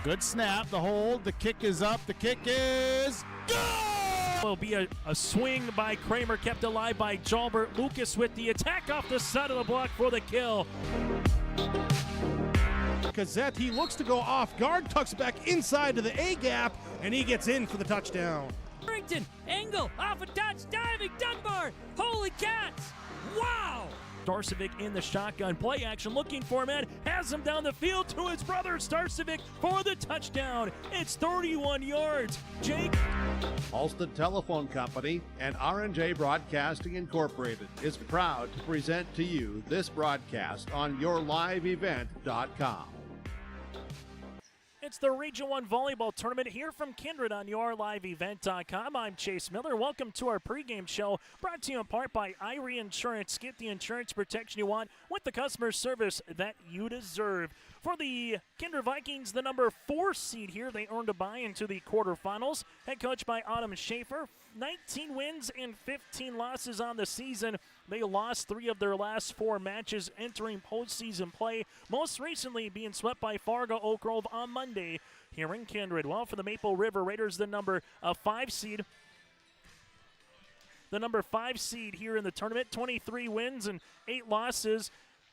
Good snap, the hold, the kick is up, the kick is good! Will be a swing by Kramer, kept alive by Jalbert. Lucas with the attack off the side of the block for the kill. Gazette, he looks to go off guard, tucks back inside to the A gap, and he gets in for the touchdown. Harrington, angle, off a touch, diving, Dunbar, holy cats, wow! Starcevic in the shotgun, play action, looking for man, has him down the field to his brother Starcevic for the touchdown. It's 31 yards. Jake. Alston Telephone Company and R&J Broadcasting Incorporated is proud to present to you this broadcast on yourliveevent.com. It's the Region 1 Volleyball Tournament here from Kindred on yourliveevent.com. I'm Chase Miller. Welcome to our pregame show, brought to you in part by Irie Insurance. Get the insurance protection you want with the customer service that you deserve. For the Kindred Vikings, the number 4 seed here, they earned a bye into the quarterfinals. Head coach by Autumn Schaefer. 19 wins and 15 losses on the season. They lost 3 of their last 4 matches entering postseason play, most recently being swept by Fargo Oak Grove on Monday here in Kindred. Well, for the Maple River Raiders, the number 5 seed. The number 5 seed here in the tournament, 23 wins and 8 losses.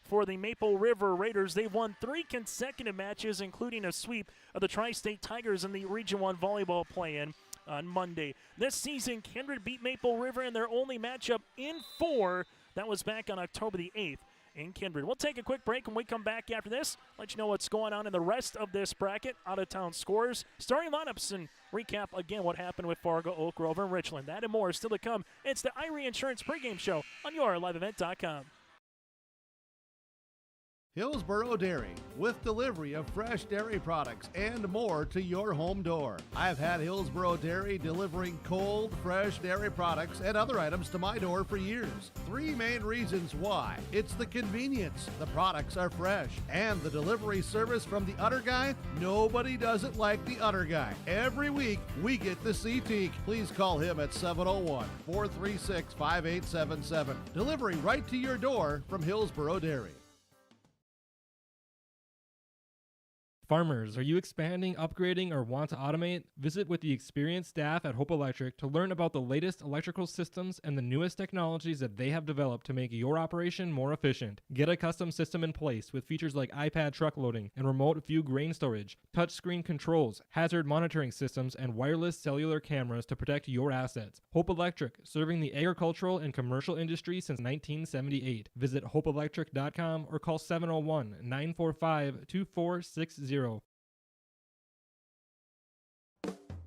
For the Maple River Raiders, they've won 3 consecutive matches, including a sweep of the Tri-State Tigers in the Region 1 volleyball play-in on Monday. This season, Kindred beat Maple River in their only matchup in 4. That was back on October the 8th in Kindred. We'll take a quick break when we come back after this. Let you know what's going on in the rest of this bracket, out-of-town scores, starting lineups, and recap again what happened with Fargo, Oak Grove, and Richland. That and more is still to come. It's the Irie Insurance pregame show on yourliveevent.com. Hillsboro Dairy, with delivery of fresh dairy products and more to your home door. I've had Hillsboro Dairy delivering cold, fresh dairy products and other items to my door for years. 3 main reasons why. It's the convenience, the products are fresh, and the delivery service from the Udder Guy. Nobody does it like the Udder Guy. Every week, we get the C-Teak. Please call him at 701-436-5877. Delivery right to your door from Hillsboro Dairy. Farmers, are you expanding, upgrading, or want to automate? Visit with the experienced staff at Hope Electric to learn about the latest electrical systems and the newest technologies that they have developed to make your operation more efficient. Get a custom system in place with features like iPad truck loading and remote view grain storage, touchscreen controls, hazard monitoring systems, and wireless cellular cameras to protect your assets. Hope Electric, serving the agricultural and commercial industry since 1978. Visit hopeelectric.com or call 701-945-2460.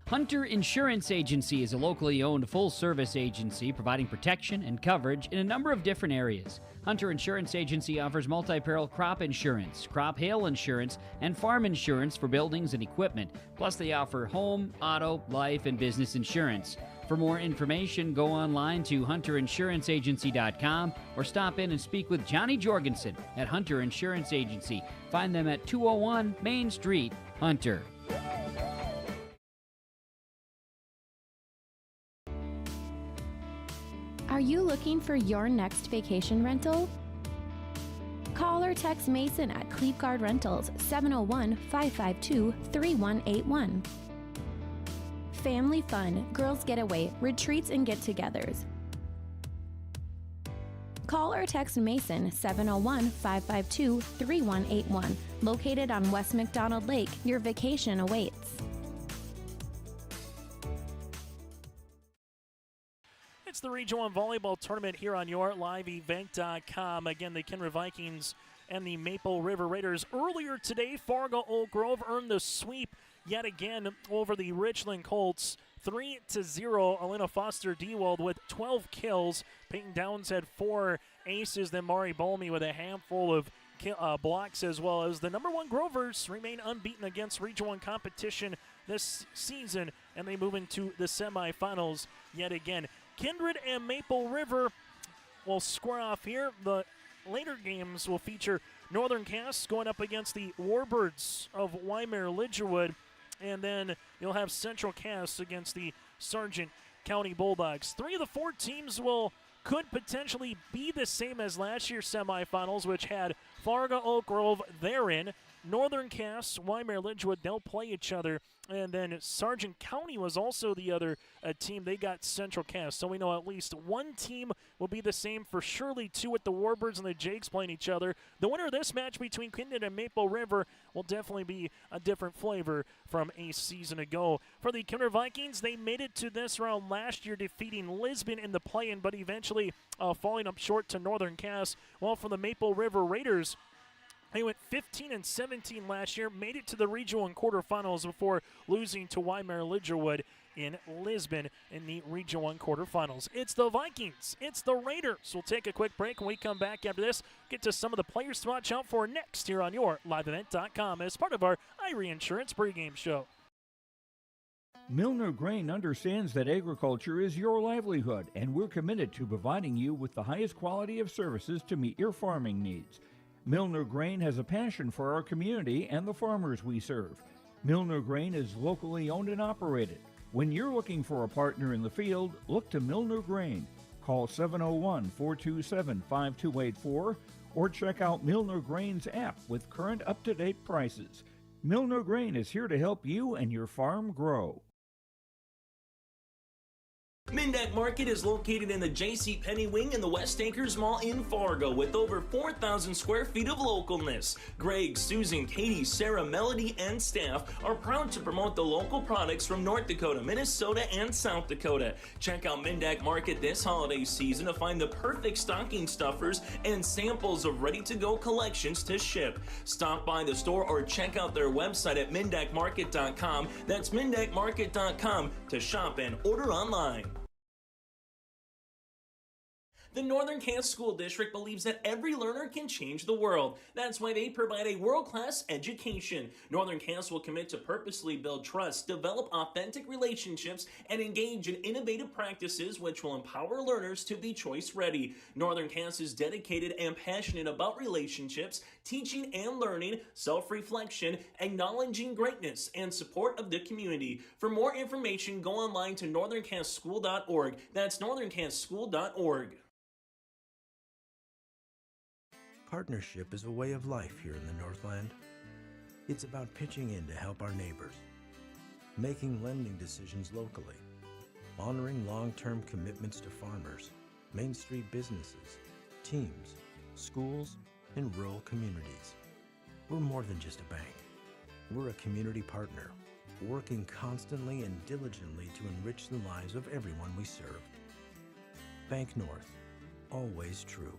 Hunter Insurance Agency is a locally owned full-service agency providing protection and coverage in a number of different areas. Hunter Insurance Agency offers multi-peril crop insurance, crop hail insurance, and farm insurance for buildings and equipment. Plus, they offer home, auto, life, and business insurance. For more information, go online to hunterinsuranceagency.com or stop in and speak with Johnny Jorgensen at Hunter Insurance Agency. Find them at 201 Main Street, Hunter. Are you looking for your next vacation rental? Call or text Mason at Cleave Guard Rentals, 701-552-3181. Family fun, girls getaway, retreats, and get-togethers. Call or text Mason, 701-552-3181. Located on West McDonald Lake, your vacation awaits. It's the Region 1 Volleyball Tournament here on yourliveevent.com. Again, the Kindred Vikings and the Maple River Raiders. Earlier today, Fargo Oak Grove earned the sweep yet again over the Richland Colts. 3-0, Elena Foster-Dewald with 12 kills. Peyton Downs had 4 aces, then Mari Bolmy with a handful of blocks, as well as the number 1 Grovers remain unbeaten against Region 1 competition this season, and they move into the semifinals yet again. Kindred and Maple River will square off here. The later games will feature Northern Cass going up against the Warbirds of Wymer-Lidgerwood, and then you'll have Central Cass against the Sargent County Bulldogs. 3 of the 4 teams could potentially be the same as last year's semifinals, which had Fargo Oak Grove therein. Northern Cass, Wymer Lidgewood, they'll play each other. And then Sargent County was also the other team. They got Central Cass. So we know at least one team will be the same for surely two with the Warbirds and the Jakes playing each other. The winner of this match between Kindred and Maple River will definitely be a different flavor from a season ago. For the Kindred Vikings, they made it to this round last year, defeating Lisbon in the play-in, but eventually falling up short to Northern Cass. While for the Maple River Raiders, they went 15-17 last year, made it to the regional and quarterfinals before losing to Wymer Lidgerwood in Lisbon in the Region 1 quarterfinals. It's the Vikings. It's the Raiders. We'll take a quick break. When we come back after this, get to some of the players to watch out for next here on your LiveEvent.com as part of our Irie Insurance pregame show. Milner Grain understands that agriculture is your livelihood, and we're committed to providing you with the highest quality of services to meet your farming needs. Milner Grain has a passion for our community and the farmers we serve. Milner Grain is locally owned and operated. When you're looking for a partner in the field, look to Milner Grain. Call 701-427-5284 or check out Milner Grain's app with current up-to-date prices. Milner Grain is here to help you and your farm grow. Mindak Market is located in the J.C. Penney wing in the West Acres Mall in Fargo with over 4,000 square feet of localness. Greg, Susan, Katie, Sarah, Melody, and staff are proud to promote the local products from North Dakota, Minnesota, and South Dakota. Check out Mindak Market this holiday season to find the perfect stocking stuffers and samples of ready-to-go collections to ship. Stop by the store or check out their website at mindakmarket.com. That's mindakmarket.com to shop and order online. The Northern Cass School District believes that every learner can change the world. That's why they provide a world-class education. Northern Cass will commit to purposely build trust, develop authentic relationships, and engage in innovative practices which will empower learners to be choice-ready. Northern Cass is dedicated and passionate about relationships, teaching and learning, self-reflection, acknowledging greatness, and support of the community. For more information, go online to northerncasschool.org. That's northerncasschool.org. Partnership is a way of life here in the Northland. It's about pitching in to help our neighbors, making lending decisions locally, honoring long-term commitments to farmers, Main Street businesses, teams, schools, and rural communities. We're more than just a bank. We're a community partner, working constantly and diligently to enrich the lives of everyone we serve. Bank North, always true.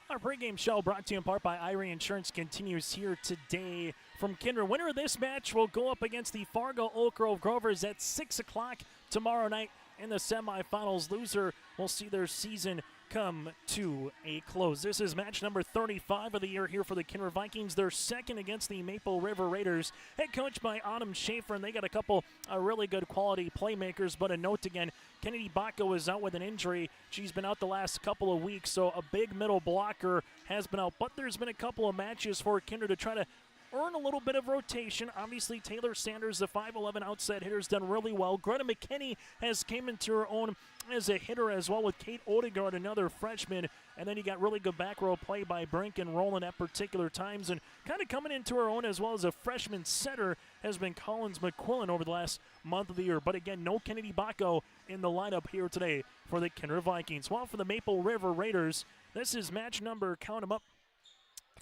Our pregame show brought to you in part by Irie Insurance continues here today from Kindred. Winner of this match will go up against the Fargo Oak Grove Grovers at 6 o'clock tomorrow night in the semifinals. Loser will see their season come to a close. This is match number 35 of the year here for the Kindred Vikings. They're second against the Maple River Raiders, head coached by Autumn Schaefer, and they got a couple really good quality playmakers. But a note again, Kennedy Baco is out with an injury. She's been out the last couple of weeks, so a big middle blocker has been out. But there's been a couple of matches for Kindred to try to earn a little bit of rotation. Obviously, Taylor Sanders, the 5'11 outside hitter, has done really well. Greta McKinney has came into her own as a hitter as well with Kate Odegaard, another freshman. And then you got really good back row play by Brink and Roland at particular times. And kind of coming into her own as well as a freshman setter has been Collins McQuillan over the last month of the year. But again, no Kennedy Baco in the lineup here today for the Kindred Vikings. While for the Maple River Raiders, this is match number, count them up,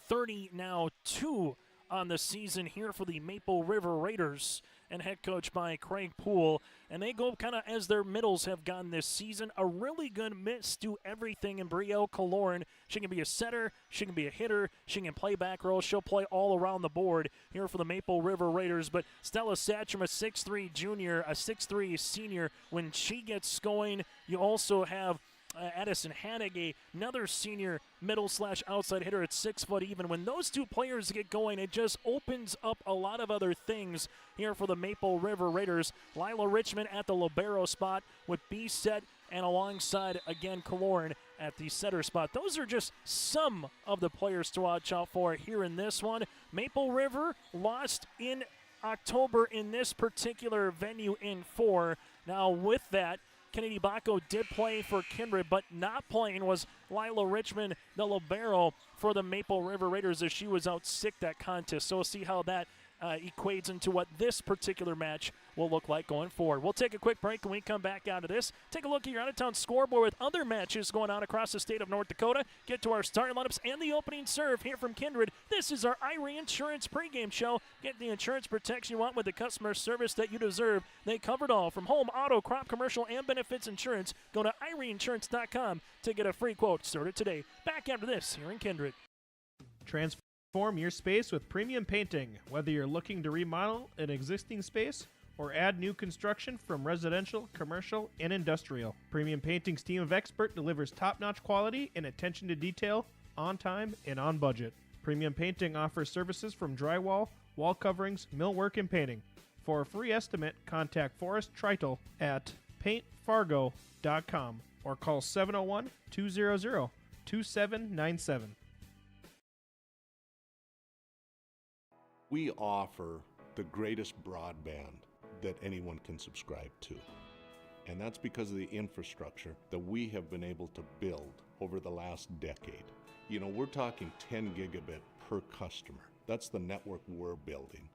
30 now, 2 on the season here for the Maple River Raiders, and head coach by Craig Poole. And they go kind of as their middles have gone this season. A really good miss to everything in Brielle Kaloran. She can be a setter, she can be a hitter, she can play back row, she'll play all around the board here for the Maple River Raiders. But Stella Satcham, a 6'3 junior, a 6'3 senior, when she gets going, you also have Addison Hannig, another senior middle/outside hitter at 6 foot even. When those two players get going, it just opens up a lot of other things here for the Maple River Raiders. Lila Richmond at the libero spot with B set, and alongside again Kaloran at the setter spot. Those are just some of the players to watch out for here in this one. Maple River lost in October in this particular venue in 4. Now with that, Kennedy Bacco did play for Kindred, but not playing was Lila Richmond, the libero for the Maple River Raiders, as she was out sick that contest. So we'll see how that equates into what this particular match will look like going forward. We'll take a quick break. When we come back out of this, take a look at your out-of-town scoreboard with other matches going on across the state of North Dakota. Get to our starting lineups and the opening serve here from Kindred. This is our Irie Insurance pregame show. Get the insurance protection you want with the customer service that you deserve. They cover it all, from home, auto, crop, commercial, and benefits insurance. Go to IrieInsurance.com to get a free quote. Start it today. Back after this here in Kindred. Transform your space with premium painting. Whether you're looking to remodel an existing space or add new construction from residential, commercial, and industrial, Premium Painting's team of experts delivers top-notch quality and attention to detail on time and on budget. Premium Painting offers services from drywall, wall coverings, millwork, and painting. For a free estimate, contact Forrest Treitel at paintfargo.com or call 701-200-2797. We offer the greatest broadband that anyone can subscribe to. And that's because of the infrastructure that we have been able to build over the last decade. You know, we're talking 10 gigabit per customer. That's the network we're building.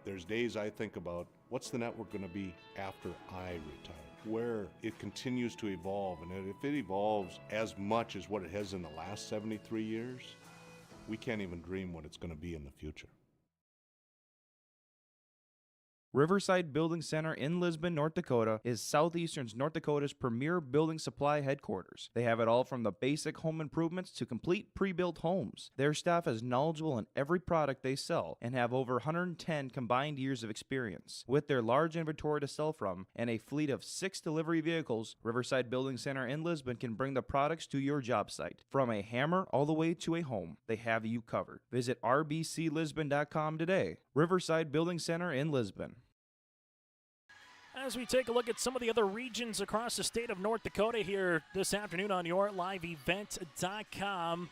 There's days I think about, what's the network going to be after I retire? Where it continues to evolve, and if it evolves as much as what it has in the last 73 years, we can't even dream what it's going to be in the future. Riverside Building Center in Lisbon, North Dakota is Southeastern North Dakota's premier building supply headquarters. They have it all from the basic home improvements to complete pre-built homes. Their staff is knowledgeable in every product they sell and have over 110 combined years of experience. With their large inventory to sell from and a fleet of 6 delivery vehicles, Riverside Building Center in Lisbon can bring the products to your job site. From a hammer all the way to a home, they have you covered. Visit rbclisbon.com today. Riverside Building Center in Lisbon. As we take a look at some of the other regions across the state of North Dakota here this afternoon on YourLiveEvent.com.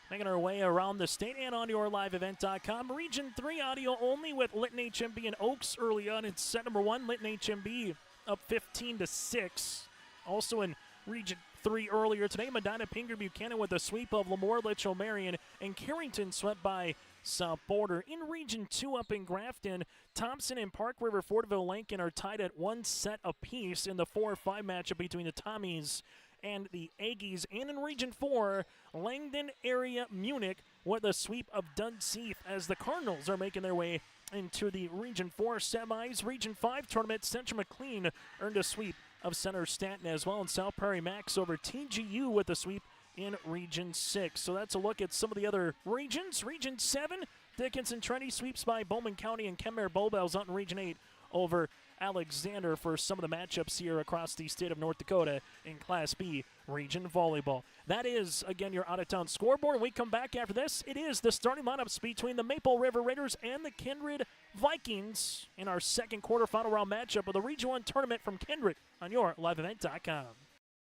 Making our way around the state and on YourLiveEvent.com. Region 3 audio only with Lytton HMB and Oaks early on. It's set number 1, Lytton HMB up 15-6. Also in Region 3 earlier today, Medina Pinger Buchanan with a sweep of Lemoore Litchell Marion, and Carrington swept by South Border. In Region 2 up in Grafton, Thompson and Park River Fortville Lincoln are tied at 1 set apiece in the 4-5 matchup between the Tommies and the Aggies. And in Region 4, Langdon area Munich with a sweep of Dunseith as the Cardinals are making their way into the Region 4 semis. Region 5 tournament, Central McLean earned a sweep of Center Stanton as well, and South Prairie Max over TGU with a sweep in Region 6. So that's a look at some of the other regions. Region 7, Dickinson Trinity sweeps by Bowman County, and Kenmare Bowbells out in Region 8 over Alexander for some of the matchups here across the state of North Dakota in Class B Region Volleyball. That is, again, your out-of-town scoreboard. When we come back after this, it is the starting lineups between the Maple River Raiders and the Kindred Vikings in our second quarterfinal round matchup of the Region 1 tournament from Kindred on YourLiveEvent.com.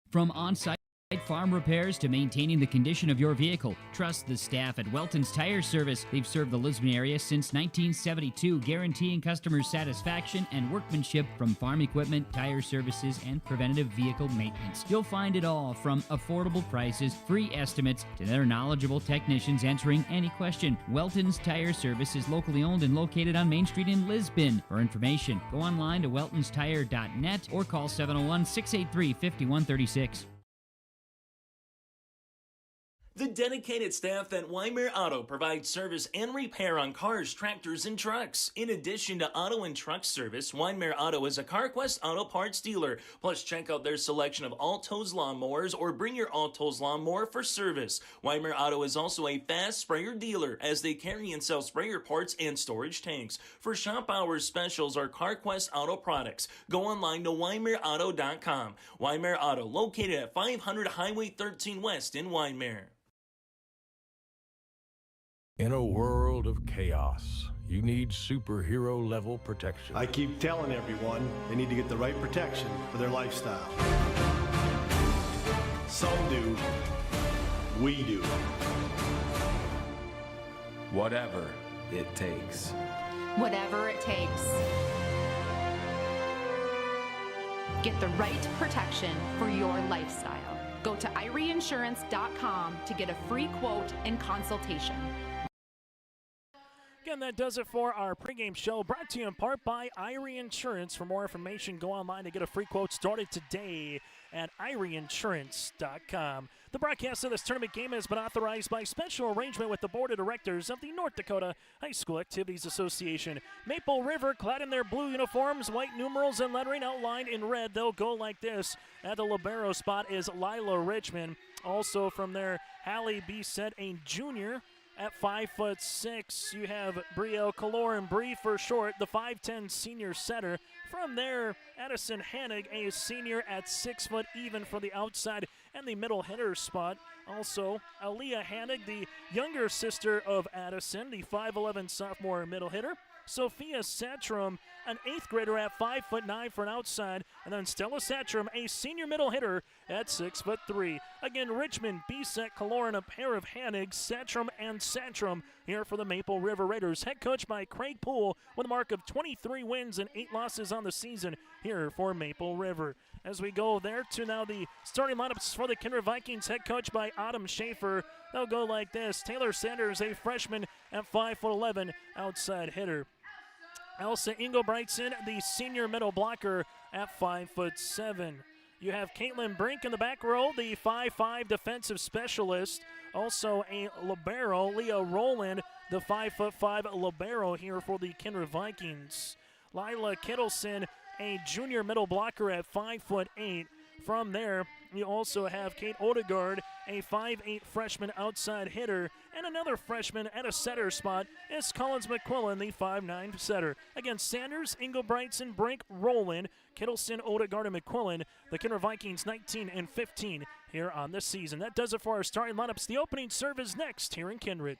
From on-site farm repairs to maintaining the condition of your vehicle, trust the staff at Welton's Tire Service. They've served the Lisbon area since 1972, guaranteeing customer satisfaction and workmanship from farm equipment, tire services, and preventative vehicle maintenance. You'll find it all from affordable prices, free estimates, to their knowledgeable technicians answering any question. Welton's Tire Service is locally owned and located on Main Street in Lisbon. For information, go online to weltonstire.net or call 701-683-5136. The dedicated staff at Weimer Auto provides service and repair on cars, tractors, and trucks. In addition to auto and truck service, Weimer Auto is a CarQuest auto parts dealer. Plus, check out their selection of Alto's lawnmowers or bring your Alto's lawnmower for service. Weimer Auto is also a fast sprayer dealer, as they carry and sell sprayer parts and storage tanks. For shop hours specials or CarQuest auto products, go online to WeimerAuto.com. Weimer Auto, located at 500 Highway 13 West in Weimer. In a world of chaos, you need superhero-level protection. I keep telling everyone they need to get the right protection for their lifestyle. Some do. We do. Whatever it takes. Whatever it takes. Get the right protection for your lifestyle. Go to IRIinsurance.com to get a free quote and consultation. Again, that does it for our pregame show, brought to you in part by Irie Insurance. For more information, go online to get a free quote started today at IRIinsurance.com. The broadcast of this tournament game has been authorized by special arrangement with the Board of Directors of the North Dakota High School Activities Association. Maple River, clad in their blue uniforms, white numerals and lettering outlined in red. They'll go like this. At the libero spot is Lila Richmond. Also from there, Hallie Bissett, a junior. At 5'6", you have Brielle Kaloran, Bree for short, the 5'10" senior setter. From there, Addison Hannig, a senior at 6 foot even for the outside and the middle hitter spot. Also, Aaliyah Hannig, the younger sister of Addison, the 5'11" sophomore middle hitter. Sophia Satrum, an 8th grader at 5'9" for an outside, and then Stella Satrum, a senior middle hitter at 6'3". Again, Richmond, Bissett, Kaloran, a pair of Hannig, Satrum, and Satrum here for the Maple River Raiders. Head coached by Craig Poole with a mark of 23 wins and 8 losses on the season here for Maple River. As we go there to now the starting lineups for the Kindred Vikings, head coached by Autumn Schaefer. They'll go like this. Taylor Sanders, a freshman at 5'11", outside hitter. Elsa Engelbrechtson, the senior middle blocker at 5'7". You have Caitlin Brink in the back row, the 5'5" defensive specialist. Also a libero, Leah Rowland, the 5'5" libero here for the Kindred Vikings. Lila Kittleson, a junior middle blocker at 5'8". From there, you also have Kate Odegaard, a 5'8" freshman outside hitter, and another freshman at a setter spot is Collins McQuillan, the 5'9" setter. Again, Sanders, Engelbrechtson, Brink, Rowland, Kittleson, Odegaard, and McQuillan. The Kindred Vikings 19-15 here on this season. That does it for our starting lineups. The opening serve is next here in Kindred.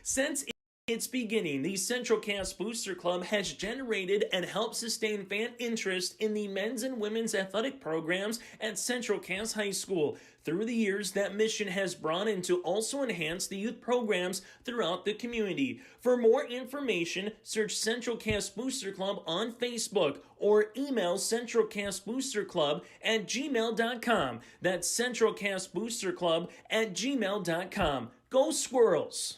Since its beginning, the Central Cass Booster Club has generated and helped sustain fan interest in the men's and women's athletic programs at Central Cass High School. Through the years, that mission has brought in to also enhance the youth programs throughout the community. For more information, search Central Cass Booster Club on Facebook or email centralcassboosterclub@gmail.com. That's centralcassboosterclub@gmail.com. Go Squirrels!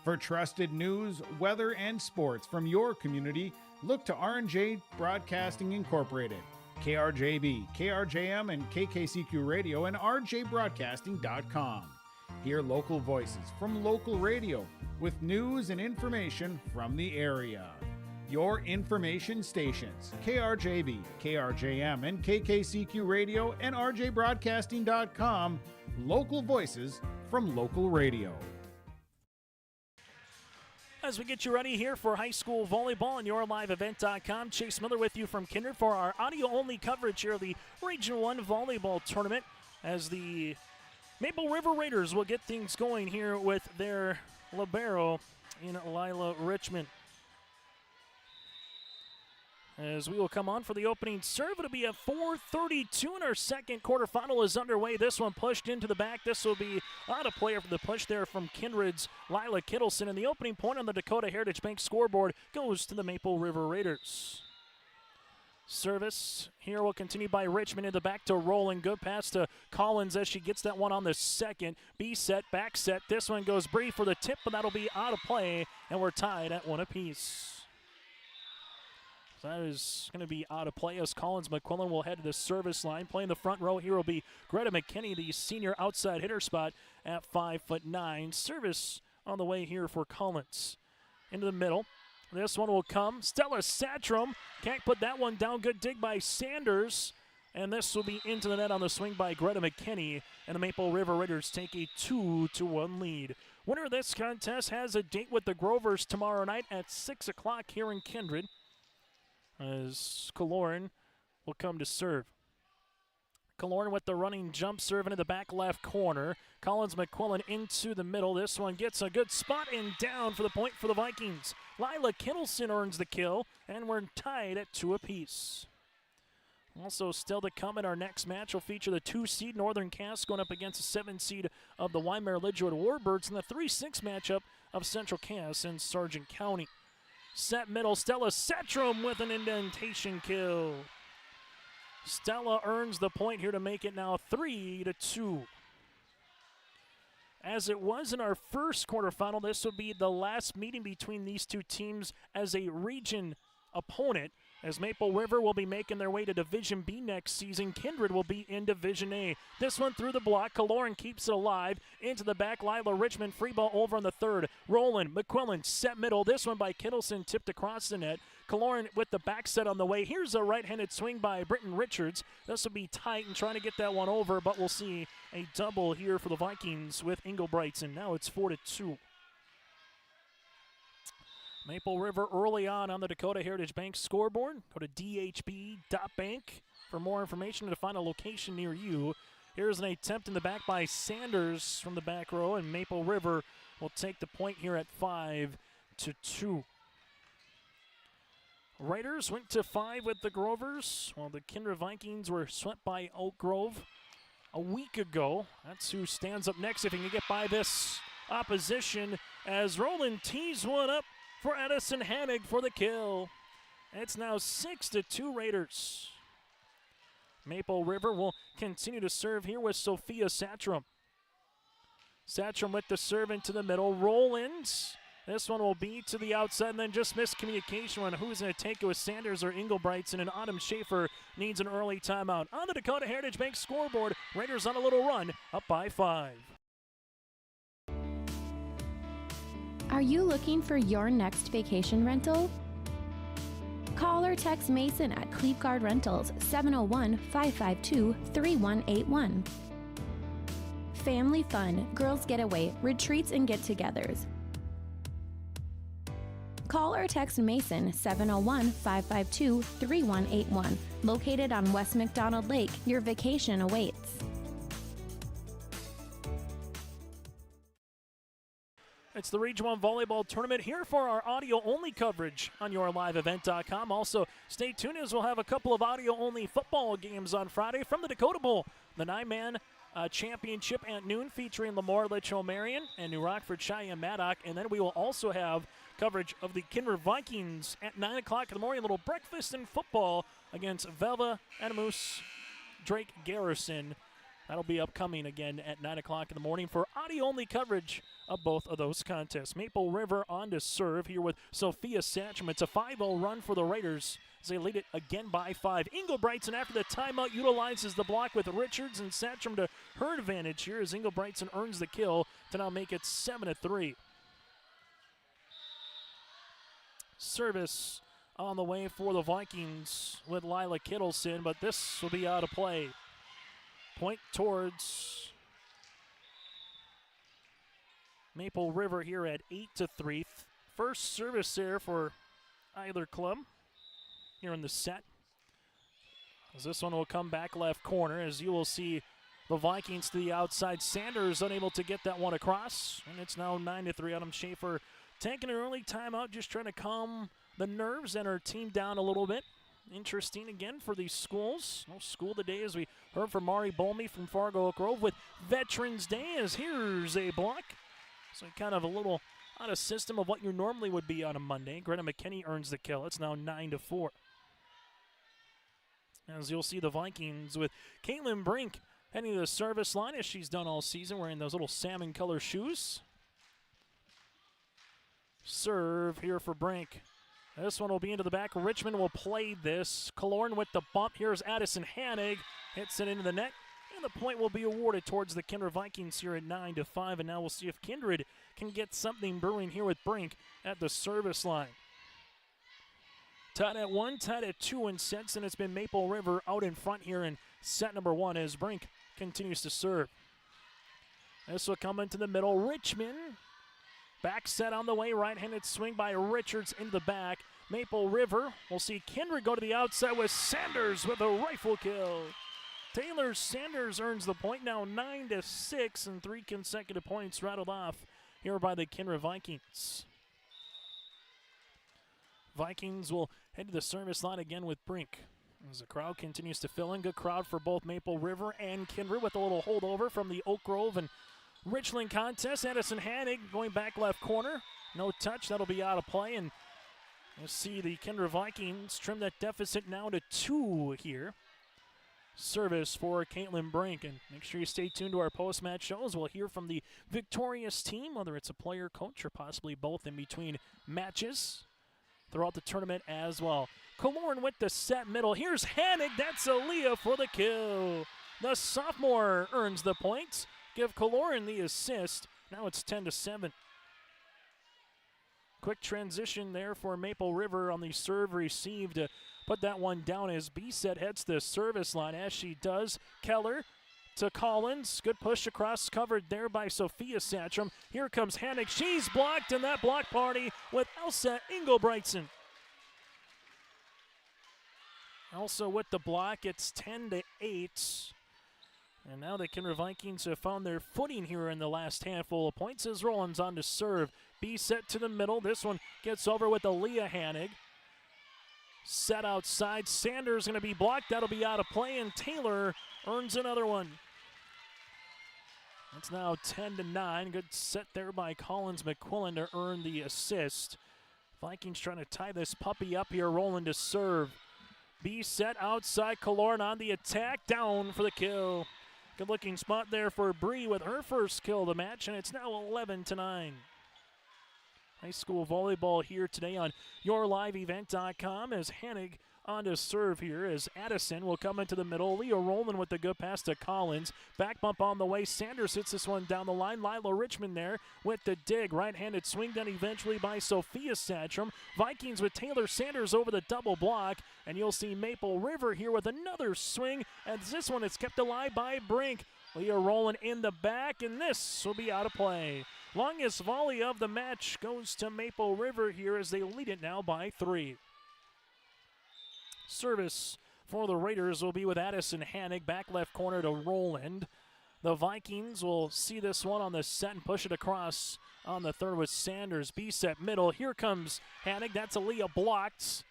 For trusted news, weather, and sports from your community, look to R&J Broadcasting Incorporated, KRJB, KRJM, and KKCQ Radio, and rjbroadcasting.com. Hear local voices from local radio with news and information from the area. Your information stations, KRJB, KRJM, and KKCQ Radio, and rjbroadcasting.com. Local voices from local radio. As we get you ready here for high school volleyball on YourLiveEvent.com, Chase Miller with you from Kindred for our audio-only coverage here of the Region 1 volleyball tournament, as the Maple River Raiders will get things going here with their libero in Lila Richmond. As we will come on for the opening serve, it'll be at 4:32, and our second quarterfinal is underway. This one pushed into the back. This will be out of play for the push there from Kindred's Lila Kittleson, and the opening point on the Dakota Heritage Bank scoreboard goes to the Maple River Raiders. Service here will continue by Richmond in the back to Rowland. Good pass to Collins as she gets that one on the second. B set, back set. This one goes Bree for the tip, but that'll be out of play, and we're tied at 1 apiece. So that is going to be out of play as Collins McQuillan will head to the service line. Playing the front row here will be Greta McKinney, the senior outside hitter spot at 5'9". Service on the way here for Collins. Into the middle. This one will come. Stella Satrum can't put that one down. Good dig by Sanders. And this will be into the net on the swing by Greta McKinney. And the Maple River Raiders take a 2-1 lead. Winner of this contest has a date with the Grovers tomorrow night at 6 o'clock here in Kindred, as Kaloran will come to serve. Kaloran with the running jump serve into the back left corner. Collins McQuillan into the middle. This one gets a good spot and down for the point for the Vikings. Lila Kittleson earns the kill, and we're tied at 2 apiece. Also still to come in our next match will feature the 2-seed Northern Cass going up against the 7-seed of the Weimar Lidgewood Warbirds in the 3-6 matchup of Central Cass and Sargent County. Set middle, Stella Setrum with an indentation kill. Stella earns the point here to make it now 3-2. As it was in our first quarterfinal, this will be the last meeting between these two teams as a region opponent, as Maple River will be making their way to Division B next season. Kindred will be in Division A. This one through the block. Kaloran keeps it alive. Into the back. Lila Richmond free ball over on the third. Roland McQuillan set middle. This one by Kittleson tipped across the net. Kaloran with the back set on the way. Here's a right-handed swing by Britton Richards. This will be tight and trying to get that one over, but we'll see a double here for the Vikings with Inglebrights, and now it's 4-2. Maple River early on the Dakota Heritage Bank scoreboard. Go to dhb.bank for more information to find a location near you. Here's an attempt in the back by Sanders from the back row, and Maple River will take the point here at 5-2. Raiders went to 5 with the Grovers, while the Kindred Vikings were swept by Oak Grove a week ago. That's who stands up next if he can get by this opposition, as Roland tees one up for Edison Hanig for the kill. It's now 6-2 Raiders. Maple River will continue to serve here with Sophia Satrum. Satrum with the serve into the middle. Rollins. This one will be to the outside, and then just miscommunication on who's going to take it with Sanders or Inglebrights, and Autumn Schaefer needs an early timeout. On the Dakota Heritage Bank scoreboard, Raiders on a little run, up by 5. Are you looking for your next vacation rental? Call or text Mason at Cleveguard Rentals, 701-552-3181. Family fun, girls getaway, retreats and get-togethers. Call or text Mason, 701-552-3181. Located on West McDonald Lake, your vacation awaits. It's the Region 1 Volleyball Tournament here for our audio-only coverage on yourliveevent.com. Also, stay tuned as we'll have a couple of audio-only football games on Friday from the Dakota Bowl. The 9-man championship at noon featuring Lemoore Litchfield Marion and New Rockford Cheyenne Maddock. And then we will also have coverage of the Kindred Vikings at 9 o'clock in the morning. A little breakfast in football against Velva Animus Drake Garrison. That'll be upcoming again at 9 o'clock in the morning for audio-only coverage of both of those contests. Maple River on to serve here with Sophia Satcham. It's a 5-0 run for the Raiders as they lead it again by 5. Inglebrightson, after the timeout, utilizes the block with Richards and Satcham to her advantage here as Inglebrightson earns the kill to now make it 7-3. Service on the way for the Vikings with Lila Kittleson, but this will be out of play. Point towards Maple River here at 8-3. First service there for either club here in the set. As this one will come back left corner, as you will see the Vikings to the outside. Sanders unable to get that one across, and it's now 9-3. Autumn Schaefer taking an early timeout, just trying to calm the nerves and her team down a little bit. Interesting again for these schools. No school today, as we heard from Mari Bolmy from Fargo Oak Grove with Veterans Day, as here's a block. So kind of a little out of system of what you normally would be on a Monday. Greta McKinney earns the kill. It's now 9-4. As you'll see the Vikings with Caitlin Brink heading to the service line as she's done all season, wearing those little salmon color shoes. Serve here for Brink. This one will be into the back. Richmond will play this. Kaloran with the bump. Here's Addison Hanig. Hits it into the net. And the point will be awarded towards the Kindred Vikings here at 9-5. And now we'll see if Kindred can get something brewing here with Brink at the service line. Tied at 1, tied at 2 in sets. And it's been Maple River out in front here in set number 1 as Brink continues to serve. This will come into the middle. Richmond. Back set on the way, right-handed swing by Richards into the back. Maple River, we'll see Kindred go to the outside with Sanders with a rifle kill. Taylor Sanders earns the point, now 9-6, and 3 consecutive points rattled off here by the Kindred Vikings. Vikings will head to the service line again with Brink. As the crowd continues to fill in, good crowd for both Maple River and Kindred with a little holdover from the Oak Grove and Richland contest. Addison Hanig going back left corner. No touch. That'll be out of play. And We'll see the Kindred Vikings trim that deficit now to 2 here. Service for Caitlin Brink, and make sure you stay tuned to our post-match shows. We'll hear from the victorious team, whether it's a player, coach, or possibly both in between matches throughout the tournament as well. Killorn with the set middle. Here's Hanig. That's Aaliyah for the kill. The sophomore earns the points. Give Killorn the assist. Now it's 10-7. Quick transition there for Maple River on the serve received to put that one down as B-Set heads the service line. As she does, Keller to Collins. Good push across, covered there by Sophia Satcham. Here comes Hanig. She's blocked in that block party with Elsa Engelbreitsen. Also with the block, it's 10-8. And now the Kindred Vikings have found their footing here in the last handful of points as Rollins on to serve. B-Set to the middle. This one gets over with Aaliyah Hanig. Set outside. Sanders going to be blocked. That'll be out of play, and Taylor earns another one. It's now 10-9. Good set there by Collins McQuillan to earn the assist. Vikings trying to tie this puppy up here. Rolling to serve. B-Set outside. Killorn on the attack. Down for the kill. Good looking spot there for Bree with her first kill of the match, and it's now 11-9. High school volleyball here today on yourliveevent.com as Hanig on to serve here as Addison will come into the middle. Leah Roland with the good pass to Collins. Back bump on the way. Sanders hits this one down the line. Lila Richmond there with the dig. Right-handed swing done eventually by Sophia Satcham. Vikings with Taylor Sanders over the double block. And you'll see Maple River here with another swing. And this one is kept alive by Brink. Leah Roland in the back, and this will be out of play. Longest volley of the match goes to Maple River here as they lead it now by 3. Service for the Raiders will be with Addison Hanig, back left corner to Roland. The Vikings will see this one on the set and push it across on the third with Sanders. B-Set middle. Here comes Hanig. That's Aaliyah blocked.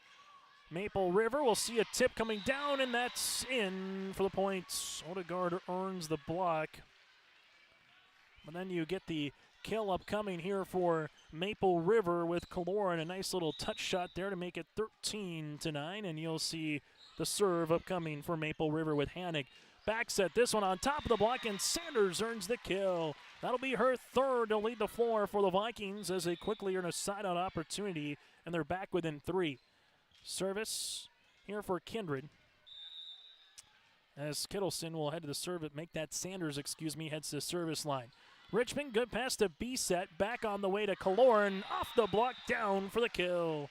Maple River will see a tip coming down, and that's in for the points. Odegaard earns the block. But then you get the kill upcoming here for Maple River with Killorn. A nice little touch shot there to make it 13-9, and you'll see the serve upcoming for Maple River with Hanig. Back set, this one on top of the block, and Sanders earns the kill. That'll be her third to lead the floor for the Vikings as they quickly earn a side-out opportunity, and they're back within 3. Service here for Kindred. As Kittleson will head to the service, heads to the service line. Richmond, good pass to B-Set, back on the way to Killorn, off the block, down for the kill.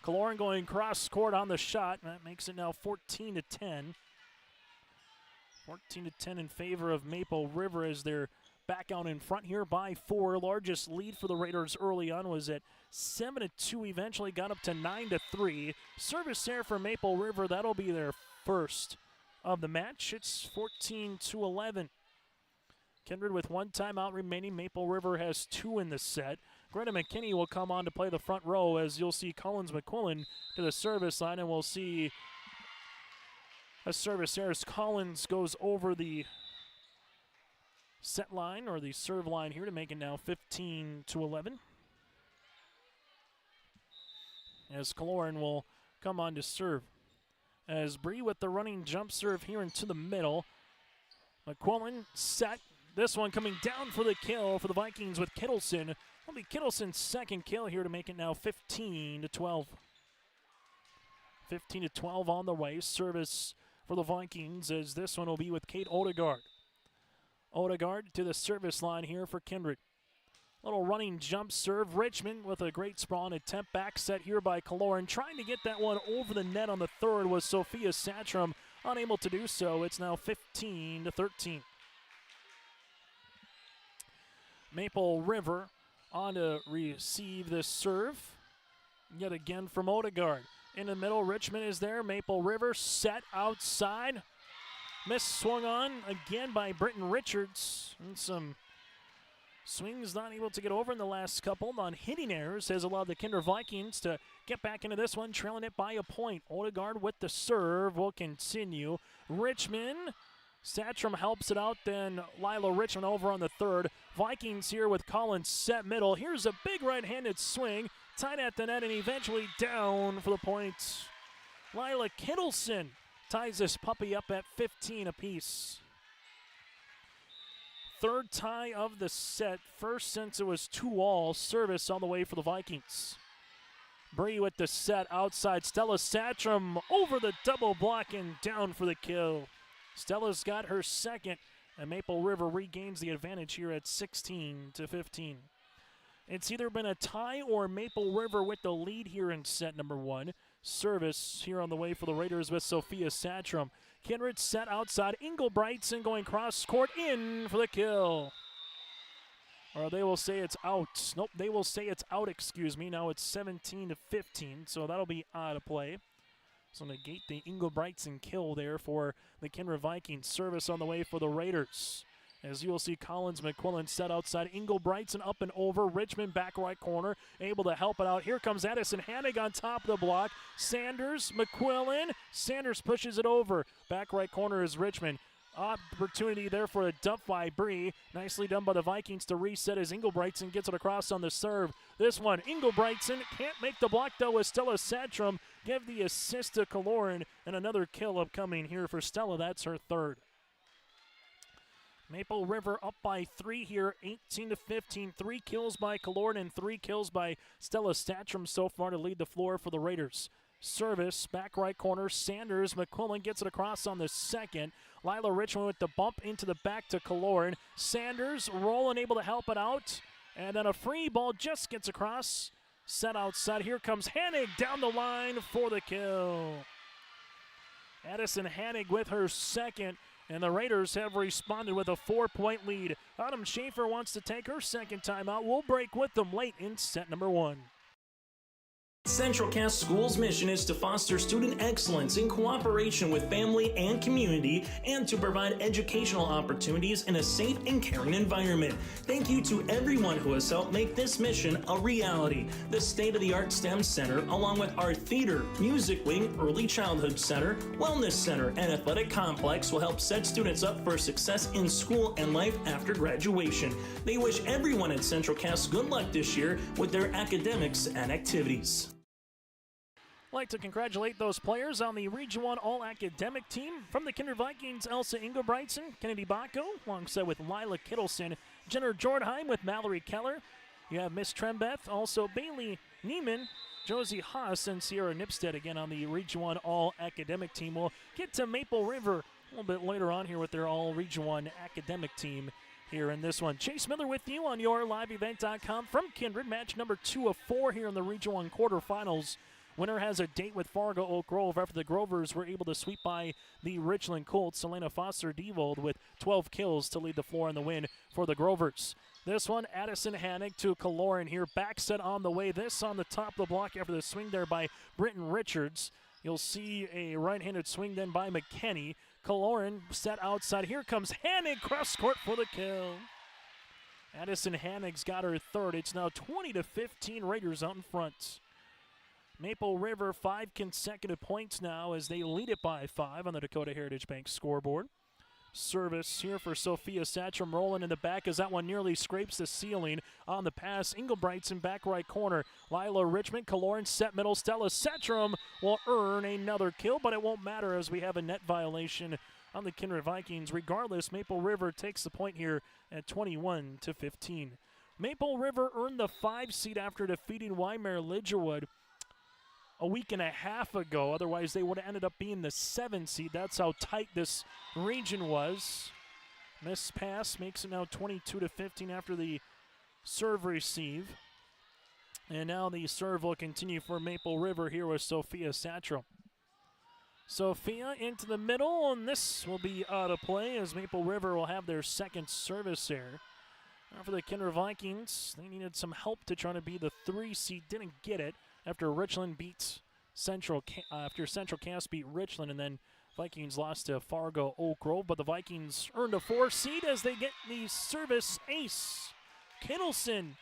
Killorn going cross court on the shot, and that makes it now 14-10. 14-10 in favor of Maple River as they're back out in front here by 4. Largest lead for the Raiders early on was at 7-2, eventually got up to 9-3. Service there for Maple River, that'll be their first of the match. It's 14-11. Kindred with 1 timeout remaining. Maple River has 2 in the set. Greta McKinney will come on to play the front row as you'll see Collins McQuillan to the service line, and we'll see a service there as Collins goes over the set line or the serve line here to make it now 15-11. As Killorn will come on to serve. As Bree with the running jump serve here into the middle. McQuillan set. This one coming down for the kill for the Vikings with Kittleson. That'll be Kittleson's second kill here to make it now 15-12. 15-12 on the way. Service for the Vikings as this one will be with Kate Odegaard. Odegaard to the service line here for Kindred. Little running jump serve. Richmond with a great sprawl and attempt. Back set here by Killorn. Trying to get that one over the net on the third was Sophia Satcham. Unable to do so. It's now 15-13. Maple River on to receive this serve. Yet again from Odegaard. In the middle, Richmond is there. Maple River set outside. Miss swung on again by Britton Richards. And some swings not able to get over in the last couple. On hitting errors has allowed the Kindred Vikings to get back into this one, trailing it by a point. Odegaard with the serve will continue. Richmond. Satcham helps it out, then Lila Richmond over on the third. Vikings here with Collins set middle. Here's a big right-handed swing. tied at the net and eventually down for the points. Lila Kittleson ties this puppy up at 15 apiece. Third tie of the set, first since it was 2-all. Service on the way for the Vikings. Bree with the set outside. Stella Satcham over the double block and down for the kill. Stella's got her second, and Maple River regains the advantage here at 16-15. It's either been a tie or Maple River with the lead here in set number 1. Service here on the way for the Raiders with Sophia Satcham. Kindred set outside. Engelbrightson going cross court in for the kill. Or they will say it's out. Nope, they will say it's out, excuse me. Now it's 17-15, so that'll be out of play. So negate the Engelbrightson kill there for the Kindred Vikings. Service on the way for the Raiders. As you will see, Collins McQuillan set outside. Engelbrightson up and over. Richmond back right corner, able to help it out. Here comes Addison Hanig on top of the block. Sanders, McQuillan. Sanders pushes it over. Back right corner is Richmond. Opportunity there for a dump by Bree. Nicely done by the Vikings to reset as Engelbrightson gets it across on the serve. This one, Engelbrightson can't make the block though with Stella Satcham. Give the assist to Kaloran, and another kill upcoming here for Stella. That's her third. Maple River up by 3 here, 18-15. 3 kills by Kaloran and 3 kills by Stella Satcham so far to lead the floor for the Raiders. Service, back right corner, Sanders. McQuillan gets it across on the second. Lila Richmond with the bump into the back to Kaloran. Sanders rolling, able to help it out. And then a free ball just gets across. Set outside. Here comes Hanig down the line for the kill. Addison Hanig with her second. And the Raiders have responded with a 4-point lead. Autumn Schaefer wants to take her second timeout. We'll break with them late in set number 1. Central Cass School's mission is to foster student excellence in cooperation with family and community and to provide educational opportunities in a safe and caring environment. Thank you to everyone who has helped make this mission a reality. The state-of-the-art STEM Center, along with our theater, music wing, early childhood center, wellness center, and athletic complex will help set students up for success in school and life after graduation. They wish everyone at Central Cass good luck this year with their academics and activities. I'd like to congratulate those players on the Region 1 All-Academic team. From the Kindred Vikings, Elsa Engelbrightson, Kennedy Bacco, alongside with Lila Kittleson, Jenner Jordheim with Mallory Keller. You have Miss Trembeth, also Bailey Neiman, Josie Haas, and Sierra Nipstead again on the Region 1 All-Academic team. We'll get to Maple River a little bit later on here with their All-Region 1 Academic team here in this one. Chase Miller with you on your liveevent.com from Kindred. Match number 2 of 4 here in the Region 1 quarterfinals. Winner has a date with Fargo Oak Grove after the Grovers were able to sweep by the Richland Colts. Selena Foster-Devold with 12 kills to lead the floor in the win for the Grovers. This one, Addison Hanig to Kaloran here. Back set on the way. This on the top of the block after the swing there by Britton Richards. You'll see a right-handed swing then by McKenney. Kaloran set outside. Here comes Hanig cross court for the kill. Addison Hanig's got her third. It's now 20-15 Raiders out in front. Maple River 5 consecutive points now as they lead it by 5 on the Dakota Heritage Bank scoreboard. Service here for Sophia Satcham, rolling in the back as that one nearly scrapes the ceiling on the pass. Engelbrightson back right corner. Lila Richmond, Kaloran set middle. Stella Satcham will earn another kill, but it won't matter as we have a net violation on the Kindred Vikings. Regardless, Maple River takes the point here at 21-15. Maple River earned the 5 seed after defeating Waimea Lidgerwood a week and a half ago. Otherwise, they would have ended up being the 7 seed. That's how tight this region was. Missed pass makes it now 22-15 after the serve receive. And now the serve will continue for Maple River here with Sophia Satcham. Sophia into the middle, and this will be out of play as Maple River will have their second service error. Now for the Kindred Vikings, they needed some help to try to be the 3 seed. Didn't get it after Richland beats Central Cass beat Richland, and then Vikings lost to Fargo Oak Grove. But the Vikings earned a 4 seed as they get the service ace. Kittleson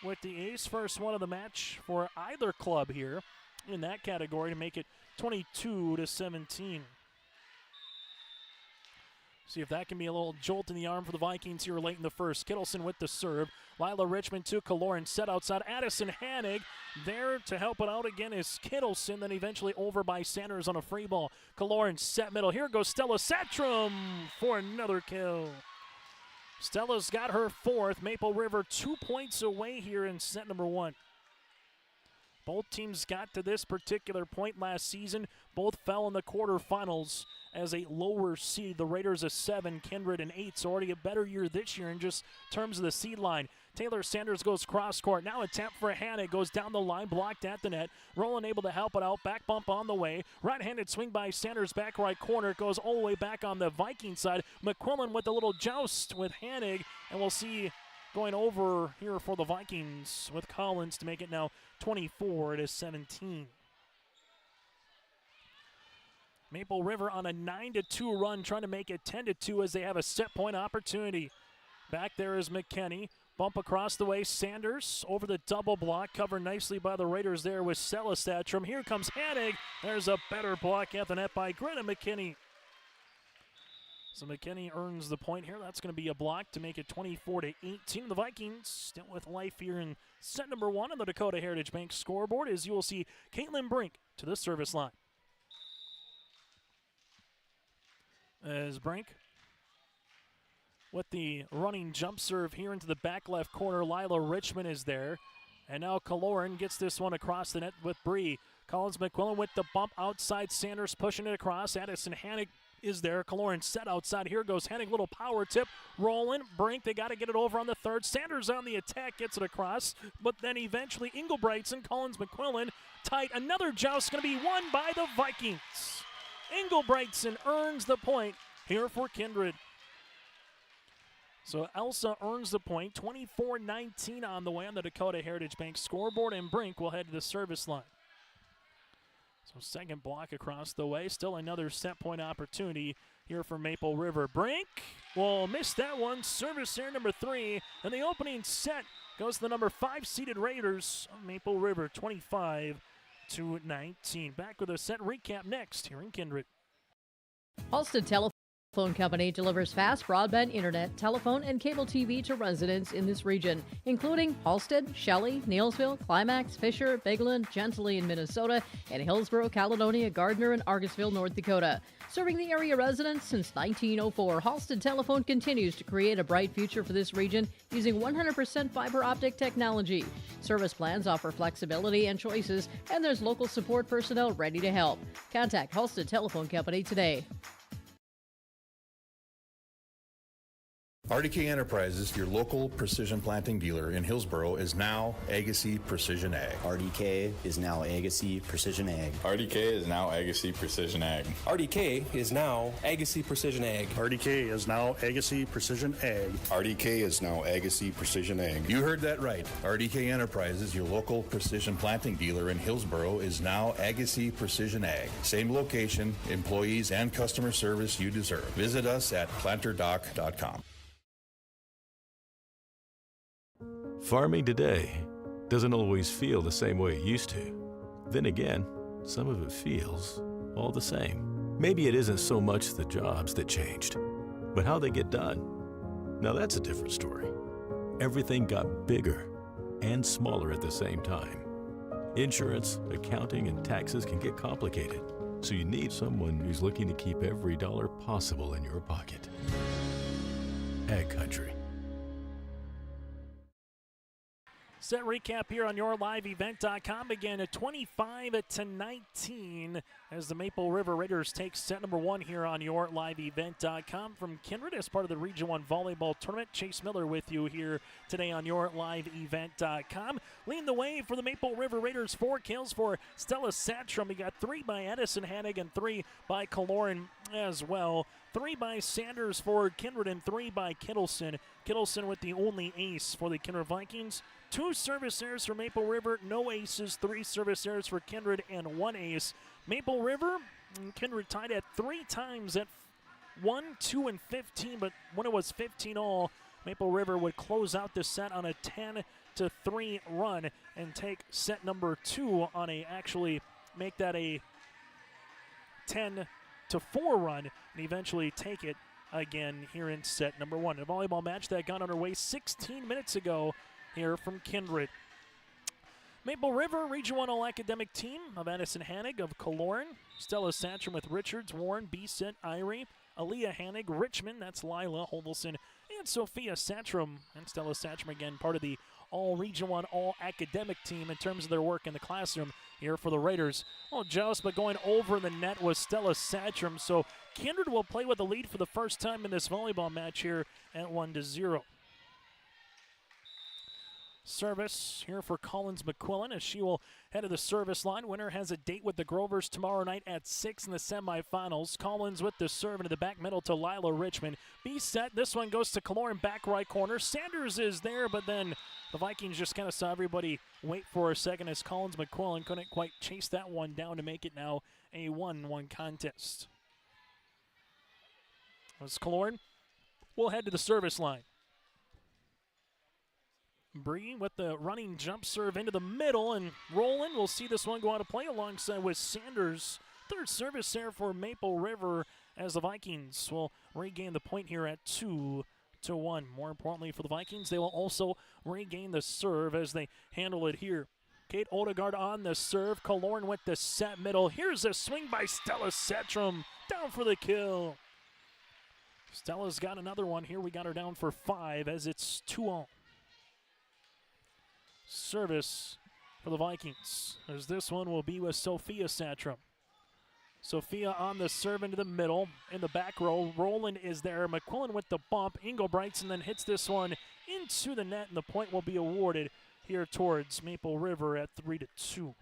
with the ace, first one of the match for either club here in that category to make it 22-17. See if that can be a little jolt in the arm for the Vikings here late in the first. Kittleson with the serve. Lila Richmond to Kaloran, set outside. Addison Hanig there to help it out again is Kittleson, then eventually over by Sanders on a free ball. Kaloran set middle. Here goes Stella Satrum for another kill. Stella's got her fourth. Maple River 2 points away here in set number one. Both teams got to this particular point last season. Both fell in the quarterfinals as a lower seed. The Raiders a 7, Kindred an 8. So already a better year this year in just terms of the seed line. Taylor Sanders goes cross court. Now a tap for Hanna. Goes down the line, blocked at the net. Rowland able to help it out. Back bump on the way. Right-handed swing by Sanders, back right corner. It goes all the way back on the Viking side. McQuillan with a little joust with Hanig. And we'll see going over here for the Vikings with Collins to make it now 24-17. Maple River on a 9-2 run, trying to make it 10-2 as they have a set point opportunity. Back there is McKinney. Bump across the way. Sanders over the double block. Covered nicely by the Raiders there with Celistatrum. Here comes Hanig. There's a better block at the net by Greta McKinney. So McKinney earns the point here. That's going to be a block to make it 24-18. The Vikings still with life here in set number one on the Dakota Heritage Bank scoreboard as you will see Caitlin Brink to the service line. As Brink with the running jump serve here into the back left corner. Lila Richmond is there. And now Kaloran gets this one across the net with Bree. Collins McQuillan with the bump outside. Sanders pushing it across. Addison Hanig is there. Kaloran set outside. Here goes Hennig. Little power tip. Rolling. Brink. They got to get it over on the third. Sanders on the attack. Gets it across. But then eventually Engelbrechtson, Collins McQuillan tight. Another joust going to be won by the Vikings. Engelbrechtson earns the point here for Kindred. So Elsa earns the point. 24-19 on the way on the Dakota Heritage Bank scoreboard. And Brink will head to the service line. So second block across the way. Still another set point opportunity here for Maple River. Brink will miss that one. Service error number 3. And the opening set goes to the number 5 seeded Raiders of Maple River, 25-19. Back with a set recap next here in Kindred. Halsted Telephone Company delivers fast broadband internet, telephone, and cable TV to residents in this region, including Halsted, Shelley, Neilsville, Climax, Fisher, Bigland, Gentilly in Minnesota, and Hillsborough, Caledonia, Gardner, and Argosville, North Dakota. Serving the area residents since 1904, Halsted Telephone continues to create a bright future for this region using 100% fiber optic technology. Service plans offer flexibility and choices, and there's local support personnel ready to help. Contact Halsted Telephone Company today. RDK Enterprises, your local precision planting dealer in Hillsborough, is now Agassiz Precision Ag. RDK is now Agassiz Precision Ag. RDK is now Agassiz Precision Ag. RDK is now Agassiz Precision Ag. RDK is now Agassiz Precision Ag. RDK is now Agassiz Precision Ag. You heard that right. RDK Enterprises, your local precision planting dealer in Hillsborough, is now Agassiz Precision Ag. Same location, employees, and customer service you deserve. Visit us at planterdoc.com. Farming today doesn't always feel the same way it used to. Then again, some of it feels all the same. Maybe it isn't so much the jobs that changed, but how they get done. Now that's a different story. Everything got bigger and smaller at the same time. Insurance, accounting, and taxes can get complicated, so you need someone who's looking to keep every dollar possible in your pocket. Ag Country. Set recap here on YourLiveEvent.com again at 25-19 as the Maple River Raiders take set number 1 here on YourLiveEvent.com from Kindred as part of the Region 1 Volleyball Tournament. Chase Miller with you here today on YourLiveEvent.com. Leading the way for the Maple River Raiders, 4 kills for Stella Satrum. We got 3 by Addison Hanig and 3 by Kaloran as well. 3 by Sanders for Kindred and 3 by Kittleson. Kittleson with the only ace for the Kindred Vikings. 2 service errors for Maple River, no aces, 3 service errors for Kindred, and 1 ace. Maple River and Kindred tied at 3 times at 1, 2, and 15, but when it was 15 all, Maple River would close out the set on a 10-3 run and take set number 2 on actually make that a 10-4 run and eventually take it again here in set number 1. A volleyball match that got underway 16 minutes ago here from Kindred. Maple River Region 1 All-Academic team of Addison Hanig of Kaloran, Stella Satcham with Richards, Warren, Beeset, Irie, Aaliyah Hanig, Richmond, that's Lila, Hovelson, and Sophia Satcham. And Stella Satcham again part of the All-Region 1 All-Academic team in terms of their work in the classroom here for the Raiders. Oh, jealous, but going over the net was Stella Satcham. So Kindred will play with the lead for the first time in this volleyball match here at 1-0. Service here for Collins McQuillan as she will head to the service line. Winner has a date with the Grovers tomorrow night at 6 in the semifinals. Collins with the serve into the back middle to Lila Richmond. B set. This one goes to Kaloran back right corner. Sanders is there, but then the Vikings just kind of saw everybody wait for a second as Collins McQuillan couldn't quite chase that one down to make it now a 1-1 contest. As Kaloran will head to the service line. Bree with the running jump serve into the middle, and Roland will see this one go out of play alongside with Sanders. Third service there for Maple River as the Vikings will regain the point here at 2-1. More importantly for the Vikings, they will also regain the serve as they handle it here. Kate Odegaard on the serve. Kaloran with the set middle. Here's a swing by Stella Setram. Down for the kill. Stella's got another one here. We got her down for 5 as it's 2-0. Service for the Vikings, as this one will be with Sophia Satram. Sophia on the serve into the middle. In the back row, Roland is there. McQuillan with the bump. Engelbrechtson then hits this one into the net, and the point will be awarded here towards Maple River at 3-2.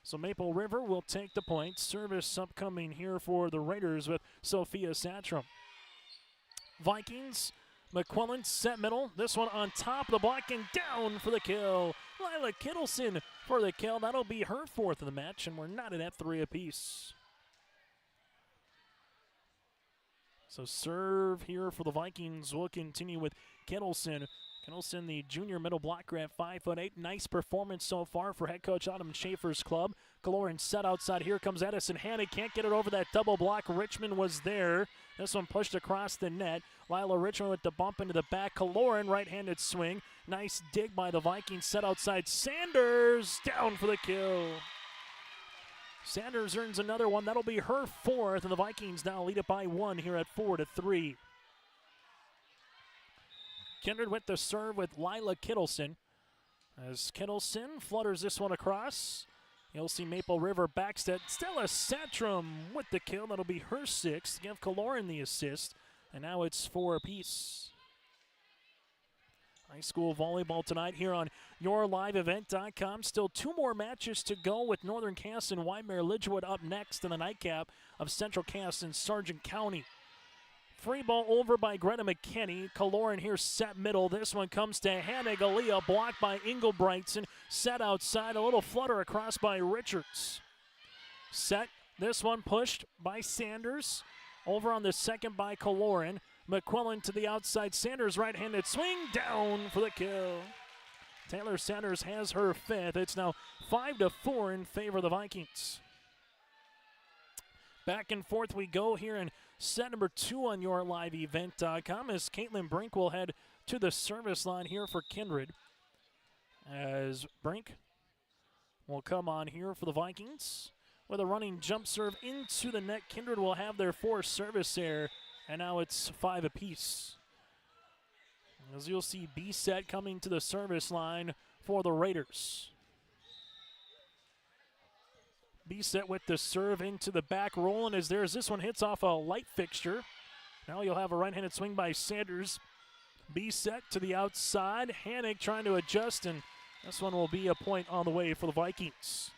So Maple River will take the point. Service upcoming here for the Raiders with Sophia Satram. Vikings, McQuillan set middle. This one on top of the block and down for the kill. Lila Kittleson for the kill. That'll be her 4th of the match, and we're knotted at 3 apiece. So serve here for the Vikings will continue with Kittleson. Kittleson, the junior middle blocker at 5'8". Nice performance so far for head coach Adam Schaefer's club. Kaloran set outside. Here comes Edison Hannig. Can't get it over that double block. Richmond was there. This one pushed across the net. Lila Richmond with the bump into the back. Kaloran right-handed swing. Nice dig by the Vikings. Set outside. Sanders down for the kill. Sanders earns another one. That'll be her 4th, and the Vikings now lead it by 1 here at 4-3. Kindred with the serve with Lila Kittleson. As Kittleson flutters this one across, you'll see Maple River backstep. Stella Satram with the kill. That'll be her 6th. Give Kaloran the assist. And now it's 4 apiece. High school volleyball tonight here on YourLiveEvent.com. Still 2 more matches to go with Northern Cass and Waimea Lidgewood up next in the nightcap of Central Cass and Sargent County. Free ball over by Greta McKinney. Kaloran here set middle. This one comes to Hannig. Aaliyah blocked by Engelbrechtson. Set outside. A little flutter across by Richards. Set. This one pushed by Sanders. Over on the second by Kaloran. McQuillan to the outside. Sanders right-handed swing down for the kill. Taylor Sanders has her 5th. It's now 5-4 in favor of the Vikings. Back and forth we go here in set number 2 on YourLiveEvent.com as Caitlin Brink will head to the service line here for Kindred. As Brink will come on here for the Vikings with a running jump serve into the net. Kindred will have their 4th service error, and now it's 5 apiece. As you'll see, B-set coming to the service line for the Raiders. B-set with the serve into the back. Roland is there as this one hits off a light fixture. Now you'll have a right-handed swing by Sanders. B-set to the outside. Hannig trying to adjust, and this one will be a point on the way for the Vikings.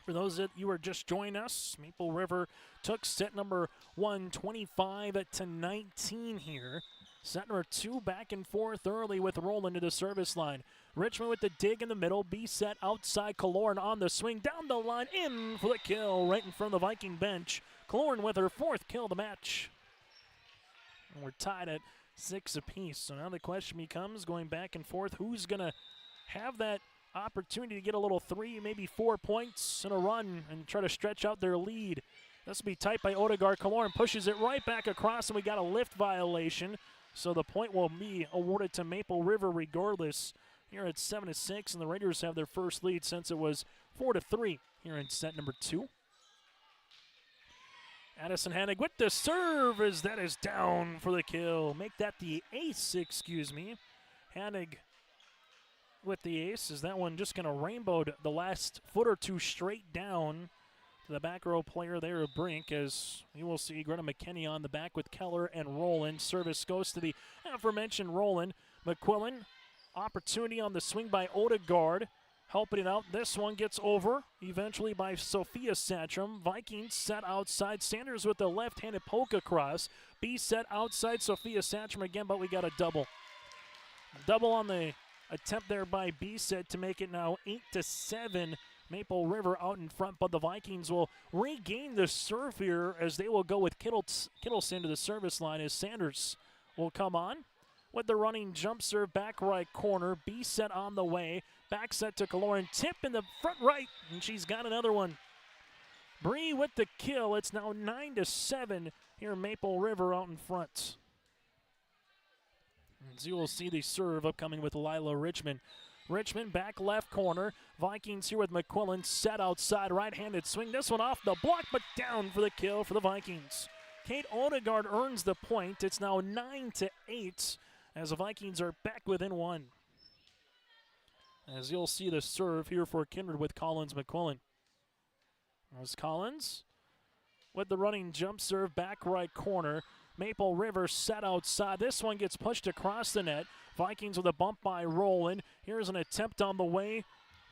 For those that you are just joining us, Maple River took set number 1, 25-19 here. Set number 2 back and forth early with Roland to the service line. Richmond with the dig in the middle. B-set outside. Kaloran on the swing. Down the line. In for the kill right in front of the Viking bench. Kaloran with her 4th kill of the match. And we're tied at 6 apiece. So now the question becomes, going back and forth, who's going to have that opportunity to get a little 3, maybe 4 points in a run and try to stretch out their lead. This will be tight by Odegaard. Kaloran pushes it right back across, and we got a lift violation. So the point will be awarded to Maple River regardless. Here at 7-6, and the Raiders have their first lead since it was 4-3 here in set number 2. Addison Hanig with the serve as that is down for the kill. Make that the ace, excuse me. Hanig with the ace. Is that one just going to rainbow the last foot or two straight down to the back row player there of Brink, as you will see Greta McKinney on the back with Keller and Rowland. Service goes to the aforementioned Rowland. McQuillan, opportunity on the swing by Odegaard. Helping it out. This one gets over eventually by Sophia Satcham. Vikings set outside. Sanders with the left-handed poke across. B set outside Sophia Satcham again, but we got a double. Double on the attempt there by B set to make it now 8-7. Maple River out in front, but the Vikings will regain the serve here as they will go with Kittleson to the service line as Sanders will come on with the running jump serve back right corner. B set on the way. Back set to Kaloran. Tip in the front right, and she's got another one. Bree with the kill. It's now 9-7 here Maple River out in front. As you will see the serve upcoming with Lila Richmond. Richmond back left corner. Vikings here with McQuillan set outside. Right-handed swing. This one off the block, but down for the kill for the Vikings. Kate Odegaard earns the point. It's now 9-8 as the Vikings are back within one. As you'll see the serve here for Kindred with Collins McQuillan. There's Collins with the running jump serve back right corner. Maple River set outside. This one gets pushed across the net. Vikings with a bump by Rowland. Here's an attempt on the way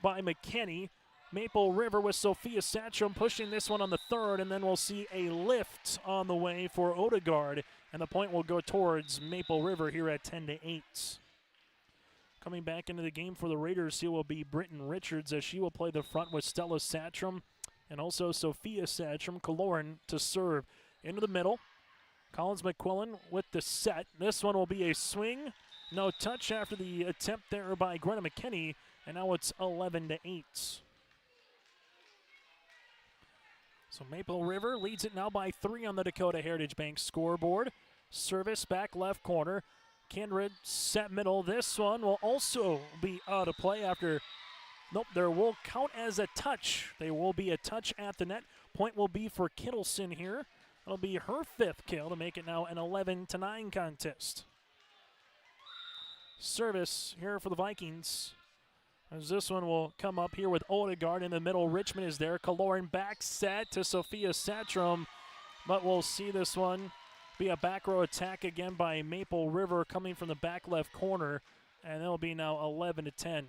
by McKinney. Maple River with Sophia Satcham pushing this one on the third, and then we'll see a lift on the way for Odegaard, and the point will go towards Maple River here at 10-8. Coming back into the game for the Raiders, here will be Britton Richards as she will play the front with Stella Satcham and also Sophia Satcham. Kaloran to serve into the middle. Collins McQuillan with the set. This one will be a swing. No touch after the attempt there by Greta McKinney, and now it's 11-8. So Maple River leads it now by 3 on the Dakota Heritage Bank scoreboard. Service back left corner. Kindred set middle. This one will also be out of play after, nope, there will count as a touch. There will be a touch at the net. Point will be for Kittleson here. It'll be her 5th kill to make it now an 11-9 contest. Service here for the Vikings. As this one will come up here with Odegaard in the middle. Richmond is there. Kaloran back set to Sophia Satcham, but we'll see this one be a back row attack again by Maple River coming from the back left corner, and it'll be now 11-10.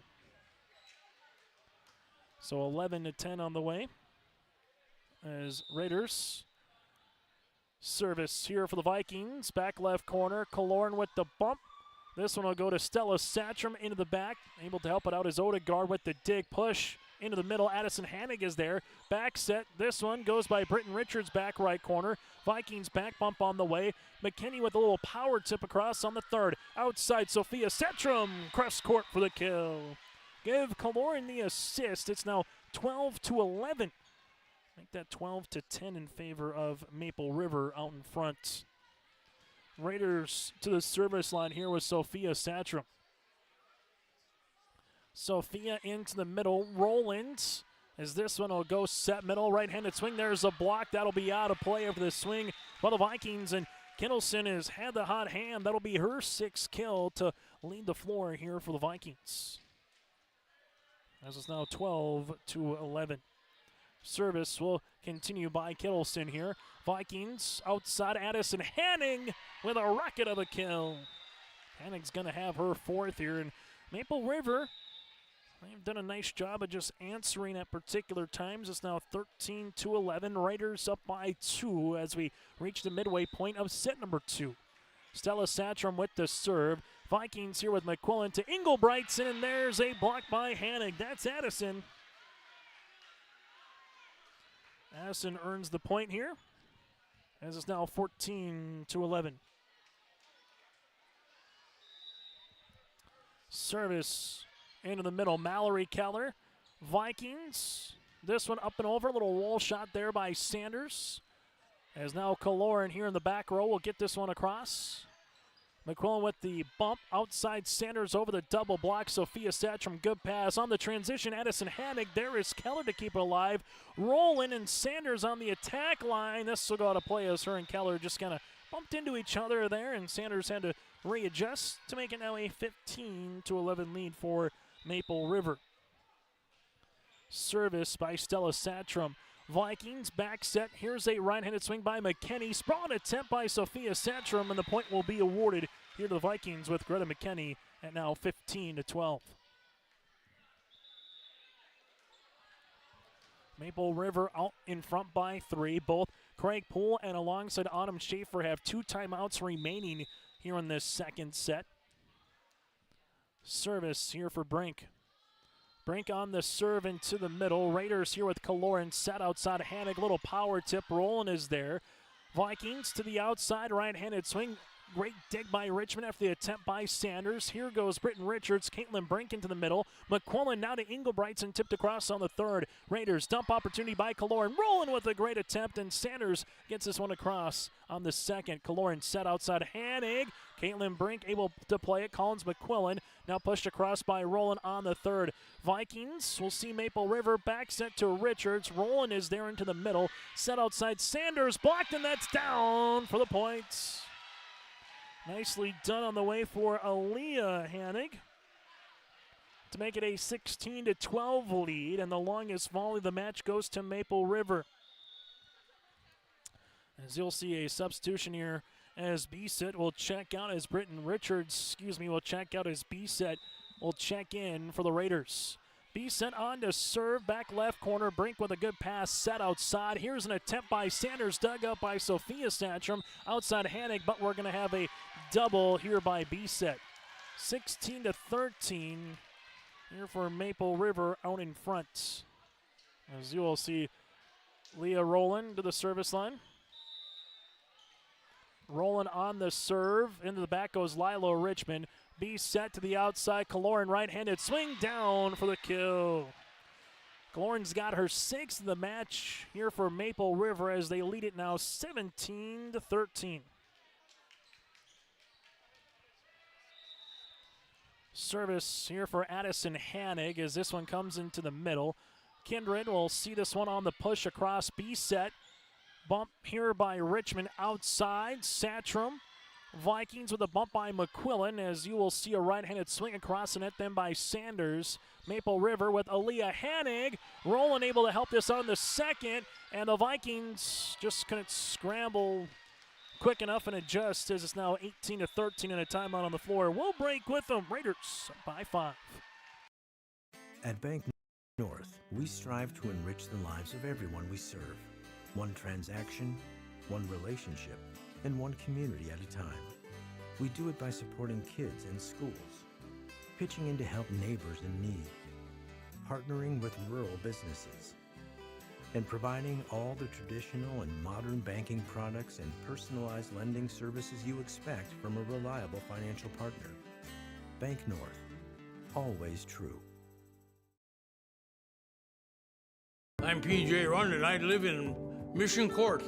So 11-10 on the way as Raiders service here for the Vikings. Back left corner, Kaloran with the bump. This one will go to Stella Satcham into the back. Able to help it out is Odegaard with the dig push into the middle. Addison Hanig is there. Back set. This one goes by Britton Richards, back right corner. Vikings back bump on the way. McKinney with a little power tip across on the third. Outside Sophia Satcham. Cross court for the kill. Give Kaloran the assist. It's now 12-11. Make that 12-10 in favor of Maple River out in front. Raiders to the service line here with Sophia Satcham. Sophia into the middle. Rowland as this one will go set middle. Right-handed swing. There's a block. That'll be out of play over the swing by the Vikings. And Kittleson has had the hot hand. That'll be her 6th kill to lead the floor here for the Vikings. As it's now 12-11. Service will continue by Kittleson here. Vikings outside. Addison Hanning with a rocket of a kill. Hanning's going to have her 4th here. And Maple River, they've done a nice job of just answering at particular times. It's now 13-11. Raiders up by 2 as we reach the midway point of set number 2. Stella Satcham with the serve. Vikings here with McQuillan to Engelbrightson, and there's a block by Hanning. That's Addison. Addison earns the point here, as it's now 14-11. Service into the middle. Mallory Keller. Vikings. This one up and over. A little wall shot there by Sanders. As now Kaloran here in the back row will get this one across. McQuillan with the bump outside Sanders over the double block. Sophia Satcham, good pass. On the transition, Addison Hannig. There is Keller to keep it alive. Rowland and Sanders on the attack line. This will go out of play as her and Keller just kind of bumped into each other there, and Sanders had to readjust to make it now a 15-11 lead for Maple River. Service by Stella Satcham. Vikings back set. Here's a right-handed swing by McKenney. Sprawl attempt by Sophia Satcham, and the point will be awarded here to the Vikings with Greta McKenney at now 15-12. Maple River out in front by 3. Both Craig Poole and alongside Autumn Schaefer have 2 timeouts remaining here in this second set. Service here for Brink. Brink on the serve into the middle. Raiders here with Kaloran set outside Hannig. Little power tip. Roland is there. Vikings to the outside. Right-handed swing. Great dig by Richmond after the attempt by Sanders. Here goes Britton Richards. Caitlin Brink into the middle. McQuillan now to Engelbrechtson, tipped across on the third. Raiders dump opportunity by Kaloran. Rolling with a great attempt, and Sanders gets this one across on the second. Kaloran set outside Hannig. Caitlin Brink able to play it. Collins McQuillan now pushed across by Roland on the third. Vikings will see Maple River back set to Richards. Roland is there into the middle. Set outside Sanders. Blocked, and that's down for the points. Nicely done on the way for Aaliyah Hannig to make it a 16-12 lead, and the longest volley of the match goes to Maple River. As you'll see a substitution here as B-set will check out as Britton Richards, will check out as B-set will check in for the Raiders. B-set on to serve, back left corner. Brink with a good pass set outside. Here's an attempt by Sanders, dug up by Sophia Satcham. Outside Hannig, but we're going to have a double here by B-set. 16-13 here for Maple River out in front. As you will see Leah Rowland to the service line. Rowland on the serve. Into the back goes Lilo Richmond. B set to the outside. Kaloran right-handed swing down for the kill. Kaloran's got her 6th of the match here for Maple River as they lead it now 17-13. Service here for Addison Hannig as this one comes into the middle. Kindred will see this one on the push across B set. Bump here by Richmond outside. Satcham. Vikings with a bump by McQuillan as you will see a right-handed swing across the net then by Sanders. Maple River with Aaliyah Hannig. Roland able to help this on the second, and the Vikings just couldn't scramble quick enough and adjust as it's now 18-13 and a timeout on the floor. We'll break with them. Raiders by 5. At Bank North, we strive to enrich the lives of everyone we serve. One transaction, one relationship, and one community at a time. We do it by supporting kids and schools, pitching in to help neighbors in need, partnering with rural businesses, and providing all the traditional and modern banking products and personalized lending services you expect from a reliable financial partner. Bank North, always true. I'm PJ Rund, and I live in Mission Court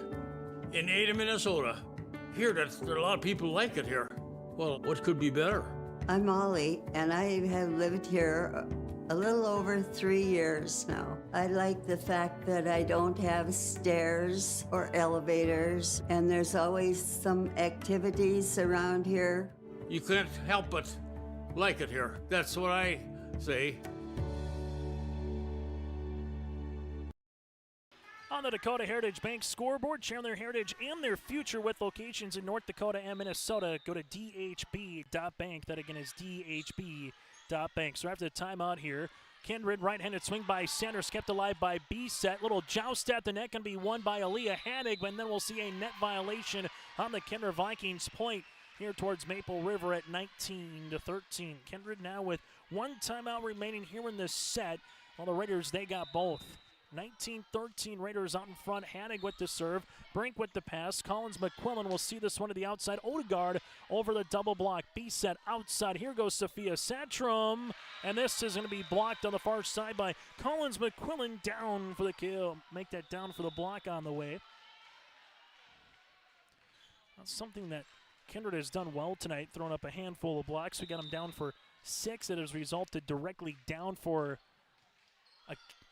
in Ada, Minnesota. Here, there are a lot of people like it here. Well, what could be better? I'm Molly, and I have lived here a little over 3 years now. I like the fact that I don't have stairs or elevators, and there's always some activities around here. You can't help but like it here. That's what I say. On the Dakota Heritage Bank scoreboard, sharing their heritage and their future with locations in North Dakota and Minnesota. Go to dhb.bank. That again is dhb.bank. So after the timeout here, Kindred right-handed swing by Sanders, kept alive by B-set. Little joust at the net can be won by Aaliyah Hannig, and then we'll see a net violation on the Kindred Vikings point here towards Maple River at 19-13. Kindred now with one timeout remaining here in this set. While the Raiders, they got both. 19-13 Raiders out in front. Hannig with the serve. Brink with the pass. Collins McQuillan will see this one to the outside. Odegaard over the double block. B-set outside. Here goes Sophia Satcham. And this is going to be blocked on the far side by Collins McQuillan. Down for the kill. Make that down for the block on the way. That's something that Kindred has done well tonight, throwing up a handful of blocks. We got them down for 6. It has resulted directly down for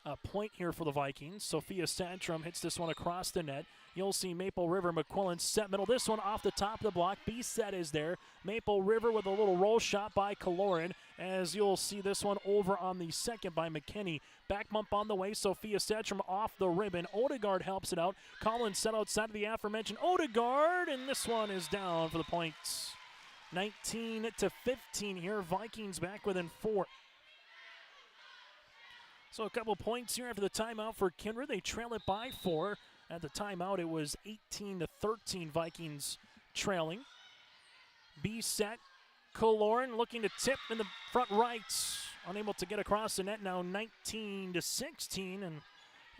a point here for the Vikings. Sophia Sandstrom hits this one across the net. You'll see Maple River McQuillan set middle. This one off the top of the block. B-set is there. Maple River with a little roll shot by Kaloran, as you'll see this one over on the second by McKinney. Back bump on the way. Sophia Sandstrom off the ribbon. Odegaard helps it out. Collins set outside of the aforementioned Odegaard, and this one is down for the points. 19-15 here. Vikings back within 4. So a couple points here after the timeout for Kindred. They trail it by 4. At the timeout, it was 18-13 Vikings trailing. B-set. Kaloran looking to tip in the front right. Unable to get across the net now, 19-16. And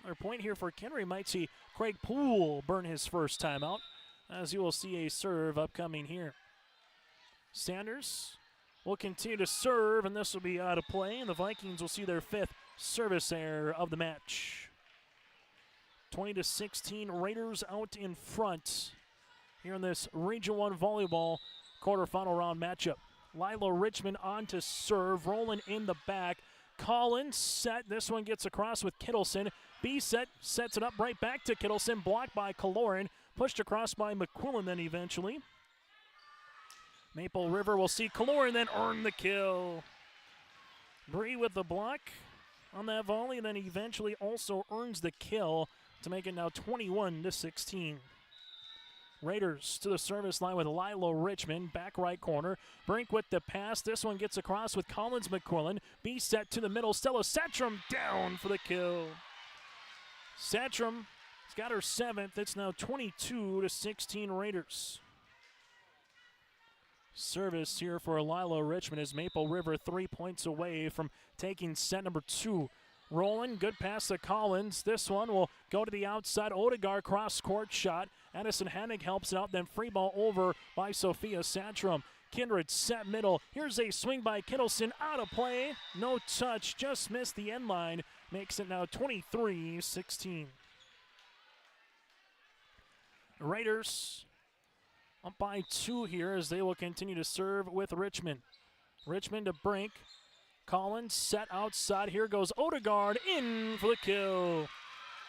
another point here for Kindred. Might see Craig Poole burn his first timeout, as you will see a serve upcoming here. Sanders will continue to serve, and this will be out of play. And the Vikings will see their 5th service error of the match. 20-16, Raiders out in front here in this Region 1 volleyball quarterfinal round matchup. Lila Richmond on to serve, rolling in the back. Collins set, this one gets across with Kittleson. B-set, sets it up right back to Kittleson, blocked by Kaloran, pushed across by McQuillan then eventually. Maple River will see Kaloran then earn the kill. Bree with the block on that volley, and then eventually also earns the kill to make it now 21-16. Raiders to the service line with Lilo Richmond, back right corner. Brink with the pass. This one gets across with Collins McQuillan. B set to the middle. Stella Satchram down for the kill. Satchram has got her 7th. It's now 22-16 Raiders. Service here for Lilo Richmond as Maple River 3 points away from taking set number 2. Rolling, good pass to Collins. This one will go to the outside. Odegaard cross-court shot. Addison Hannig helps it out, then free ball over by Sophia Sandstrom. Kindred set middle. Here's a swing by Kittleson, out of play. No touch, just missed the end line. Makes it now 23-16. Raiders up by 2 here as they will continue to serve with Richmond. Richmond to Brink. Collins set outside. Here goes Odegaard in for the kill.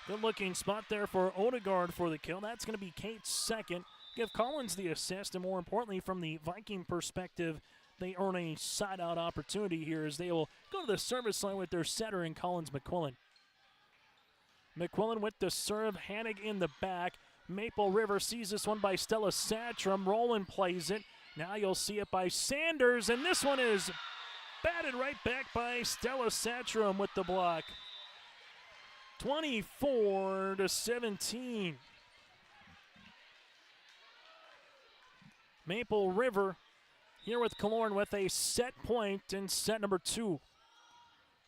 Good looking spot there for Odegaard for the kill. That's going to be Kate's 2nd. Give Collins the assist, and more importantly, from the Viking perspective, they earn a side-out opportunity here as they will go to the service line with their setter in Collins McQuillan. McQuillan with the serve. Hannig in the back. Maple River sees this one by Stella Satchram. Roland plays it. Now you'll see it by Sanders, and this one is batted right back by Stella Satchram with the block. 24-17. Maple River here with Kaloran with a set point in set number 2.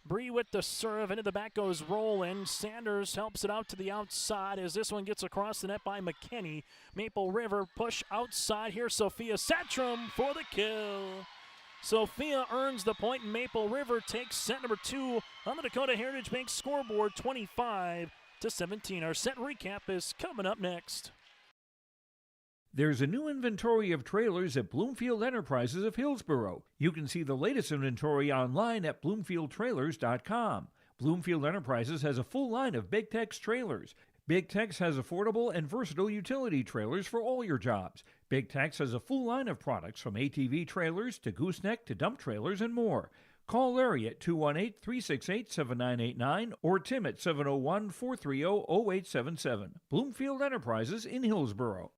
Bree with the serve, into the back goes Roland. Sanders helps it out to the outside as this one gets across the net by McKinney. Maple River push outside here. Sophia Satchram for the kill. Sophia earns the point. Maple River takes set number 2 on the Dakota Heritage Bank scoreboard, 25-17. Our set recap is coming up next. There's a new inventory of trailers at Bloomfield Enterprises of Hillsborough. You can see the latest inventory online at bloomfieldtrailers.com. Bloomfield Enterprises has a full line of Big Tex trailers. Big Tex has affordable and versatile utility trailers for all your jobs. Big Tex has a full line of products from ATV trailers to gooseneck to dump trailers and more. Call Larry at 218-368-7989 or Tim at 701-430-0877. Bloomfield Enterprises in Hillsborough.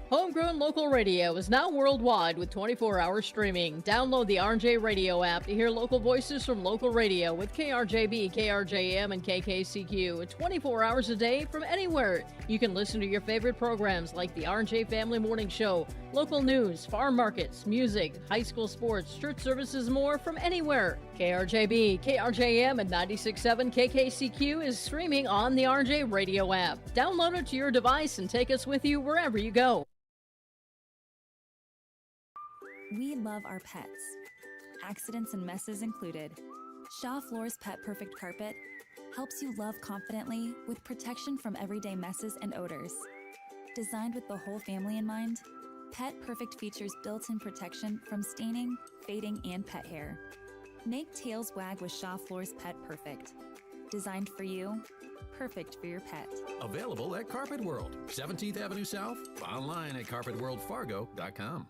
Homegrown local radio is now worldwide with 24-hour streaming. Download the RJ Radio app to hear local voices from local radio with KRJB, KRJM, and KKCQ 24 hours a day from anywhere. You can listen to your favorite programs like the RJ Family Morning Show, local news, farm markets, music, high school sports, church services, more from anywhere. KRJB, KRJM, and 96.7 KKCQ is streaming on the RJ Radio app. Download it to your device and take us with you wherever you go. We love our pets, accidents and messes included. Shaw Floor's Pet Perfect Carpet helps you love confidently with protection from everyday messes and odors. Designed with the whole family in mind, Pet Perfect features built-in protection from staining, fading, and pet hair. Make tails wag with Shaw Floor's Pet Perfect. Designed for you, perfect for your pet. Available at Carpet World, 17th Avenue South, online at carpetworldfargo.com.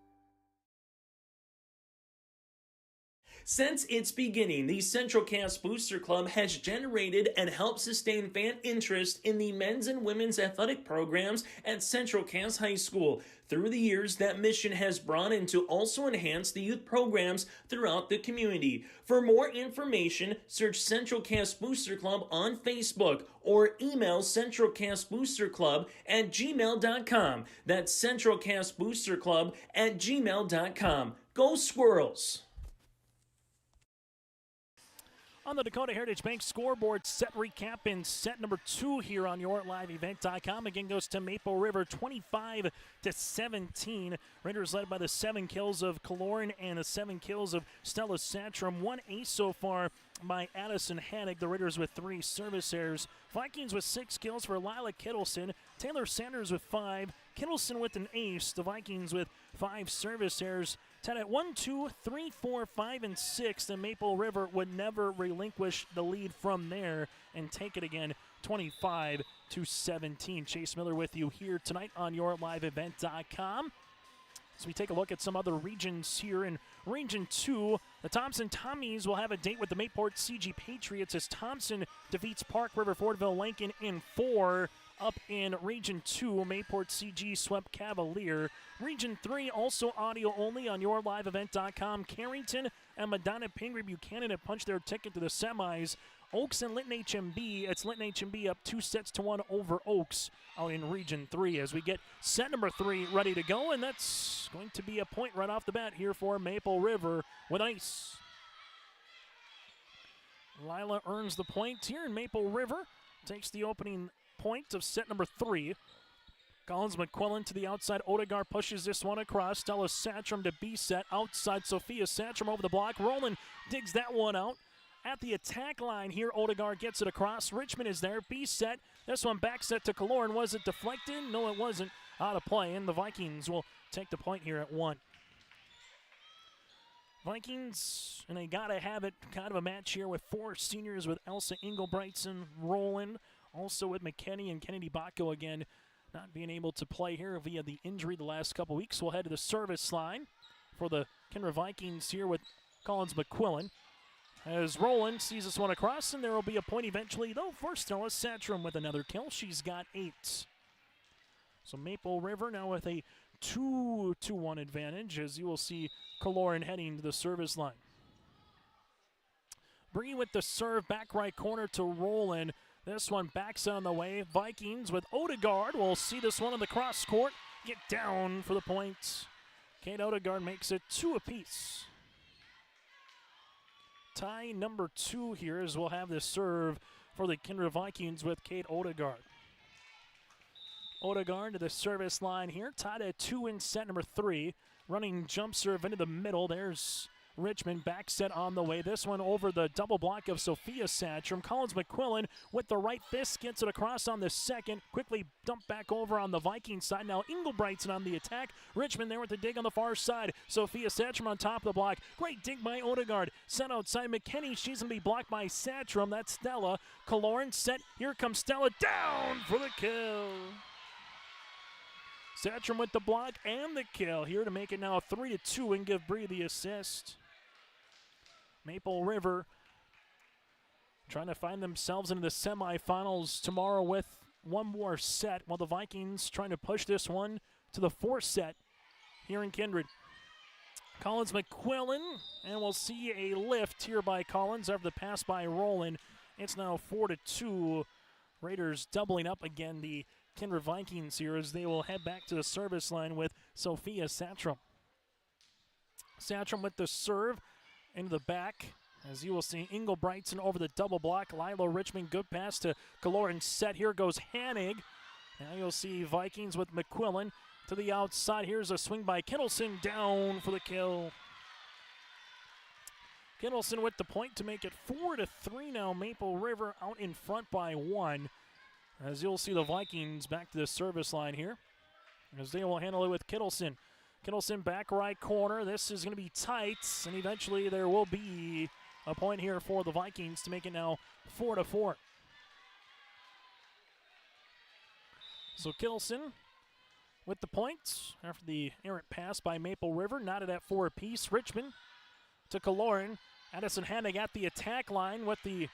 Since its beginning, the Central Cass Booster Club has generated and helped sustain fan interest in the men's and women's athletic programs at Central Cass High School. Through the years, that mission has broadened to also enhance the youth programs throughout the community. For more information, search Central Cass Booster Club on Facebook or email centralcassboosterclub@gmail.com. That's centralcassboosterclub@gmail.com. Go Squirrels! On the Dakota Heritage Bank scoreboard, set recap in set number 2 here on your liveevent.com. Again goes to Maple River, 25-17. Raiders led by the 7 kills of Kaloran and the 7 kills of Stella Satchram. 1 ace so far by Addison Hannig. The Raiders with 3 service errors. Vikings with 6 kills for Lila Kittleson. Taylor Sanders with 5. Kittleson with an ace. The Vikings with 5 service errors. Tied at 1, 2, 3, 4, 5, and 6. And Maple River would never relinquish the lead from there and take it again 25-17. Chase Miller with you here tonight on yourliveevent.com. As we take a look at some other regions here in Region 2, the Thompson Tommies will have a date with the Mayport CG Patriots as Thompson defeats Park River Fordville Lincoln in 4. Up in Region 2, Mayport CG swept Cavalier. Region 3, also audio only on yourliveevent.com. Carrington and Madonna Pingree Buchanan have punched their ticket to the semis. Oaks and Lytton HMB. It's Lytton HMB up 2-1 over Oaks out in Region 3 as we get set number 3 ready to go. And that's going to be a point right off the bat here for Maple River with ice. Lila earns the point here, and Maple River takes the opening point of set number 3. Collins McQuillan to the outside. Odegaard pushes this one across. Stella Satchram to B set. Outside Sophia Satchram over the block. Roland digs that one out. At the attack line here, Odegaard gets it across. Richmond is there. B set. This one back set to Kaloran. Was it deflected? No, it wasn't. Out of play, and the Vikings will take the point here at 1. Vikings, and they got to have it, kind of a match here with 4 seniors with Elsa Engelbrigtson, Roland, also with McKinney and Kennedy Bacco again, not being able to play here via the injury the last couple weeks. We'll head to the service line for the Kindred Vikings here with Collins McQuillan. As Roland sees this one across, and there will be a point eventually, though, for Stella Satchram with another kill. She's got 8. So Maple River now with a 2-1 advantage, as you will see Kaloran heading to the service line. Bree with the serve, back right corner to Roland. This one backs on the way. Vikings with Odegaard. We'll see this one in the cross court. Get down for the point. Kate Odegaard makes it 2 apiece. Tie number 2 here as we'll have this serve for the Kindred Vikings with Kate Odegaard. Odegaard to the service line here. Tied at 2 in set number 3. Running jump serve into the middle. There's Richmond back set on the way. This one over the double block of Sophia Satchram. Collins McQuillan with the right fist gets it across on the second. Quickly dumped back over on the Viking side. Now Engelbrigtson on the attack. Richmond there with the dig on the far side. Sophia Satchram on top of the block. Great dig by Odegaard. Set outside McKinney. She's going to be blocked by Satchram. That's Stella. Kaloran set. Here comes Stella. Down for the kill. Satchram with the block and the kill here to make it now 3-2 and give Bree the assist. Maple River trying to find themselves into the semifinals tomorrow with one more set, while the Vikings trying to push this one to the 4th set here in Kindred. Collins McQuillan, and we'll see a lift here by Collins after the pass by Roland. It's now 4-2. Raiders doubling up again the Kindred Vikings here as they will head back to the service line with Sophia Satchram. Satchram with the serve into the back, as you will see Engelbrigtson over the double block. Lila Richmond, good pass to Kaloran set. Here goes Hannig. Now you'll see Vikings with McQuillan to the outside. Here's a swing by Kittleson, down for the kill. Kittleson with the point to make it 4-3 now. Maple River out in front by 1. As you'll see the Vikings back to the service line here, as they will handle it with Kittleson. Kittleson back right corner. This is going to be tight, and eventually there will be a point here for the Vikings to make it now 4-4. So Kittleson with the points after the errant pass by Maple River, knotted at 4 apiece. Richmond to Kaloran. Addison Hannig at the attack line with the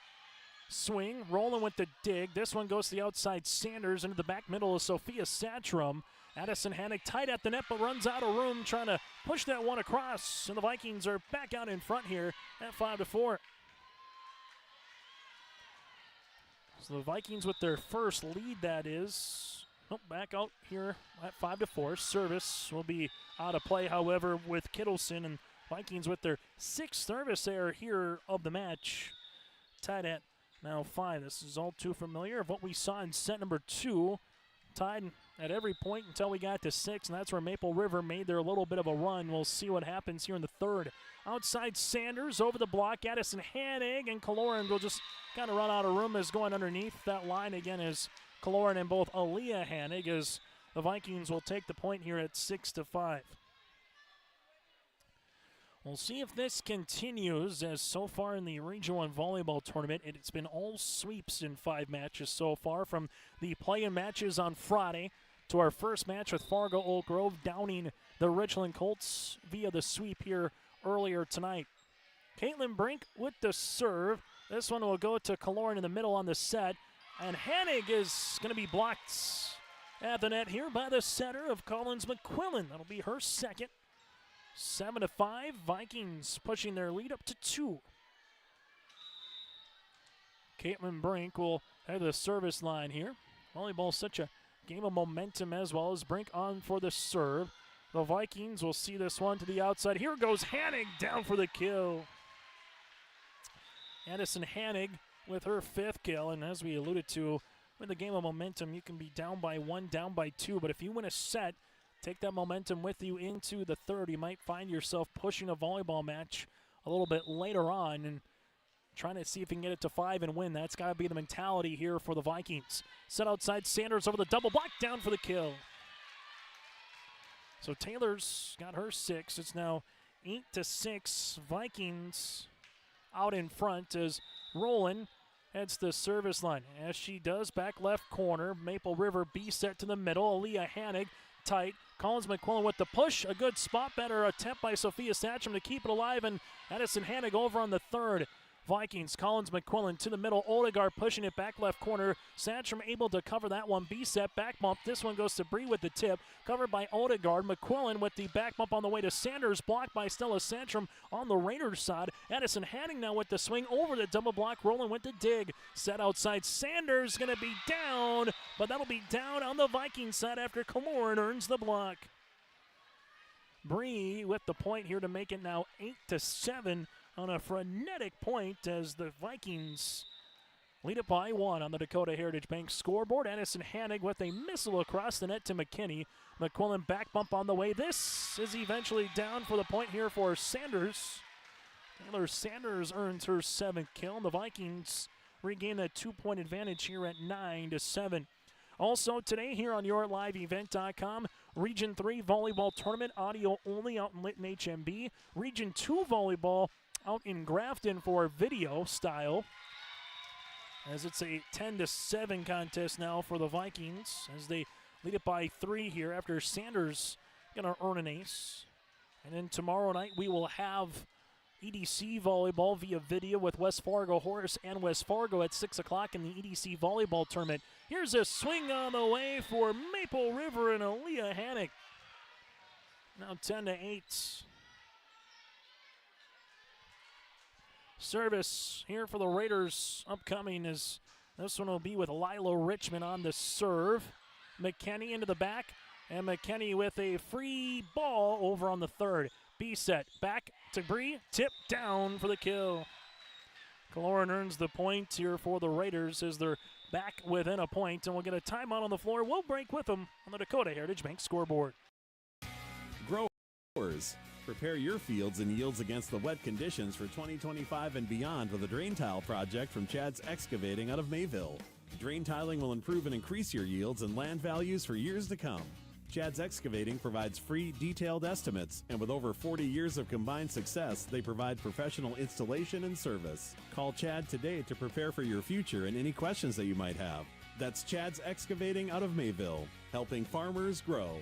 swing, rolling with the dig. This one goes to the outside. Sanders into the back middle of Sophia Satchram. Addison Hannig tight at the net, but runs out of room trying to push that one across. And the Vikings are back out in front here at 5-4. So the Vikings with their first lead, that is. Back out here at 5-4. Service will be out of play, however, with Kittleson, and Vikings with their 6th service error here of the match. Tied at now 5. This is all too familiar of what we saw in set number 2. Tied at every point until we got to 6, and that's where Maple River made their little bit of a run. We'll see what happens here in the 3rd. Outside Sanders over the block. Addison Hannig, and Kaloran will just kind of run out of room as going underneath that line again is Kaloran and both Aaliyah Hannig, as the Vikings will take the point here at 6-5. We'll see if this continues, as so far in the Region 1 volleyball tournament, it's been all sweeps in 5 matches so far, from the play-in matches on Friday to our first match with Fargo Oak Grove downing the Richland Colts via the sweep here earlier tonight. Caitlin Brink with the serve. This one will go to Kaloran in the middle on the set. And Hannig is going to be blocked at the net here by the setter of Collins McQuillan. That'll be her 2nd. 7-5. Vikings pushing their lead up to 2. Caitlin Brink will head the service line here. Volleyball such a game of momentum as well, as Brink on for the serve. The Vikings will see this one to the outside. Here goes Hannig down for the kill. Addison Hannig with her 5th kill, and as we alluded to, with a game of momentum, you can be down by 1, down by 2, but if you win a set, take that momentum with you into the 3rd, you might find yourself pushing a volleyball match a little bit later on and trying to see if you can get it to 5 and win. That's got to be the mentality here for the Vikings. Set outside Sanders over the double block, down for the kill. So Taylor's got her 6. It's now 8-6. Vikings out in front as Roland heads the service line. As she does, back left corner, Maple River B set to the middle. Aaliyah Hannig tight. Collins McQuillan with the push. A good spot, better attempt by Sophia Satcham to keep it alive, and Addison Hannig over on the 3rd. Vikings, Collins McQuillan to the middle. Odegaard pushing it back left corner. Satcham able to cover that one. B set, back bump. This one goes to Bree with the tip. Covered by Odegaard. McQuillan with the back bump on the way to Sanders. Blocked by Stella Satcham on the Raiders side. Addison Hannig now with the swing over the double block. Rolling with the dig. Set outside. Sanders going to be down, but that'll be down on the Vikings side after Kaloran earns the block. Bree with the point here to make it now 8-7. On a frenetic point as the Vikings lead it by 1 on the Dakota Heritage Bank scoreboard. Addison Hannig with a missile across the net to McKinney. McQuillan back bump on the way. This is eventually down for the point here for Sanders. Taylor Sanders earns her 7th kill, and the Vikings regain that 2-point advantage here at 9-7. Also today here on YourLiveEvent.com, Region 3 Volleyball Tournament, audio only out in Lytton HMB. Region 2 Volleyball out in Grafton for video style, as it's a 10-7 contest now for the Vikings as they lead it by 3 here after Sanders gonna earn an ace. And then tomorrow night we will have EDC volleyball via video with West Fargo Horace and West Fargo at 6 o'clock in the EDC volleyball tournament. Here's a swing on the way for Maple River and Aaliyah Hannig. Now 10-8. Service here for the Raiders upcoming is this one will be with Lila Richmond on the serve. McKinney into the back, and McKinney with a free ball over on the 3rd. B set back to Bree, tip down for the kill. Kaloran earns the point here for the Raiders as they're back within a point, and we'll get a timeout on the floor. We'll break with them on the Dakota Heritage Bank scoreboard. Grow Prepare your fields and yields against the wet conditions for 2025 and beyond with a drain tile project from Chad's Excavating out of Mayville. Drain tiling will improve and increase your yields and land values for years to come. Chad's Excavating provides free, detailed estimates, and with over 40 years of combined success, they provide professional installation and service. Call Chad today to prepare for your future and any questions that you might have. That's Chad's Excavating out of Mayville, helping farmers grow.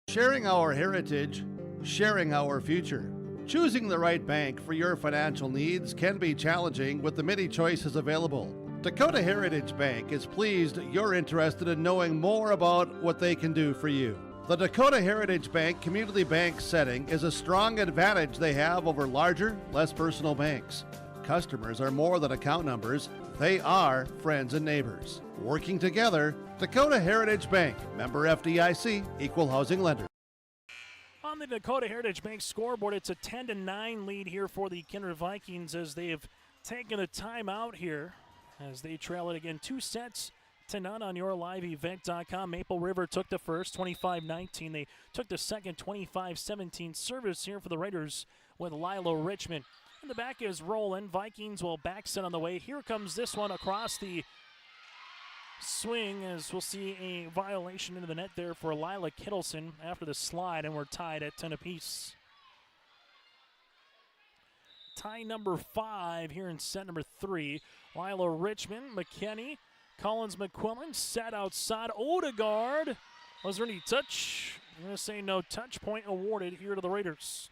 Sharing our heritage, sharing our future. Choosing the right bank for your financial needs can be challenging with the many choices available. Dakota Heritage Bank is pleased you're interested in knowing more about what they can do for you. The Dakota Heritage Bank community bank setting is a strong advantage they have over larger, less personal banks. Customers are more than account numbers, they are friends and neighbors. Working together, Dakota Heritage Bank, member FDIC, equal housing lender. On the Dakota Heritage Bank scoreboard, it's a 10-9 lead here for the Kindred Vikings as they have taken a timeout here as they trail it again 2-0 on yourliveevent.com. Maple River took the first, 25-19. They took the second, 25-17. Service here for the Raiders with Lilo Richmond. And the back is rolling. Vikings will back set on the way. Here comes this one across the swing as we'll see a violation into the net there for Lila Kittleson after the slide, and we're tied at 10 apiece. Tie number 5 here in set number 3. Lila Richmond, McKinney, Collins McQuillan sat outside. Odegaard, was there any touch? I'm going to say no touch. Point awarded here to the Raiders.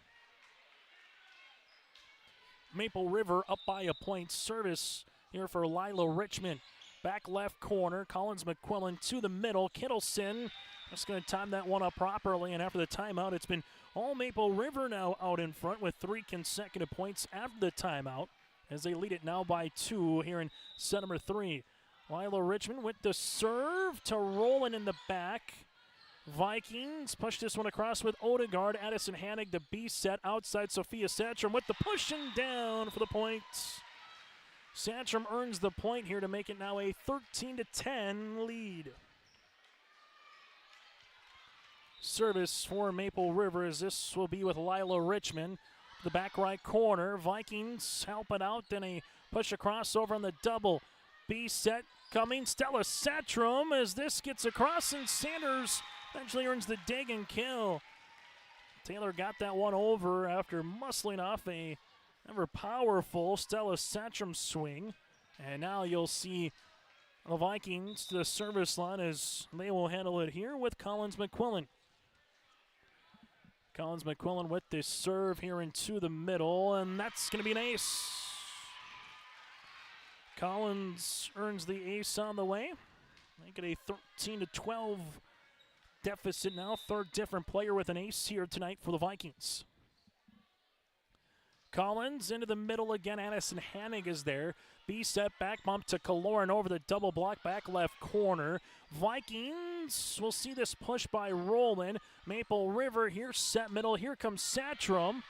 Maple River up by a point. Service here for Lila Richmond. Back left corner, Collins McQuillan to the middle. Kittleson just going to time that one up properly, and after the timeout, it's been all Maple River now out in front with 3 consecutive points after the timeout as they lead it now by 2 here in set number 3. Lila Richmond with the serve to Roland in the back. Vikings push this one across with Odegaard. Addison Hannig, the B set outside Sophia Satcham with the pushing down for the point. Satcham earns the point here to make it now a 13-10 lead. Service for Maple River as this will be with Lila Richmond. The back right corner. Vikings help it out. Then a push across over on the double. B set coming. Stella Satcham as this gets across, and Sanders eventually earns the dig and kill. Taylor got that one over after muscling off a ever powerful Stella Satcham swing. And now you'll see the Vikings to the service line as they will handle it here with Collins McQuillan. Collins McQuillan with this serve here into the middle, and that's going to be an ace. Collins earns the ace on the way. Make it a 13-12 deficit now. Third different player with an ace here tonight for the Vikings. Collins into the middle again. Addison Hannig is there. B set back bump to Kaloran over the double block back left corner. Vikings will see this push by Roland. Maple River here set middle. Here comes Satcham.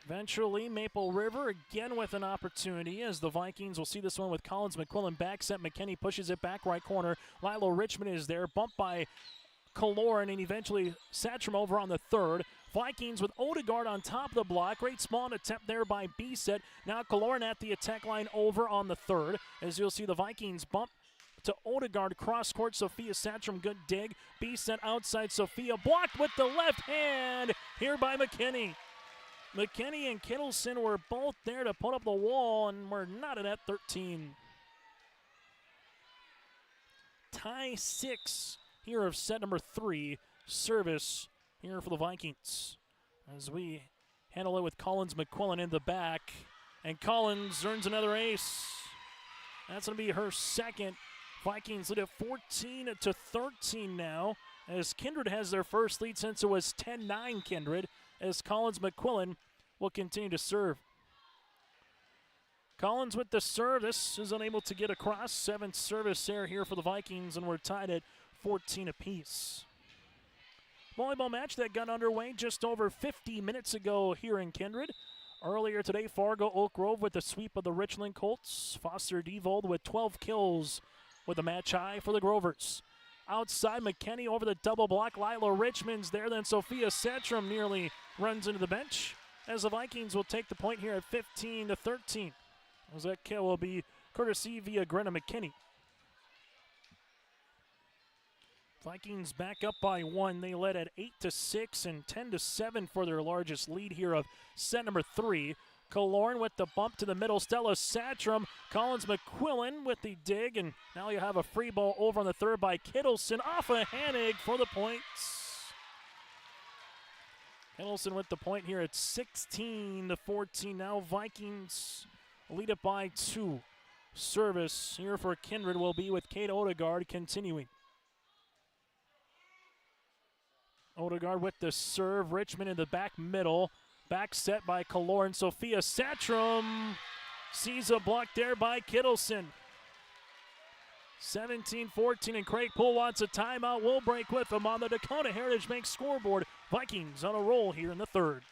Eventually Maple River again with an opportunity as the Vikings will see this one with Collins McQuillan back set. McKinney pushes it back right corner. Lilo Richmond is there. Bumped by Kaloran and eventually Satcham over on the third. Vikings with Odegaard on top of the block. Great small attempt there by B-Set. Now Kaloran at the attack line over on the third. As you'll see the Vikings bump to Odegaard cross court. Sophia Satcham, good dig. B-Set outside Sophia. Blocked with the left hand here by McKinney. McKinney and Kittleson were both there to put up the wall, and we're not at 13. Tie 6 here of set number 3. Service here for the Vikings as we handle it with Collins McQuillan in the back, and Collins earns another ace. That's going to be her second. Vikings lead at 14-13 now as Kindred has their first lead since it was 10-9 Kindred, as Collins McQuillan will continue to serve. Collins with the serve. This is unable to get across. 7th service error here for the Vikings, and we're tied at 14 apiece. Volleyball match that got underway just over 50 minutes ago here in Kindred. Earlier today, Fargo Oak Grove with the sweep of the Richland Colts. Foster Devold with 12 kills with a match high for the Grovers. outside. McKinney over the double block. Lila Richmond's there. Then Sophia Satram nearly runs into the bench as the Vikings will take the point here at 15-13. As that kill will be courtesy via Grenna McKinney. Vikings back up by 1. They led at 8-6 and 10-7 for their largest lead here of set number 3. Killorn with the bump to the middle. Stella Satram. Collins McQuillan with the dig. And now you have a free ball over on the third by Kittleson off of Hanig for the points. Kittleson with the point here at 16-14. Now Vikings lead it by 2. Service here for Kindred will be with Kate Odegaard continuing. Odegaard with the serve. Richmond in the back middle. Back set by Killorn. Sophia Satram sees a block there by Kittleson. 17-14, and Craig Poole wants a timeout. We'll break with him on the Dakota Heritage Bank scoreboard. Vikings on a roll here in the third.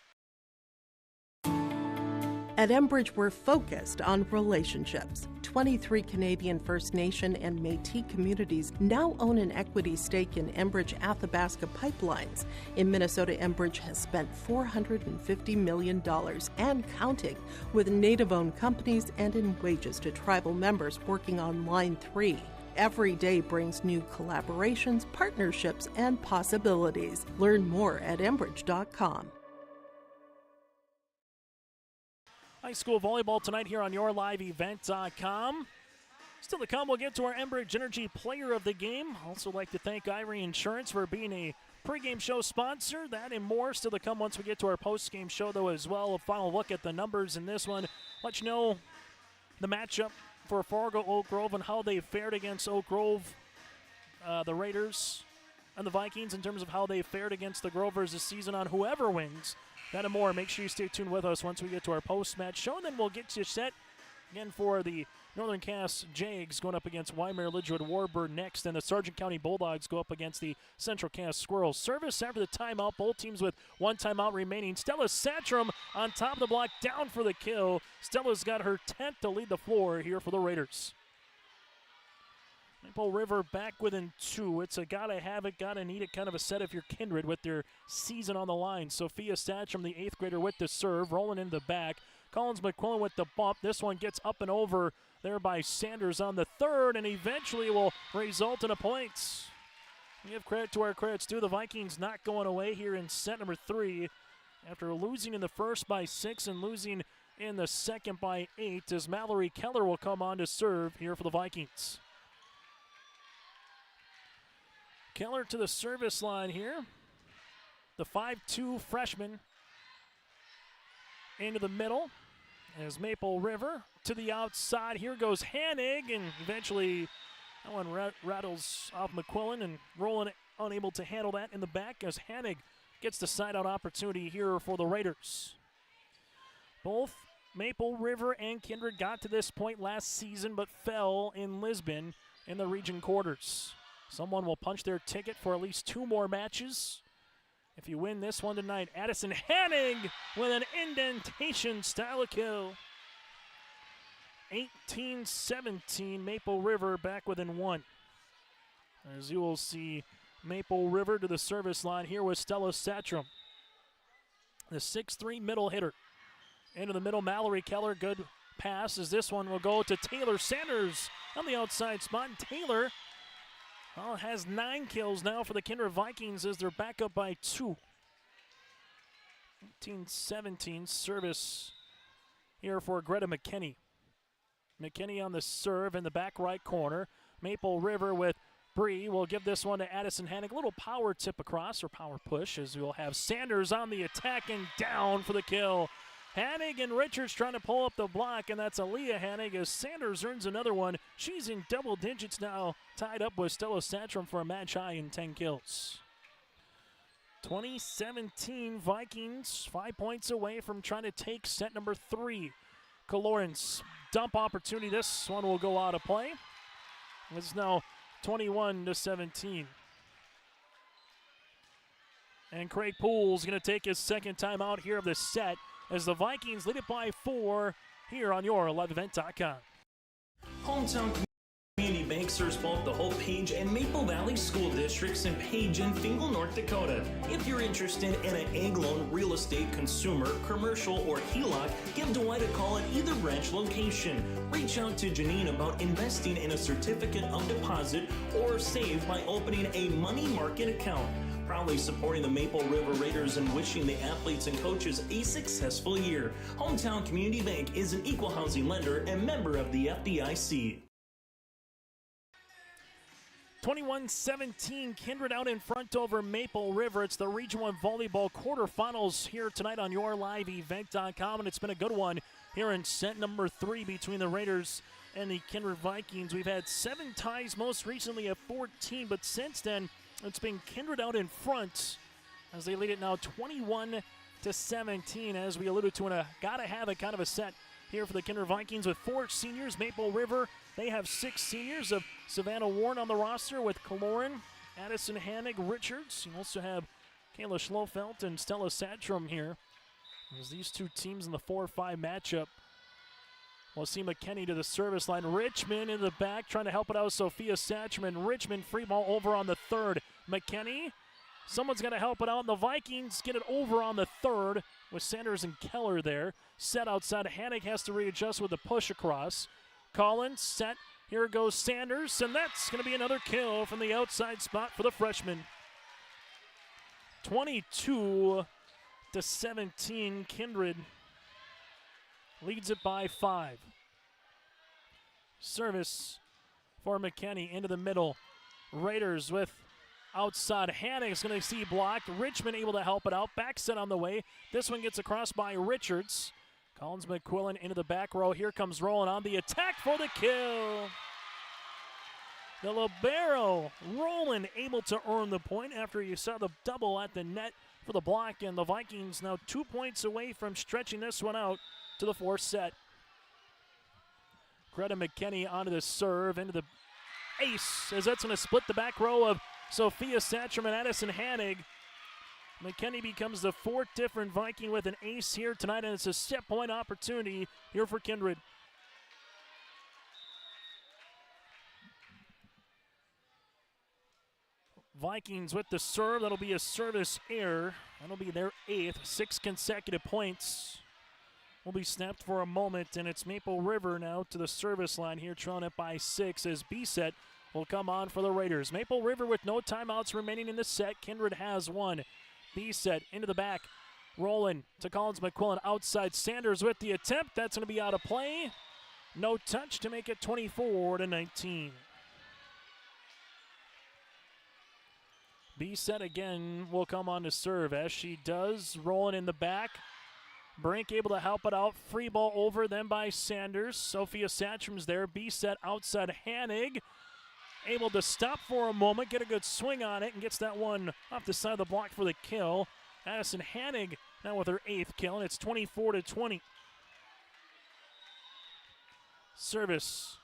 At Enbridge, we're focused on relationships. 23 Canadian First Nation and Métis communities now own an equity stake in Enbridge Athabasca Pipelines. In Minnesota, Enbridge has spent $450 million and counting, with Native-owned companies and in wages to tribal members working on Line 3. Every day brings new collaborations, partnerships, and possibilities. Learn more at Enbridge.com. High school volleyball tonight here on YourLiveEvent.com. Still to come, we'll get to our Enbridge Energy Player of the Game. Also like to thank Irie Insurance for being a pregame show sponsor. That and more still to come once we get to our postgame show, though, as well. A final look at the numbers in this one. Let you know the matchup for Fargo Oak Grove and how they fared against Oak Grove, the Raiders, and the Vikings in terms of how they fared against the Grovers this season on whoever wins. That and more. Make sure you stay tuned with us once we get to our post-match show, and then we'll get you set again for the Northern Cass Jags going up against Weimar Lidgewood Warburg next, and the Sargent County Bulldogs go up against the Central Cass Squirrels. Service after the timeout. Both teams with one timeout remaining. Stella Satram on top of the block, down for the kill. Stella's got her 10th to lead the floor here for the Raiders. Maple River back within 2. It's a gotta have it, gotta need it kind of a set if you're Kindred with their season on the line. Sophia Satcham, the 8th grader, with the serve, rolling in the back. Collins McQuillan with the bump. This one gets up and over there by Sanders on the third, and eventually will result in a point. We give credit to where credit's due. The Vikings not going away here in set number 3 after losing in the first by 6 and losing in the second by 8, as Mallory Keller will come on to serve here for the Vikings. Keller to the service line here. The 5'2 freshman into the middle as Maple River to the outside. Here goes Hanig, and eventually that one rattles off McQuillan and rolling, unable to handle that in the back as Hanig gets the side-out opportunity here for the Raiders. Both Maple River and Kindred got to this point last season but fell in Lisbon in the region quarters. Someone will punch their ticket for at least 2 more matches if you win this one tonight. Addison Hanig with an indentation style of kill. 18-17, Maple River back within 1. As you will see, Maple River to the service line here with Stella Satram. The 6'3 middle hitter. Into the middle, Mallory Keller, good pass as this one will go to Taylor Sanders on the outside spot. And Taylor has 9 kills now for the Kindred Vikings as they're back up by 2. 18-17 service here for Greta McKinney. McKinney on the serve in the back right corner. Maple River with Bree will give this one to Addison Hanig. A little power tip across, or power push, as we'll have Sanders on the attack and down for the kill. Hanig and Richards trying to pull up the block, and that's Aaliyah Hanig as Sanders earns another one. She's in double digits now, tied up with Stella Satram for a match high in 10 kills. 2017 Vikings, 5 points away from trying to take set number 3. Lawrence dump opportunity. This one will go out of play. It's now 21-17. And Craig Poole's going to take his second time out here of the set as the Vikings lead it by 4 here on YourLiveEvent.com. Hometown Community Bank serves both the Hope Page and Maple Valley School Districts in Page and Fingal, North Dakota. If you're interested in an ag loan, real estate, consumer, commercial, or HELOC, give Dwight a call at either branch location. Reach out to Janine about investing in a certificate of deposit or save by opening a money market account. Proudly supporting the Maple River Raiders and wishing the athletes and coaches a successful year. Hometown Community Bank is an equal housing lender and member of the FDIC. 21-17, Kindred out in front over Maple River. It's the Region 1 Volleyball Quarterfinals here tonight on YourLiveEvent.com, and it's been a good one here in set number 3 between the Raiders and the Kindred Vikings. We've had 7 ties, most recently at 14, but since then, it's been Kindred out in front as they lead it now 21-17, as we alluded to in a gotta-have-it kind of a set here for the Kindred Vikings with 4 seniors. Maple River, they have 6 seniors of Savannah Warren on the roster with Kaloran, Addison Hannig, Richards. You also have Kayla Schlofelt and Stella Satchram here. There's these 2 teams in the 4-5 matchup. We'll see McKinney to the service line. Richmond in the back trying to help it out. Sophia Satchman. Richmond free ball over on the 3rd. McKinney, someone's got to help it out. And the Vikings get it over on the 3rd with Sanders and Keller there. Set outside. Hannig has to readjust with a push across. Collins set. Here goes Sanders. And that's going to be another kill from the outside spot for the freshman. 22-17. Kindred leads it by 5. Service for McKinney into the middle. Raiders with outside. Hanning's going to see blocked. Richmond able to help it out. Back set on the way. This one gets across by Richards. Collins McQuillan into the back row. Here comes Roland on the attack for the kill. The libero, Roland, able to earn the point after you saw the double at the net for the block. And the Vikings now 2 points away from stretching this one out to the 4th set. Greta McKinney onto the serve, into the ace, as that's going to split the back row of Sophia Satcham and Addison Hannig. McKinney becomes the 4th different Viking with an ace here tonight, and it's a set point opportunity here for Kindred. Vikings with the serve. That'll be a service error. That'll be their 8th, 6 consecutive points. Will be snapped for a moment, and it's Maple River now to the service line here, trailing it by 6 as B-set will come on for the Raiders. Maple River with no timeouts remaining in the set. Kindred has one. B-set into the back. Rolling to Collins McQuillan outside. Sanders with the attempt. That's going to be out of play. No touch to make it 24-19. B-set again will come on to serve as she does. Rolling in the back. Brink able to help it out. Free ball over then by Sanders. Sophia Satcham's there. B-set outside. Hannig able to stop for a moment, get a good swing on it, and gets that one off the side of the block for the kill. Addison Hannig now with her 8th kill, and it's 24-20. Service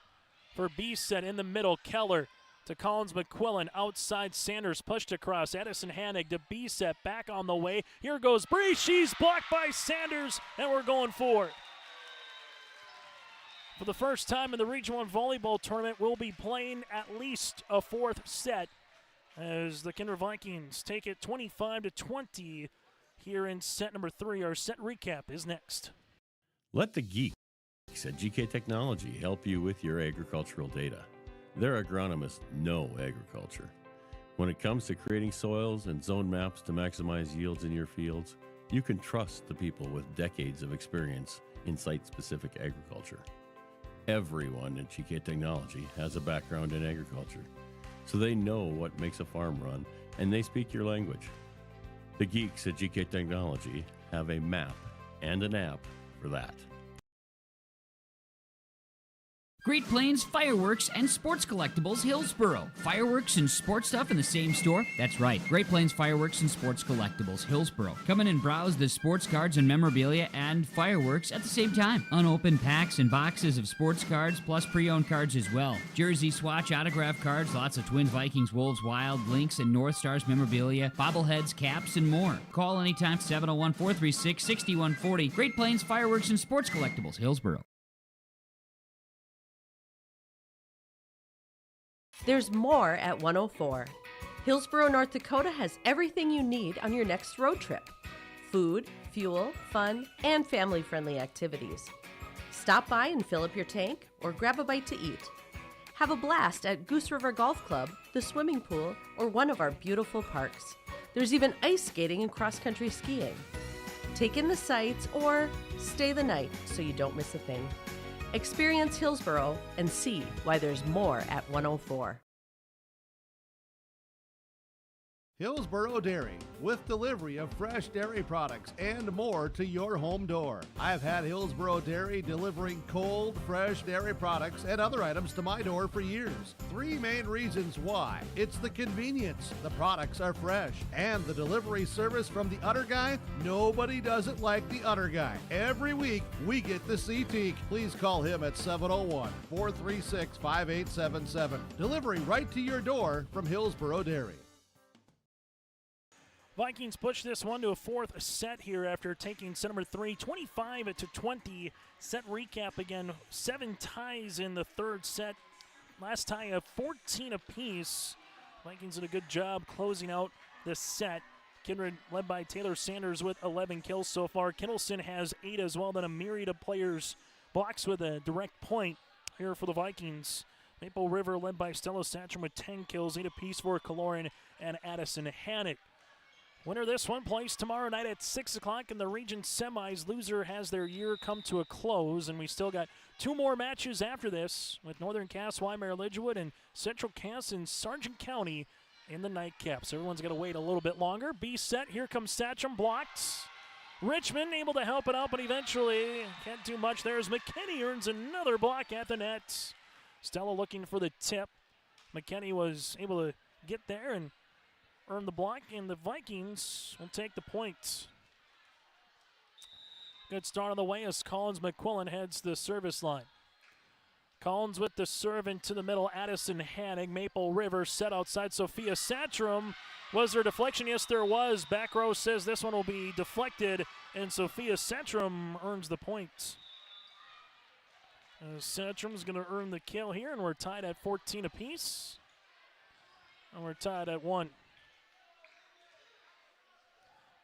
for B-set in the middle. Keller to Collins McQuillan. Outside Sanders pushed across. Addison Hannig to B-set. Back on the way. Here goes Bree. She's blocked by Sanders, and we're going for it. For the first time in the Region 1 Volleyball Tournament, we'll be playing at least a 4th set as the Kindred Vikings take it 25-20 here in set number 3. Our set recap is next. Let the geeks at GK Technology help you with your agricultural data. Their agronomists know agriculture. When it comes to creating soils and zone maps to maximize yields in your fields, you can trust the people with decades of experience in site-specific agriculture. Everyone at GK Technology has a background in agriculture, so they know what makes a farm run, and they speak your language. The geeks at GK Technology have a map and an app for that. Great Plains Fireworks and Sports Collectibles, Hillsboro. Fireworks and sports stuff in the same store? That's right. Great Plains Fireworks and Sports Collectibles, Hillsboro. Come in and browse the sports cards and memorabilia and fireworks at the same time. Unopened packs and boxes of sports cards, plus pre-owned cards as well. Jersey swatch, autograph cards, lots of Twins, Vikings, Wolves, Wild, Lynx, and North Stars memorabilia, bobbleheads, caps, and more. Call anytime, 701-436-6140. Great Plains Fireworks and Sports Collectibles, Hillsboro. There's more at 104. Hillsborough, North Dakota has everything you need on your next road trip. Food, fuel, fun, and family-friendly activities. Stop by and fill up your tank or grab a bite to eat. Have a blast at Goose River Golf Club, the swimming pool, or one of our beautiful parks. There's even ice skating and cross-country skiing. Take in the sights or stay the night so you don't miss a thing. Experience Hillsborough and see why there's more at 104. Hillsborough Dairy, with delivery of fresh dairy products and more to your home door. I've had Hillsborough Dairy delivering cold, fresh dairy products and other items to my door for years. 3 main reasons why. It's the convenience, the products are fresh, and the delivery service from the Udder Guy. Nobody does it like the Udder Guy. Every week, we get the C-Teak. Please call him at 701-436-5877. Delivery right to your door from Hillsborough Dairy. Vikings push this one to a 4th set here after taking set number 3, 25-20. Set recap again, 7 ties in the 3rd set. Last tie of 14 apiece. Vikings did a good job closing out this set. Kindred led by Taylor Sanders with 11 kills so far. Kittleson has 8 as well. Then a myriad of players blocks with a direct point here for the Vikings. Maple River led by Stella Satcham with 10 kills, 8 apiece for Kaloran and Addison Hannock. Winner of this one plays tomorrow night at 6 o'clock in the region semis. Loser has their year come to a close, and we still got 2 more matches after this with Northern Cass, Weimar, Lidgewood, and Central Cass in Sargent County in the nightcaps. Everyone's got to wait a little bit longer. B set, here comes Satcham, blocked. Richmond able to help it out, but eventually can't do much there as McKinney earns another block at the net. Stella looking for the tip. McKinney was able to get there and earn the block, and the Vikings will take the point. Good start on the way as Collins McQuillan heads the service line. Collins with the serve into the middle. Addison Hannig, Maple River set outside Sophia Satcham. Was there a deflection? Yes, there was. Back row says this one will be deflected, and Sophia Satcham earns the point. Satcham's going to earn the kill here, and we're tied at 14 apiece. And we're tied at 1.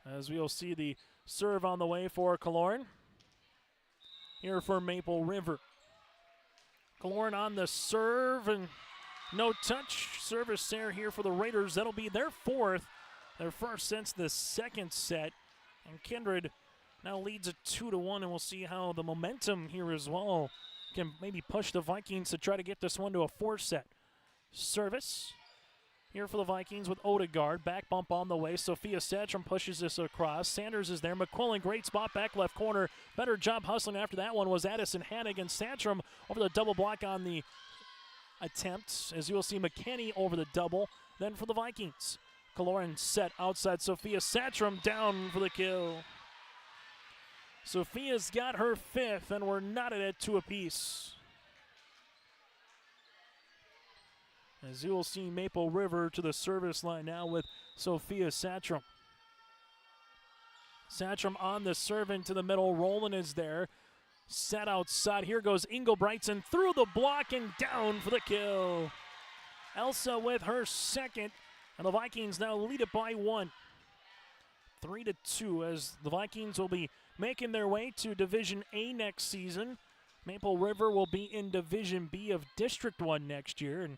As we'll see the serve on the way for Kaloran. Here for Maple River. Kaloran on the serve and no touch. Service there here for the Raiders. That'll be their 4th. Their first since the 2nd set. And Kindred now leads it 2-1, and we'll see how the momentum here as well can maybe push the Vikings to try to get this one to a 4 set. Service. Here for the Vikings with Odegaard. Back bump on the way. Sophia Satcham pushes this across. Sanders is there. McQuillan, great spot, back left corner. Better job hustling after that one was Addison Hannig, and Satcham over the double block on the attempt. As you will see, McKinney over the double. Then for the Vikings. Kaloran set outside Sophia Satcham, down for the kill. Sophia's got her 5th, and we're knotted at 2 apiece. As you will see, Maple River to the service line now with Sophia Satcham. Satcham on the serve into the middle. Roland is there. Set outside. Here goes Engelbrechtson through the block and down for the kill. Elsa with her 2nd, and the Vikings now lead it by 1. 3-2 as the Vikings will be making their way to Division A next season. Maple River will be in Division B of District 1 next year, and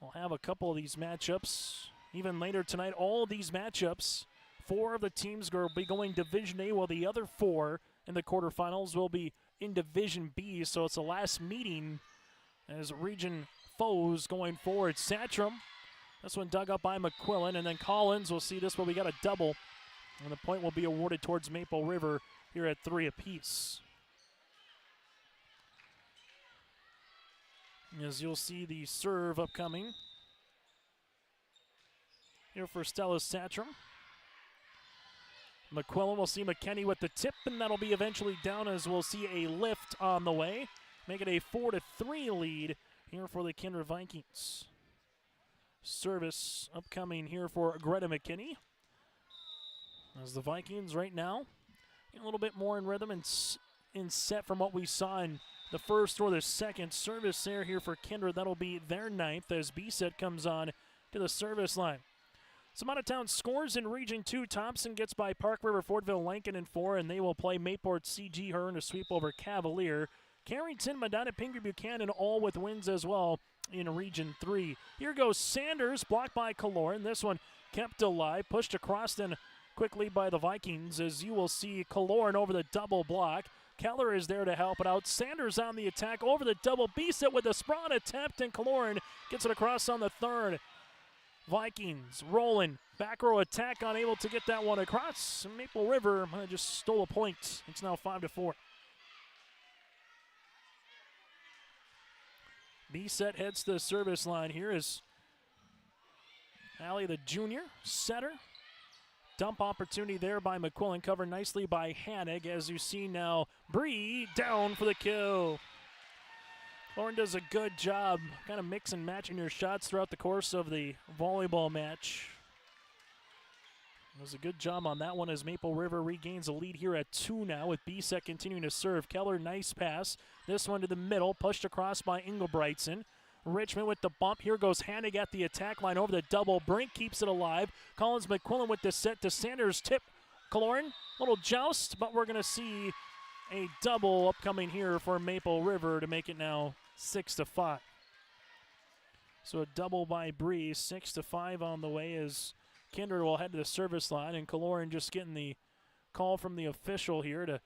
we'll have a couple of these matchups even later tonight. All of these matchups, 4 of the teams will be going Division A, while the other 4 in the quarterfinals will be in Division B. So it's the last meeting as region foes going forward. Satcham, this one dug up by McQuillan, and then Collins. We'll see this one. We got a double, and the point will be awarded towards Maple River here at 3 apiece. As you'll see the serve upcoming. Here for Stella Satcham. McQuillan will see McKinney with the tip, and that'll be eventually down as we'll see a lift on the way. Make it a 4-3 lead here for the Kindred Vikings. Service upcoming here for Greta McKinney. As the Vikings right now a little bit more in rhythm and in set from what we saw in the first or the second service there here for Kindred. That'll be their 9th as B-Set comes on to the service line. Some out-of-town scores in Region 2. Thompson gets by Park River, Fortville, Lincoln in 4, and they will play Mayport CG Hearn to sweep over Cavalier. Carrington, Medina, Pingree, Buchanan all with wins as well in Region 3. Here goes Sanders, blocked by Kaloran. This one kept alive, pushed across then quickly by the Vikings, as you will see Kaloran over the double block. Keller is there to help it out. Sanders on the attack over the double. B-Set with a sprawl attempt, and Kaloran gets it across on the third. Vikings rolling. Back row attack, unable to get that one across. Maple River just stole a point. It's now 5-4. B-Set heads to the service line here as Allie, the junior, setter. Dump opportunity there by McQuillan, covered nicely by Hannig. As you see now, Bree down for the kill. Lauren does a good job kind of mix and matching your shots throughout the course of the volleyball match. Does a good job on that one as Maple River regains a lead here at 2 now with B-Set continuing to serve. Keller, nice pass. This one to the middle, pushed across by Engelbreitson. Richmond with the bump. Here goes Hannig at the attack line over the double. Brink keeps it alive. Collins McQuillan with the set to Sanders. Tip. Kaloran, little joust, but we're going to see a double upcoming here for Maple River to make it now 6-5. So a double by Bree, 6-5 on the way as Kindred will head to the service line, and Kaloran just getting the call from the official here to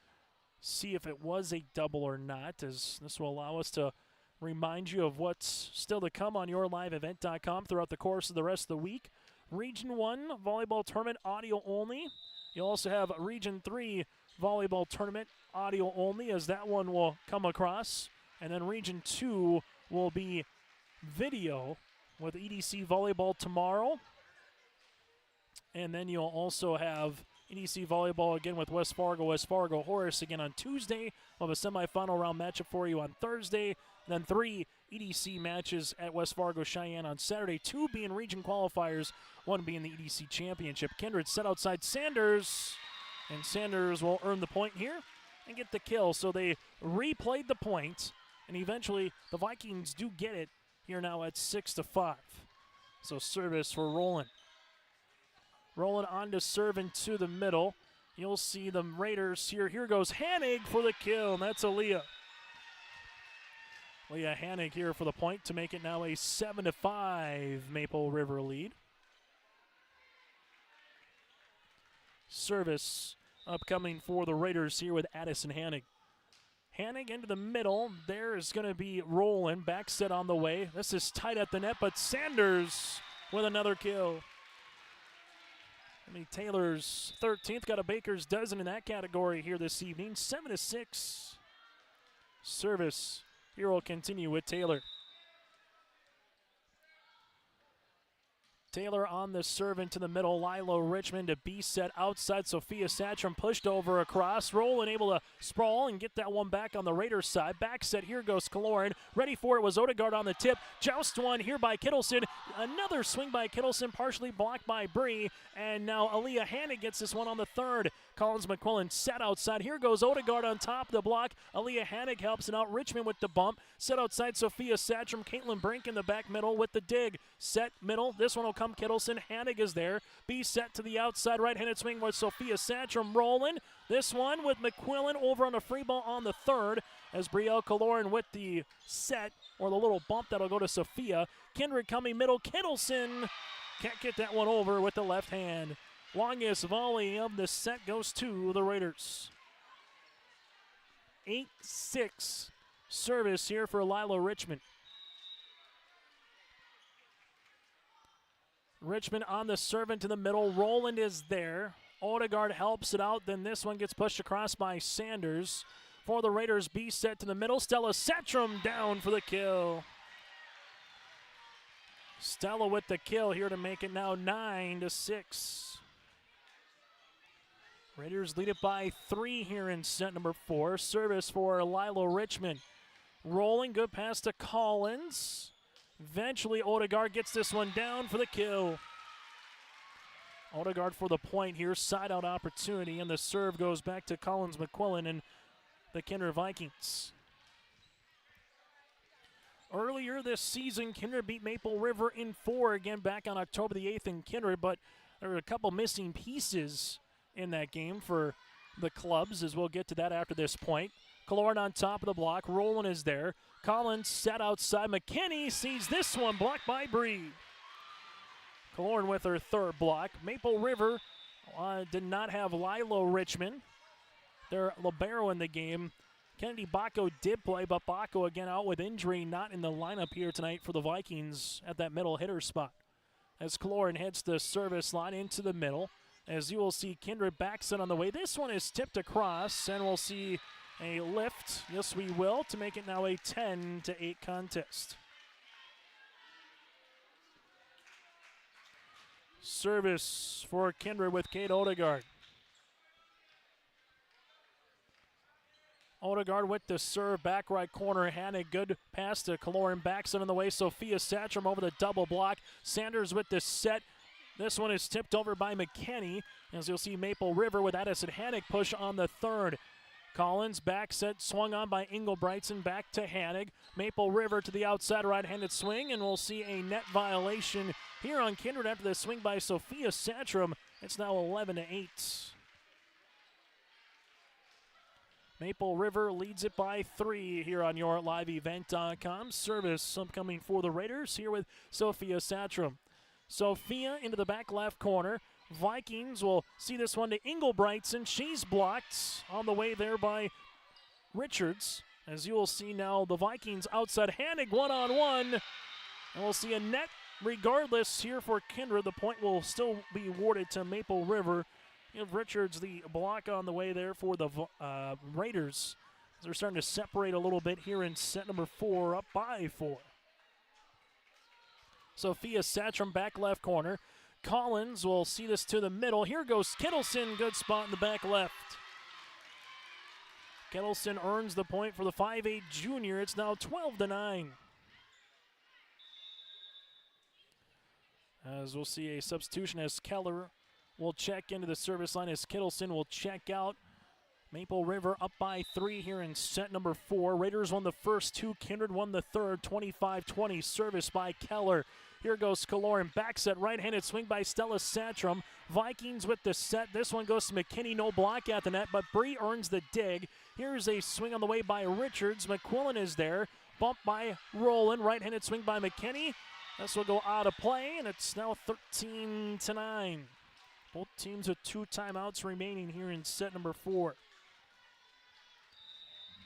see if it was a double or not, as this will allow us to remind you of what's still to come on yourliveevent.com throughout the course of the rest of the week. Region 1 volleyball tournament audio only. You'll also have Region 3 volleyball tournament audio only, as that one will come across. And then Region 2 will be video with EDC volleyball tomorrow. And then you'll also have EDC volleyball again with West Fargo Horace again on Tuesday. We'll have a semifinal round matchup for you on Thursday. And then 3 EDC matches at West Fargo Cheyenne on Saturday. 2 being region qualifiers, 1 being the EDC championship. Kindred set outside Sanders, and Sanders will earn the point here and get the kill. So they replayed the point, and eventually the Vikings do get it here now at 6-5. So service for Roland. Roland on to serve into the middle. You'll see the Raiders here. Here goes Hannig for the kill, and that's Aaliyah. Leah Hannig here for the point to make it now a 7-5 Maple River lead. Service upcoming for the Raiders here with Addison Hannig. Hannig into the middle. There is going to be Roland. Back set on the way. This is tight at the net, but Sanders with another kill. I mean, Taylor's 13th, got a baker's dozen in that category here this evening. 7-6. Service here will continue with Taylor. Taylor on the serve into the middle. Lilo Richmond to B-Set outside. Sophia Satcham pushed over across. Roland able to sprawl and get that one back on the Raiders side. Back set. Here goes Kaloran. Ready for it was Odegaard on the tip. Joust one here by Kittleson. Another swing by Kittleson, partially blocked by Bree. And now Aaliyah Hannig gets this one on the third. Collins McQuillan set outside. Here goes Odegaard on top of the block. Aaliyah Hannig helps it out. Richmond with the bump. Set outside Sophia Satcham. Caitlin Brink in the back middle with the dig. Set middle. This one will come Kittleson. Hannig is there. B-Set to the outside right-handed swing with Sophia Satcham rolling. This one with McQuillan over on a free ball on the third as Brielle Kaloran with the set or the little bump that'll go to Sophia. Kindred coming middle. Kittleson can't get that one over with the left hand. Longest volley of the set goes to the Raiders. 8-6 service here for Lilo Richmond. Richmond on the serve into the middle. Roland is there. Odegaard helps it out. Then this one gets pushed across by Sanders. For the Raiders, B-Set to the middle. Stella Satcham down for the kill. Stella with the kill here to make it now 9-6. Raiders lead it by 3 here in set number 4. Service for Lilo Richmond. Rolling, good pass to Collins. Eventually, Odegaard gets this one down for the kill. Odegaard for the point here. Side out opportunity, and the serve goes back to Collins McQuillan and the Kindred Vikings. Earlier this season, Kindred beat Maple River in 4, again back on October the 8th in Kindred, but there were a couple missing pieces in that game for the clubs, as we'll get to that after this point. Kaloran on top of the block. Roland is there. Collins set outside. McKinney sees this one, blocked by Bree. Kaloran with her third block. Maple River did not have Lilo Richmond, their libero in the game. Kennedy Baco did play, but Baco again out with injury, not in the lineup here tonight for the Vikings at that middle hitter spot. As Kaloran heads the service line into the middle, as you will see Kindred backs it on the way. This one is tipped across, and we'll see a lift. Yes, we will, to make it now a 10-8 contest. Service for Kindred with Kate Odegaard. Odegaard with the serve, back right corner. Hannig, good pass to Kaloran, backs it on the way. Sophia Satcham over the double block. Sanders with the set. This one is tipped over by McKinney, as you'll see Maple River with Addison Hannig push on the third. Collins back set, swung on by Engelbrechtson, back to Hannig. Maple River to the outside right-handed swing, and we'll see a net violation here on Kindred after the swing by Sophia Satcham. It's now 11-8. Maple River leads it by 3 here on your liveevent.com. Service upcoming for the Raiders here with Sophia Satcham. Sophia into the back left corner. Vikings will see this one to Engelbrechtson. She's blocked on the way there by Richards. As you will see now, the Vikings outside Hannig one-on-one. And we'll see a net regardless here for Kindred. The point will still be awarded to Maple River. Give Richards the block on the way there for the Raiders. They're starting to separate a little bit here in set number 4, up by 4. Sophia Satcham back left corner. Collins will see this to the middle. Here goes Kettleson, good spot in the back left. Kettleson earns the point for the 5'8 junior. It's now 12-9. As we'll see a substitution as Keller will check into the service line, as Kettleson will check out. Maple River up by 3 here in set number 4. Raiders won the first 2. Kindred won the third, 25-20. Service by Keller. Here goes Kaloran. Back set, right-handed swing by Stella Satcham. Vikings with the set. This one goes to McKinney. No block at the net, but Bree earns the dig. Here's a swing on the way by Richards. McQuillan is there. Bumped by Roland. Right-handed swing by McKinney. This will go out of play, and it's now 13-9. Both teams with 2 timeouts remaining here in set number 4.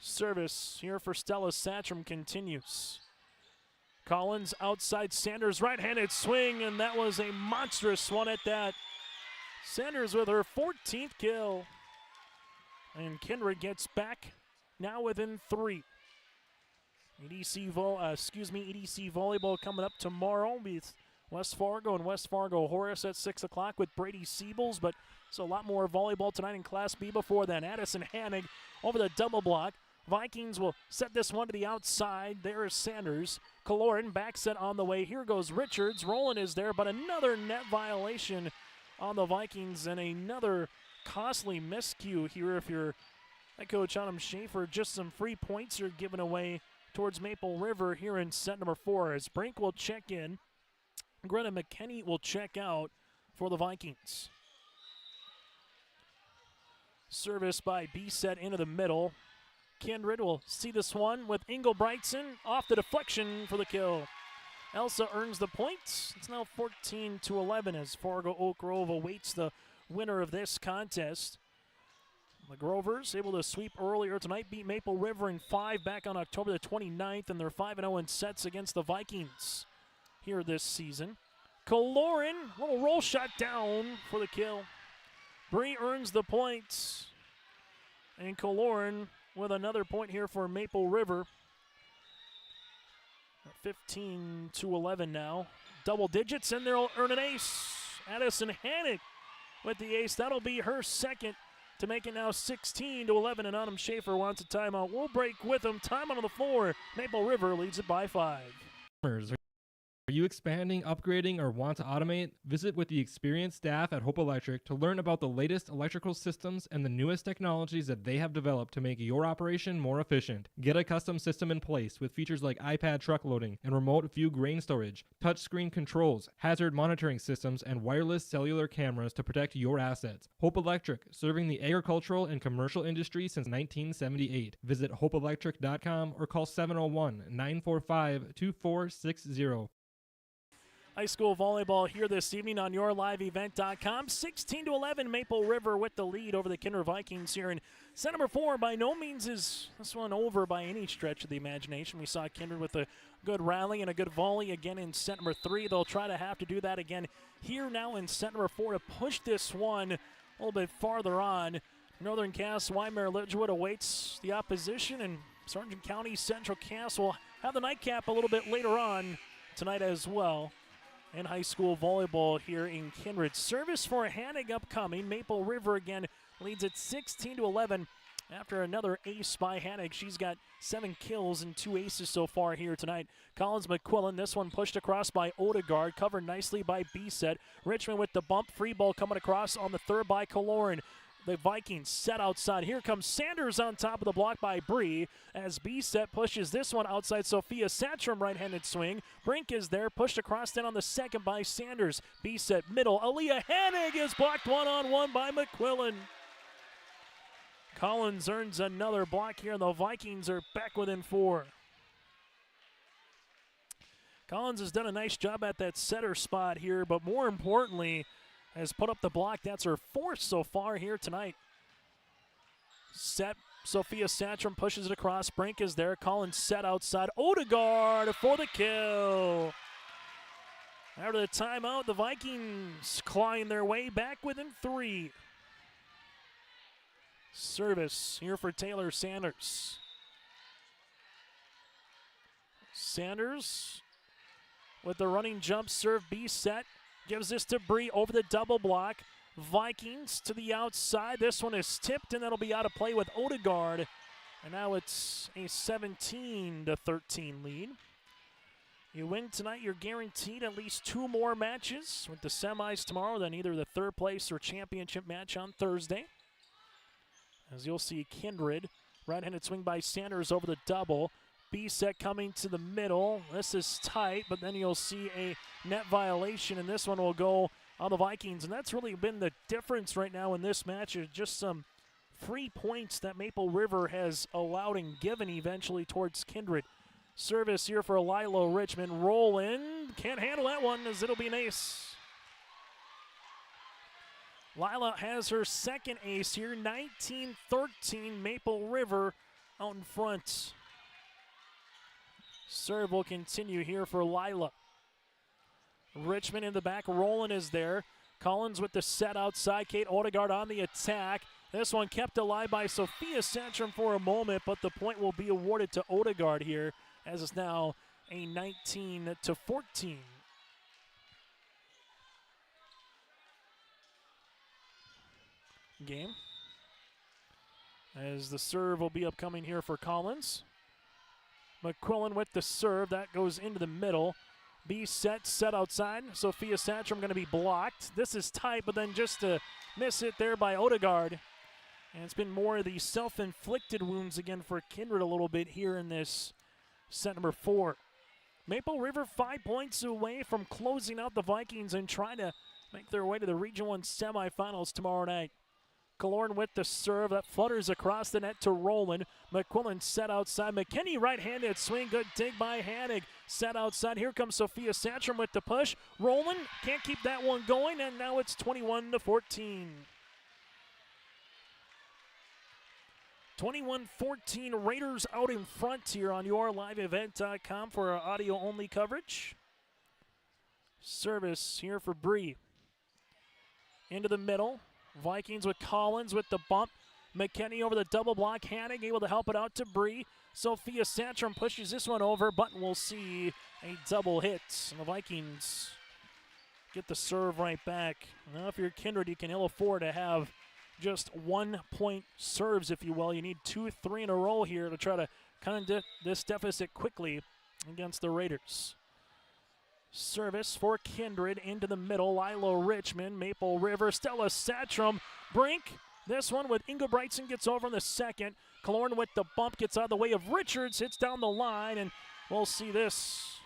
Service here for Stella Satcham continues. Collins outside Sanders, right-handed swing, and that was a monstrous one at that. Sanders with her 14th kill. And Kindred gets back now within 3. EDC Volleyball coming up tomorrow with West Fargo and West Fargo Horace at 6 o'clock with Brady Siebels, but so a lot more volleyball tonight in Class B before then. Addison Hannig over the double block. Vikings will set this one to the outside. There is Sanders. Kaloran back set on the way. Here goes Richards. Roland is there, but another net violation on the Vikings and another costly miscue here if you're head coach Adam Schaefer. Just some free points are given away towards Maple River here in set number 4 as Brink will check in. Greta McKinney will check out for the Vikings. Service by B-set into the middle. Kindred will see this one with Engelbrechtson off the deflection for the kill. Elsa earns the points. It's now 14-11 as Fargo Oak Grove awaits the winner of this contest. The Grovers able to sweep earlier tonight, beat Maple River in 5 back on October the 29th, and they're 5-0 in sets against the Vikings here this season. Kaloran, little roll shot down for the kill. Bree earns the points, and Kaloran with another point here for Maple River. 15-11 now. Double digits, and they'll earn an ace. Addison Hannig with the ace. That'll be her second to make it now 16-11, and Adam Schaefer wants a timeout. We'll break with him. Timeout on the floor. Maple River leads it by 5. Are Are you expanding, upgrading, or want to automate? Visit with the experienced staff at Hope Electric to learn about the latest electrical systems and the newest technologies that they have developed to make your operation more efficient. Get a custom system in place with features like iPad truck loading and remote view grain storage, touchscreen controls, hazard monitoring systems, and wireless cellular cameras to protect your assets. Hope Electric, serving the agricultural and commercial industry since 1978. Visit hopeelectric.com or call 701-945-2460. High school volleyball here this evening on yourliveevent.com. 16-11, Maple River with the lead over the Kindred Vikings here in set number 4. By no means is this one over by any stretch of the imagination. We saw Kindred with a good rally and a good volley again in set number 3. They'll try to have to do that again here now in set number 4 to push this one a little bit farther on. Northern Cass, Weimar, Lidgewood awaits the opposition, and Sargent County Central Cass will have the nightcap a little bit later on tonight as well. And high school volleyball here in Kindred. Service for Hannig upcoming. Maple River again leads at 16-11 after another ace by Hannig. She's got 7 kills and 2 aces so far here tonight. Collins McQuillan, this one pushed across by Odegaard, covered nicely by B-Set. Richmond with the bump, free ball coming across on the third by Kaloran. The Vikings set outside. Here comes Sanders on top of the block by Bree as B-Set pushes this one outside Sophia Satcham, right-handed swing. Brink is there, pushed across then on the second by Sanders. B-Set middle. Aaliyah Hannig is blocked one-on-one by McQuillan. Collins earns another block here, and the Vikings are back within 4. Collins has done a nice job at that setter spot here, but more importantly, has put up the block. That's her 4th so far here tonight. Set. Sophia Satcham pushes it across. Brink is there. Collins set outside. Odegaard for the kill. After the timeout, the Vikings clawing their way back within 3. Service here for Taylor Sanders. Sanders with the running jump serve. B-Set. Gives this to Bree over the double block. Vikings to the outside. This one is tipped, and that'll be out of play with Odegaard. And now it's a 17-13 lead. You win tonight, you're guaranteed at least 2 more matches with the semis tomorrow, then either the 3rd place or championship match on Thursday. As you'll see, Kindred, right-handed swing by Sanders over the double. B-Set coming to the middle. This is tight, but then you'll see a net violation, and this one will go on the Vikings. And that's really been the difference right now in this match, is just some free points that Maple River has allowed and given eventually towards Kindred. Service here for Lilo Richmond. Roll in. Can't handle that one as it'll be an ace. Lila has her 2nd ace here. 19-13, Maple River out in front. Serve will continue here for Lila. Richmond in the back. Roland is there. Collins with the set outside. Kate Odegaard on the attack. This one kept alive by Sophia Santrum for a moment, but the point will be awarded to Odegaard here, as it's now a 19-14. Game. As the serve will be upcoming here for Collins. McQuillan with the serve. That goes into the middle. B-Set outside. Sophia Satcham going to be blocked. This is tight, but then just to miss it there by Odegaard. And it's been more of the self-inflicted wounds again for Kindred a little bit here in this set number 4. Maple River 5 points away from closing out the Vikings and trying to make their way to the Region 1 semifinals tomorrow night. Killorn with the serve that flutters across the net to Roland. McQuillan set outside. McKinney right-handed swing. Good dig by Hannig. Set outside. Here comes Sophia Satcham with the push. Roland can't keep that one going, and now it's 21-14. 21-14, Raiders out in front here on yourliveevent.com for our audio-only coverage. Service here for Bree. Into the middle. Vikings with Collins with the bump. McKinney over the double block. Hannig able to help it out to Bree. Sophia Santrum pushes this one over, but we'll see a double hit. And the Vikings get the serve right back. Now if you're Kindred, you can ill afford to have just 1-point serves, if you will. You need 2-3 in a row here to try to cut into this deficit quickly against the Raiders. Service for Kindred into the middle. Lilo Richmond, Maple River, Stella Satcham, Brink. This one with Inga Brightson gets over in the second. Killorn with the bump gets out of the way of Richards, hits down the line, and we'll see this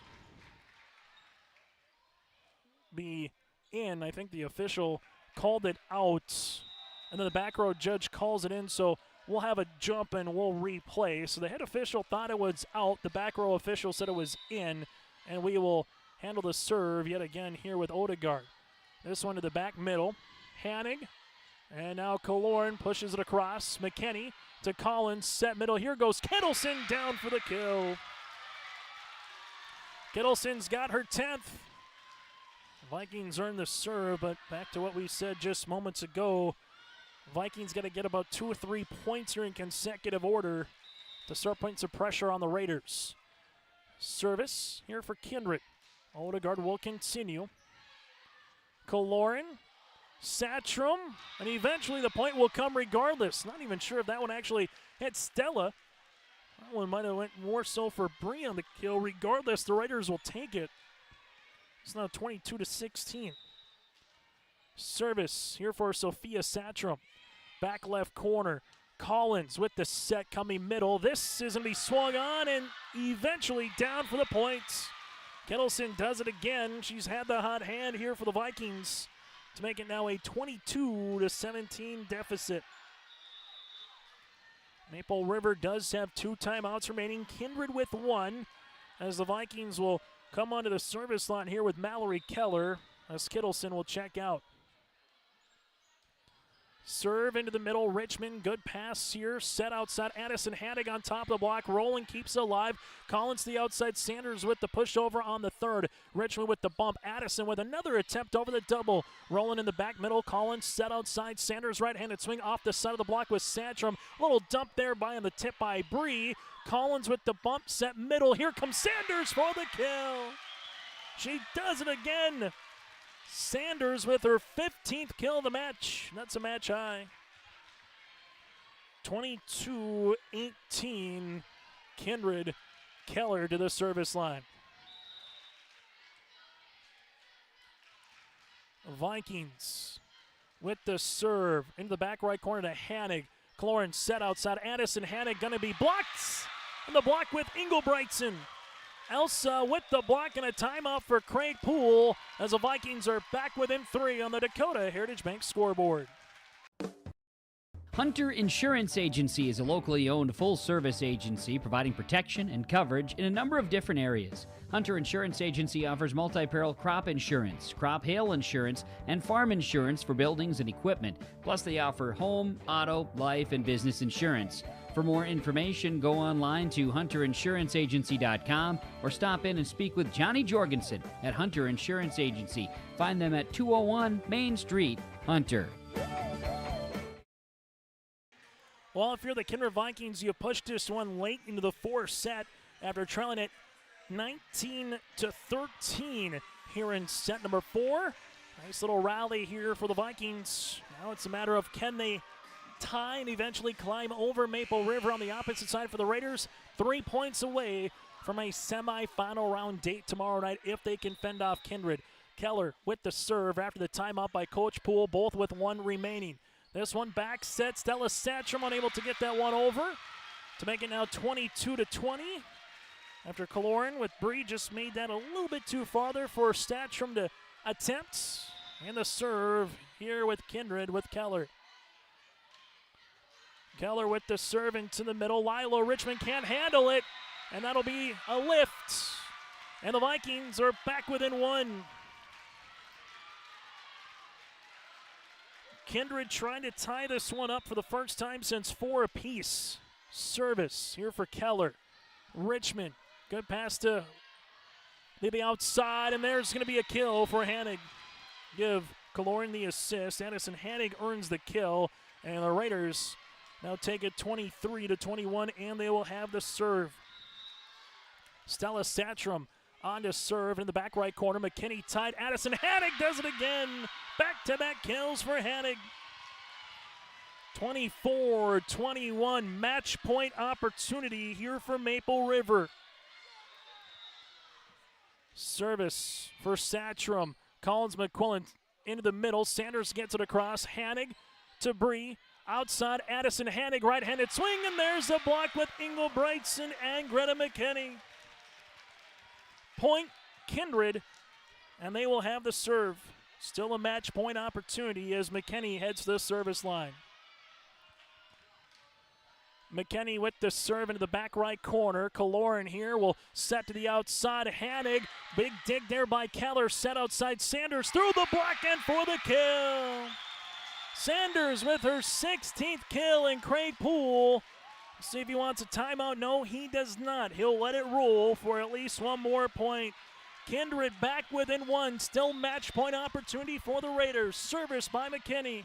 be in. I think the official called it out, and then the back row judge calls it in, so we'll have a jump and we'll replay. So the head official thought it was out. The back row official said it was in, and we will handle the serve yet again here with Odegaard. This one to the back middle. Hanig, and now Killorn pushes it across. McKinney to Collins, set middle. Here goes Kettleson down for the kill. Kittleson's got her 10th. Vikings earn the serve, but back to what we said just moments ago, Vikings got to get about 2 or 3 points here in consecutive order to start putting some pressure on the Raiders. Service here for Kindred. Odegaard will continue. Killorn, Satcham, and eventually the point will come regardless. Not even sure if that one actually hit Stella. That one might have went more so for Bree on the kill. Regardless, the Raiders will take it. It's now 22-16. Service here for Sophia Satcham. Back left corner. Collins with the set coming middle. This is going to be swung on and eventually down for the points. Kettleson does it again. She's had the hot hand here for the Vikings to make it now a 22-17 deficit. Maple River does have 2 timeouts remaining. Kindred with 1, as the Vikings will come onto the service line here with Mallory Keller, as Kittleson will check out. Serve into the middle, Richmond, good pass here, set outside, Addison Hadig on top of the block, Rowland keeps it alive, Collins to the outside, Sanders with the pushover on the third, Richmond with the bump, Addison with another attempt over the double, Rowland in the back middle, Collins set outside, Sanders right-handed swing off the side of the block with Satcham, little dump there on the tip by Bree, Collins with the bump, set middle, here comes Sanders for the kill. She does it again. Sanders with her 15th kill of the match. That's a match high. 22-18. Kindred, Keller to the service line. Vikings with the serve into the back right corner to Hanig. Killorn set outside. Addison Hanig going to be blocked. And the block with Engelbrechtson. Elsa with the block and a timeout for Craig Poole as the Vikings are back within 3 on the Dakota Heritage Bank scoreboard. Hunter Insurance Agency is a locally owned full-service agency providing protection and coverage in a number of different areas. Hunter Insurance Agency offers multi-peril crop insurance, crop hail insurance, and farm insurance for buildings and equipment. Plus, they offer home, auto, life, and business insurance. For more information, go online to hunterinsuranceagency.com or stop in and speak with Johnny Jorgensen at Hunter Insurance Agency. Find them at 201 Main Street, Hunter. Well, if you're the Kindred Vikings, you pushed this one late into the 4th set after trailing it 19-13 here in set number 4. Nice little rally here for the Vikings. Now it's a matter of can they tie and eventually climb over Maple River on the opposite side for the Raiders. 3 points away from a semifinal round date tomorrow night if they can fend off Kindred. Keller with the serve after the timeout by Coach Poole, both with 1 remaining. This one back set, Stella Satcham unable to get that one over to make it now 22-20. After Killorn with Bree just made that a little bit too farther for Satcham to attempt. And the serve here with Kindred with Keller. Keller with the serve into the middle. Lilo Richmond can't handle it, and that'll be a lift. And the Vikings are back within 1. Kindred trying to tie this one up for the first time since 4 apiece. Service here for Keller. Richmond, good pass to the outside, and there's going to be a kill for Hanig. Give Killorn the assist. Addison Hanig earns the kill, and the Raiders now take it 23-21, and they will have the serve. Stella Satcham on to serve in the back right corner. McKinney tied. Addison Hanig does it again. Back-to-back kills for Hanig. 24-21 match point opportunity here for Maple River. Service for Satchram. Collins McQuillan into the middle. Sanders gets it across. Hanig to Bree. Outside, Addison Hanig, right-handed swing, and there's a block with Ingle Brightson and Greta McKinney. Point, Kindred, and they will have the serve. Still a match point opportunity as McKinney heads to the service line. McKinney with the serve into the back right corner. Kaloran here will set to the outside. Hanig, big dig there by Keller, set outside Sanders through the block and for the kill. Sanders with her 16th kill, and Craig Poole, see if he wants a timeout. No, he does not. He'll let it roll for at least one more point. Kindred back within one. Still match point opportunity for the Raiders. Service by McKinney.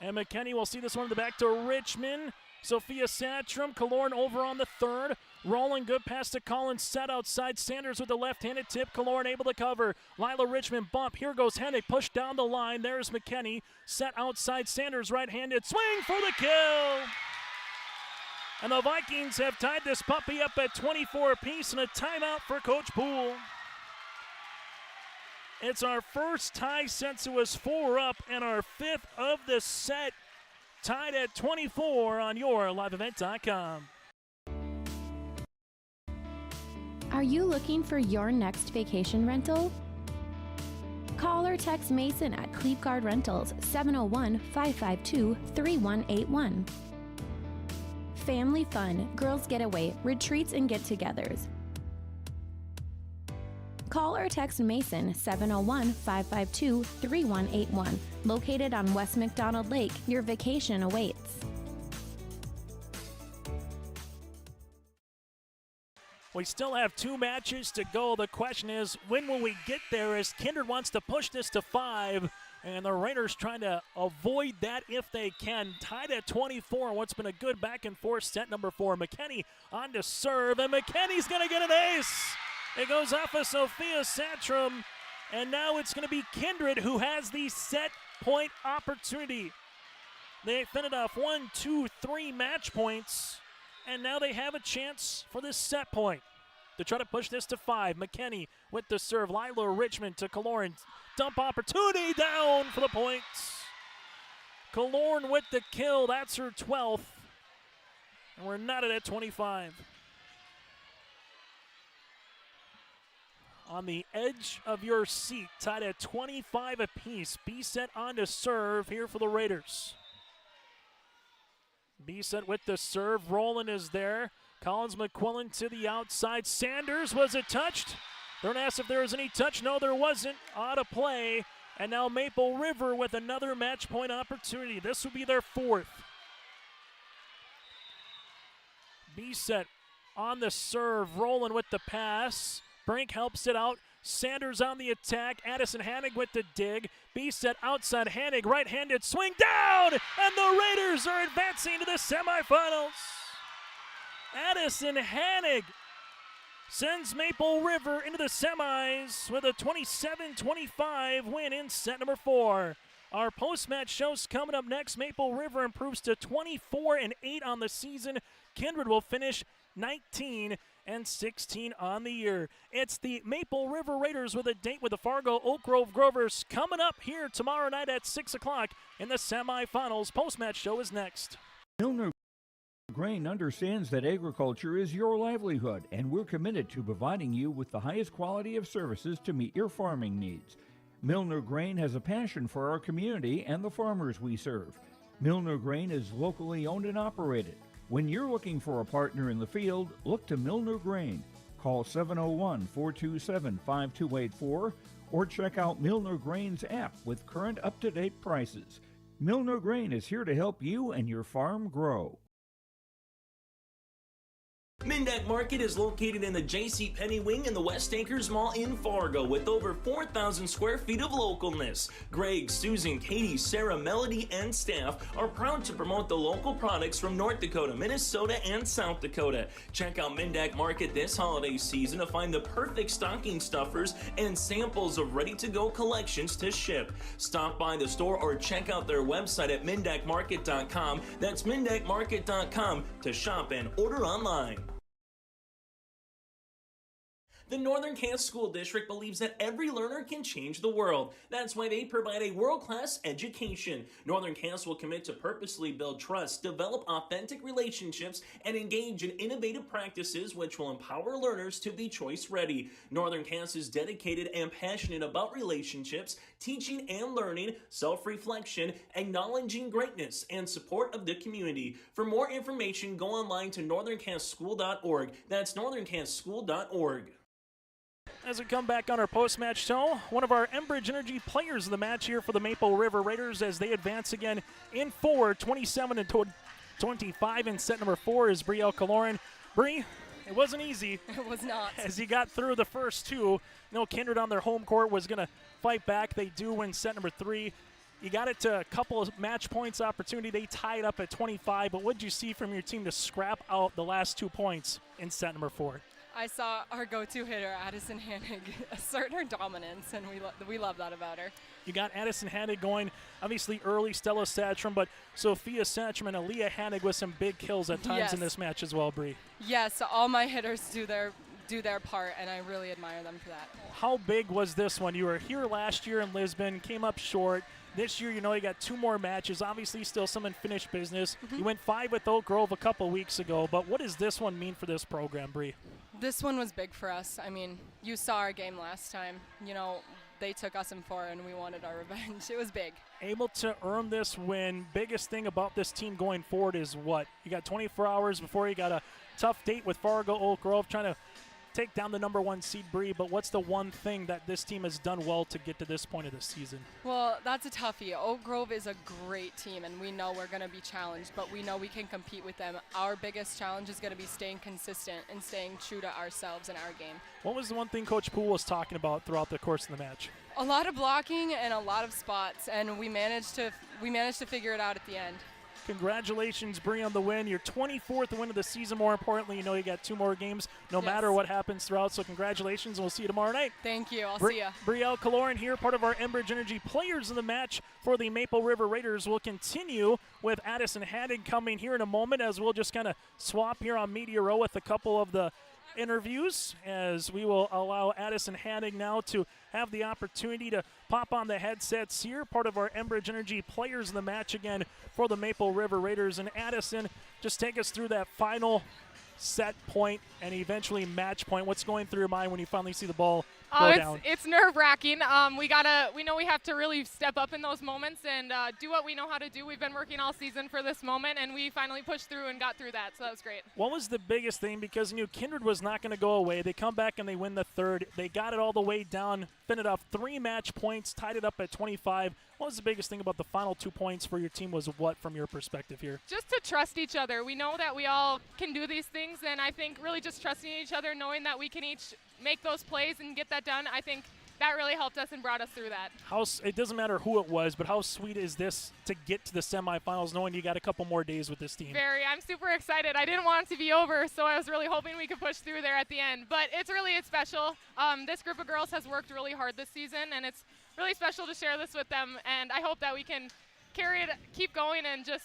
And McKinney will see this one in the back to Richmond. Sophia Satchram, Kaloran over on the third. Rolling good pass to Collins, set outside. Sanders with the left-handed tip. Kaloran able to cover. Lila Richmond bump. Here goes Hennig, pushed down the line. There's McKinney, set outside. Sanders right-handed swing for the kill. And the Vikings have tied this puppy up at 24 apiece, and a timeout for Coach Poole. It's our first tie since it was 4 up, and our 5th of the set. Tied at 24 on your liveevent.com. Are you looking for your next vacation rental? Call or text Mason at Cleveguard Rentals, 701-552-3181. Family fun, girls getaway, retreats and get-togethers. Call or text Mason, 701-552-3181. Located on West McDonald Lake, your vacation awaits. We still have 2 matches to go. The question is, when will we get there, as Kindred wants to push this to 5, and the Raiders trying to avoid that if they can. Tied at 24, what's been a good back-and-forth set. Number 4, McKinney on to serve, and McKinney's going to get an ace. It goes off of Sophia Satchram, and now it's going to be Kindred who has the set point opportunity. They fended off 1, 2, 3 match points, and now they have a chance for this set point to try to push this to 5. McKinney with the serve. Lila Richmond to Kaloran. Dump opportunity down for the points. Kaloran with the kill. That's her 12th. And we're knotted at 25. On the edge of your seat, tied at 25 apiece. B-set on to serve here for the Raiders. B-set with the serve. Roland is there. Collins McQuillan to the outside. Sanders, was it touched? They're going to ask if there was any touch. No, there wasn't. Out of play. And now Maple River with another match point opportunity. This will be their 4th. B-set on the serve. Roland with the pass. Brink helps it out. Sanders on the attack. Addison Hanig with the dig. B-set outside Hanig. Right-handed swing down. And the Raiders are advancing to the semifinals. Addison Hanig sends Maple River into the semis with a 27-25 win in set number 4. Our post-match show's coming up next. Maple River improves to 24-8 on the season. Kindred will finish 19-16 on the year. It's the Maple River Raiders with a date with the Fargo Oak Grove Grovers coming up here tomorrow night at 6 o'clock in the semifinals. Post-match show is next. Milner Grain understands that agriculture is your livelihood, and we're committed to providing you with the highest quality of services to meet your farming needs. Milner Grain has a passion for our community and the farmers we serve. Milner Grain is locally owned and operated. When you're looking for a partner in the field, look to Milner Grain. Call 701-427-5284 or check out Milner Grain's app with current up-to-date prices. Milner Grain is here to help you and your farm grow. Mindak Market is located in the JCPenney wing in the West Acres Mall in Fargo with over 4,000 square feet of localness. Greg, Susan, Katie, Sarah, Melody, and staff are proud to promote the local products from North Dakota, Minnesota, and South Dakota. Check out Mindak Market this holiday season to find the perfect stocking stuffers and samples of ready-to-go collections to ship. Stop by the store or check out their website at mindakmarket.com. That's mindakmarket.com to shop and order online. The Northern Kansas School District believes that every learner can change the world. That's why they provide a world-class education. Northern Kansas will commit to purposely build trust, develop authentic relationships, and engage in innovative practices which will empower learners to be choice-ready. Northern Kansas is dedicated and passionate about relationships, teaching and learning, self-reflection, acknowledging greatness, and support of the community. For more information, go online to northernkansasschool.org. That's northernkansasschool.org. As we come back on our post-match show, one of our Enbridge Energy players of the match here for the Maple River Raiders as they advance again in 4, 27-25 in set number 4 is Brielle Kaloran. Bri, it wasn't easy. It was not. As you got through the first two, Kindred on their home court was going to fight back. They do win set number 3. You got it to a couple of match points opportunity. They tied up at 25, but what did you see from your team to scrap out the last 2 points in set number 4? I saw our go-to hitter, Addison Hannig, assert her dominance, and we love that about her. You got Addison Hannig going, obviously early Stella Satchram, but Sophia Satchram and Aaliyah Hannig with some big kills at times in this match as well, Bree. Yes, all my hitters do their part, and I really admire them for that. How big was this one? You were here last year in Lisbon, came up short. This year, you got 2 more matches. Obviously, still some unfinished business. Mm-hmm. You went 5 with Oak Grove a couple weeks ago, but what does this one mean for this program, Bree? This one was big for us. I mean, you saw our game last time. They took us in 4, and we wanted our revenge. It was big. Able to earn this win. Biggest thing about this team going forward is what? You got 24 hours before you got a tough date with Fargo Oak Grove, trying to take down the number 1 seed, Bree, but what's the one thing that this team has done well to get to this point of the season? Well, that's a toughie. Oak Grove is a great team, and we know we're going to be challenged, but we know we can compete with them. Our biggest challenge is going to be staying consistent and staying true to ourselves and our game. What was the one thing Coach Poole was talking about throughout the course of the match? A lot of blocking and a lot of spots, and we managed to figure it out at the end. Congratulations, Bree, on the win. Your 24th win of the season. More importantly, you got 2 more games no matter what happens throughout. So congratulations, and we'll see you tomorrow night. Thank you. I'll see ya. Brielle Kaloran here, part of our Enbridge Energy players in the match for the Maple River Raiders. We'll continue with Addison Hannig coming here in a moment as we'll just kind of swap here on Media Row with a couple of the interviews, as we will allow Addison Hannig now to have the opportunity to pop on the headsets here, part of our Enbridge Energy players in the match again for the Maple River Raiders. And Addison, just take us through that final set point and eventually match point. What's going through your mind when you finally see the ball go down? It's nerve-wracking. We know we have to really step up in those moments and do what we know how to do. We've been working all season for this moment, and we finally pushed through and got through that, so that was great. What was the biggest thing? Because Kindred was not going to go away. They come back and they win the third. They got it all the way down, finished off 3 match points, tied it up at 25. What was the biggest thing about the final 2 points for your team was what from your perspective here? Just to trust each other. We know that we all can do these things, and I think really just trusting each other, knowing that we can each make those plays and get that done, I think that really helped us and brought us through that. It doesn't matter who it was, but how sweet is this to get to the semifinals knowing you got a couple more days with this team? Very. I'm super excited. I didn't want it to be over, so I was really hoping we could push through there at the end. But it's special. This group of girls has worked really hard this season, and it's really special to share this with them, and I hope that we can carry it, keep going, and just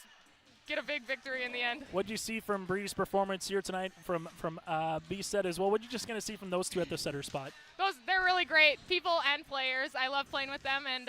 get a big victory in the end. What did you see from Bree's performance here tonight from B set as well? What did you just going to see from those two at the setter spot? They're really great people and players. I love playing with them, and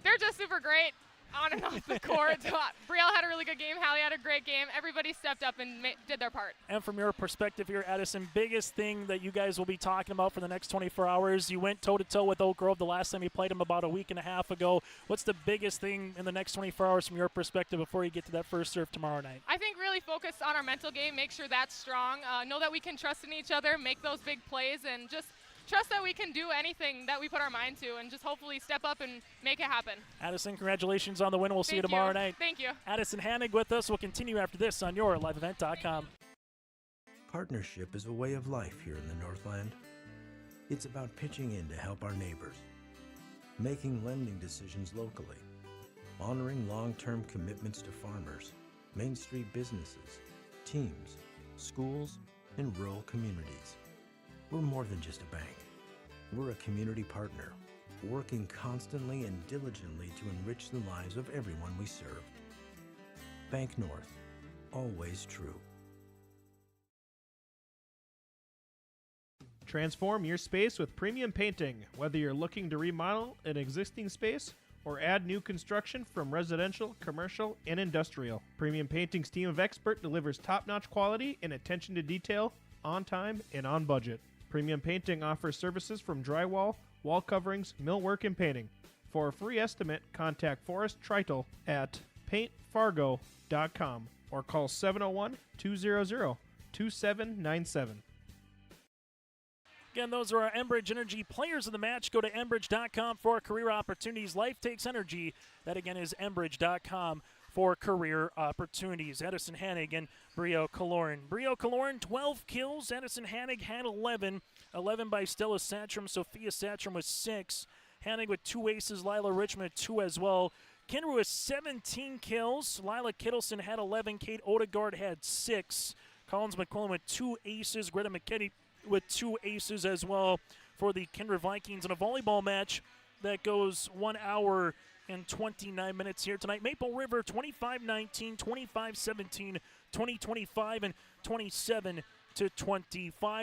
they're just super great on and off the court. Brielle had a really good game. Hallie had a great game. Everybody stepped up and did their part. And from your perspective here, Addison, biggest thing that you guys will be talking about for the next 24 hours, you went toe-to-toe with Oak Grove the last time you played them about a week and a half ago. What's the biggest thing in the next 24 hours from your perspective before you get to that first serve tomorrow night? I think really focus on our mental game, make sure that's strong, know that we can trust in each other, make those big plays, and just trust that we can do anything that we put our mind to, and just hopefully step up and make it happen. Addison, congratulations on the win. We'll see you tomorrow night. Thank you. Addison Hannig with us. We'll continue after this on your liveevent.com. Partnership is a way of life here in the Northland. It's about pitching in to help our neighbors, making lending decisions locally, honoring long-term commitments to farmers, Main Street businesses, teams, schools, and rural communities. We're more than just a bank. We're a community partner, working constantly and diligently to enrich the lives of everyone we serve. Bank North, always true. Transform your space with premium painting, whether you're looking to remodel an existing space or add new construction from residential, commercial, and industrial. Premium Painting's team of experts delivers top-notch quality and attention to detail, on time and on budget. Premium Painting offers services from drywall, wall coverings, millwork, and painting. For a free estimate, contact Forrest Treitel at paintfargo.com or call 701-200-2797. Again, those are our Enbridge Energy players of the match. Go to Enbridge.com for career opportunities. Life takes energy. That, again, is Enbridge.com for career opportunities. Edison Hanig and Brio Kaloran. Brio Kaloran, 12 kills. Edison Hanig had 11. 11 by Stella Satcham. Sophia Satcham with 6. Hanig with 2 aces. Lila Richmond with 2 as well. Kindred with 17 kills. Lila Kittleson had 11. Kate Odegaard had 6. Collins McQuillan with 2 aces. Greta McKinney with 2 aces as well for the Kindred Vikings in a volleyball match that goes 1 hour and 29 minutes here tonight. Maple River 25-19, 25-17, 20-25, and 27-25.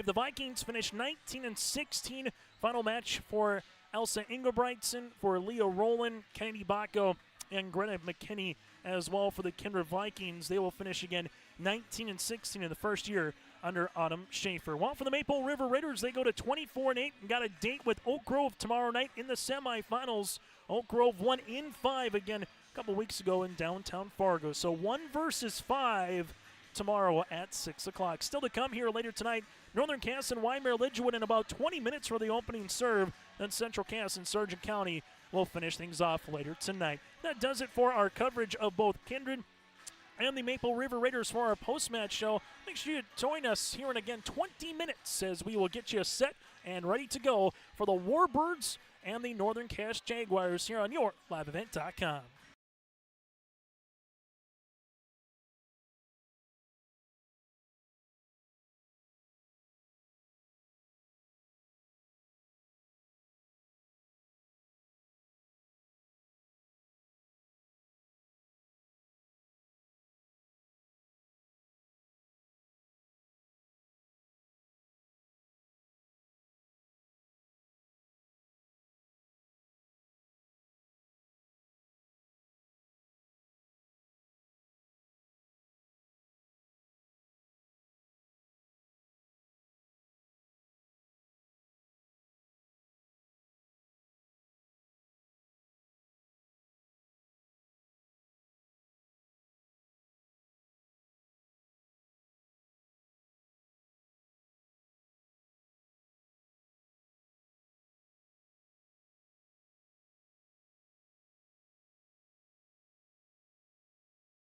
The Vikings finished 19-16. Final match for Elsa Ingebrigtsen, for Leo Rowland, Kennedy Bacco, and Greta McKinney as well for the Kindred Vikings. They will finish again 19-16 in the first year under Autumn Schaefer. Well, for the Maple River Raiders, they go to 24-8 and got a date with Oak Grove tomorrow night in the semifinals. Oak Grove won in 5 again a couple weeks ago in downtown Fargo. So 1 versus 5 tomorrow at 6 o'clock. Still to come here later tonight, Northern Cass and Waimea Lidgewood in about 20 minutes for the opening serve. Then Central Cass and Sargent County will finish things off later tonight. That does it for our coverage of both Kindred and the Maple River Raiders for our post-match show. Make sure you join us here in, again, 20 minutes as we will get you set and ready to go for the Warbirds and the Northern Cass Jaguars here on your LiveEvent.com.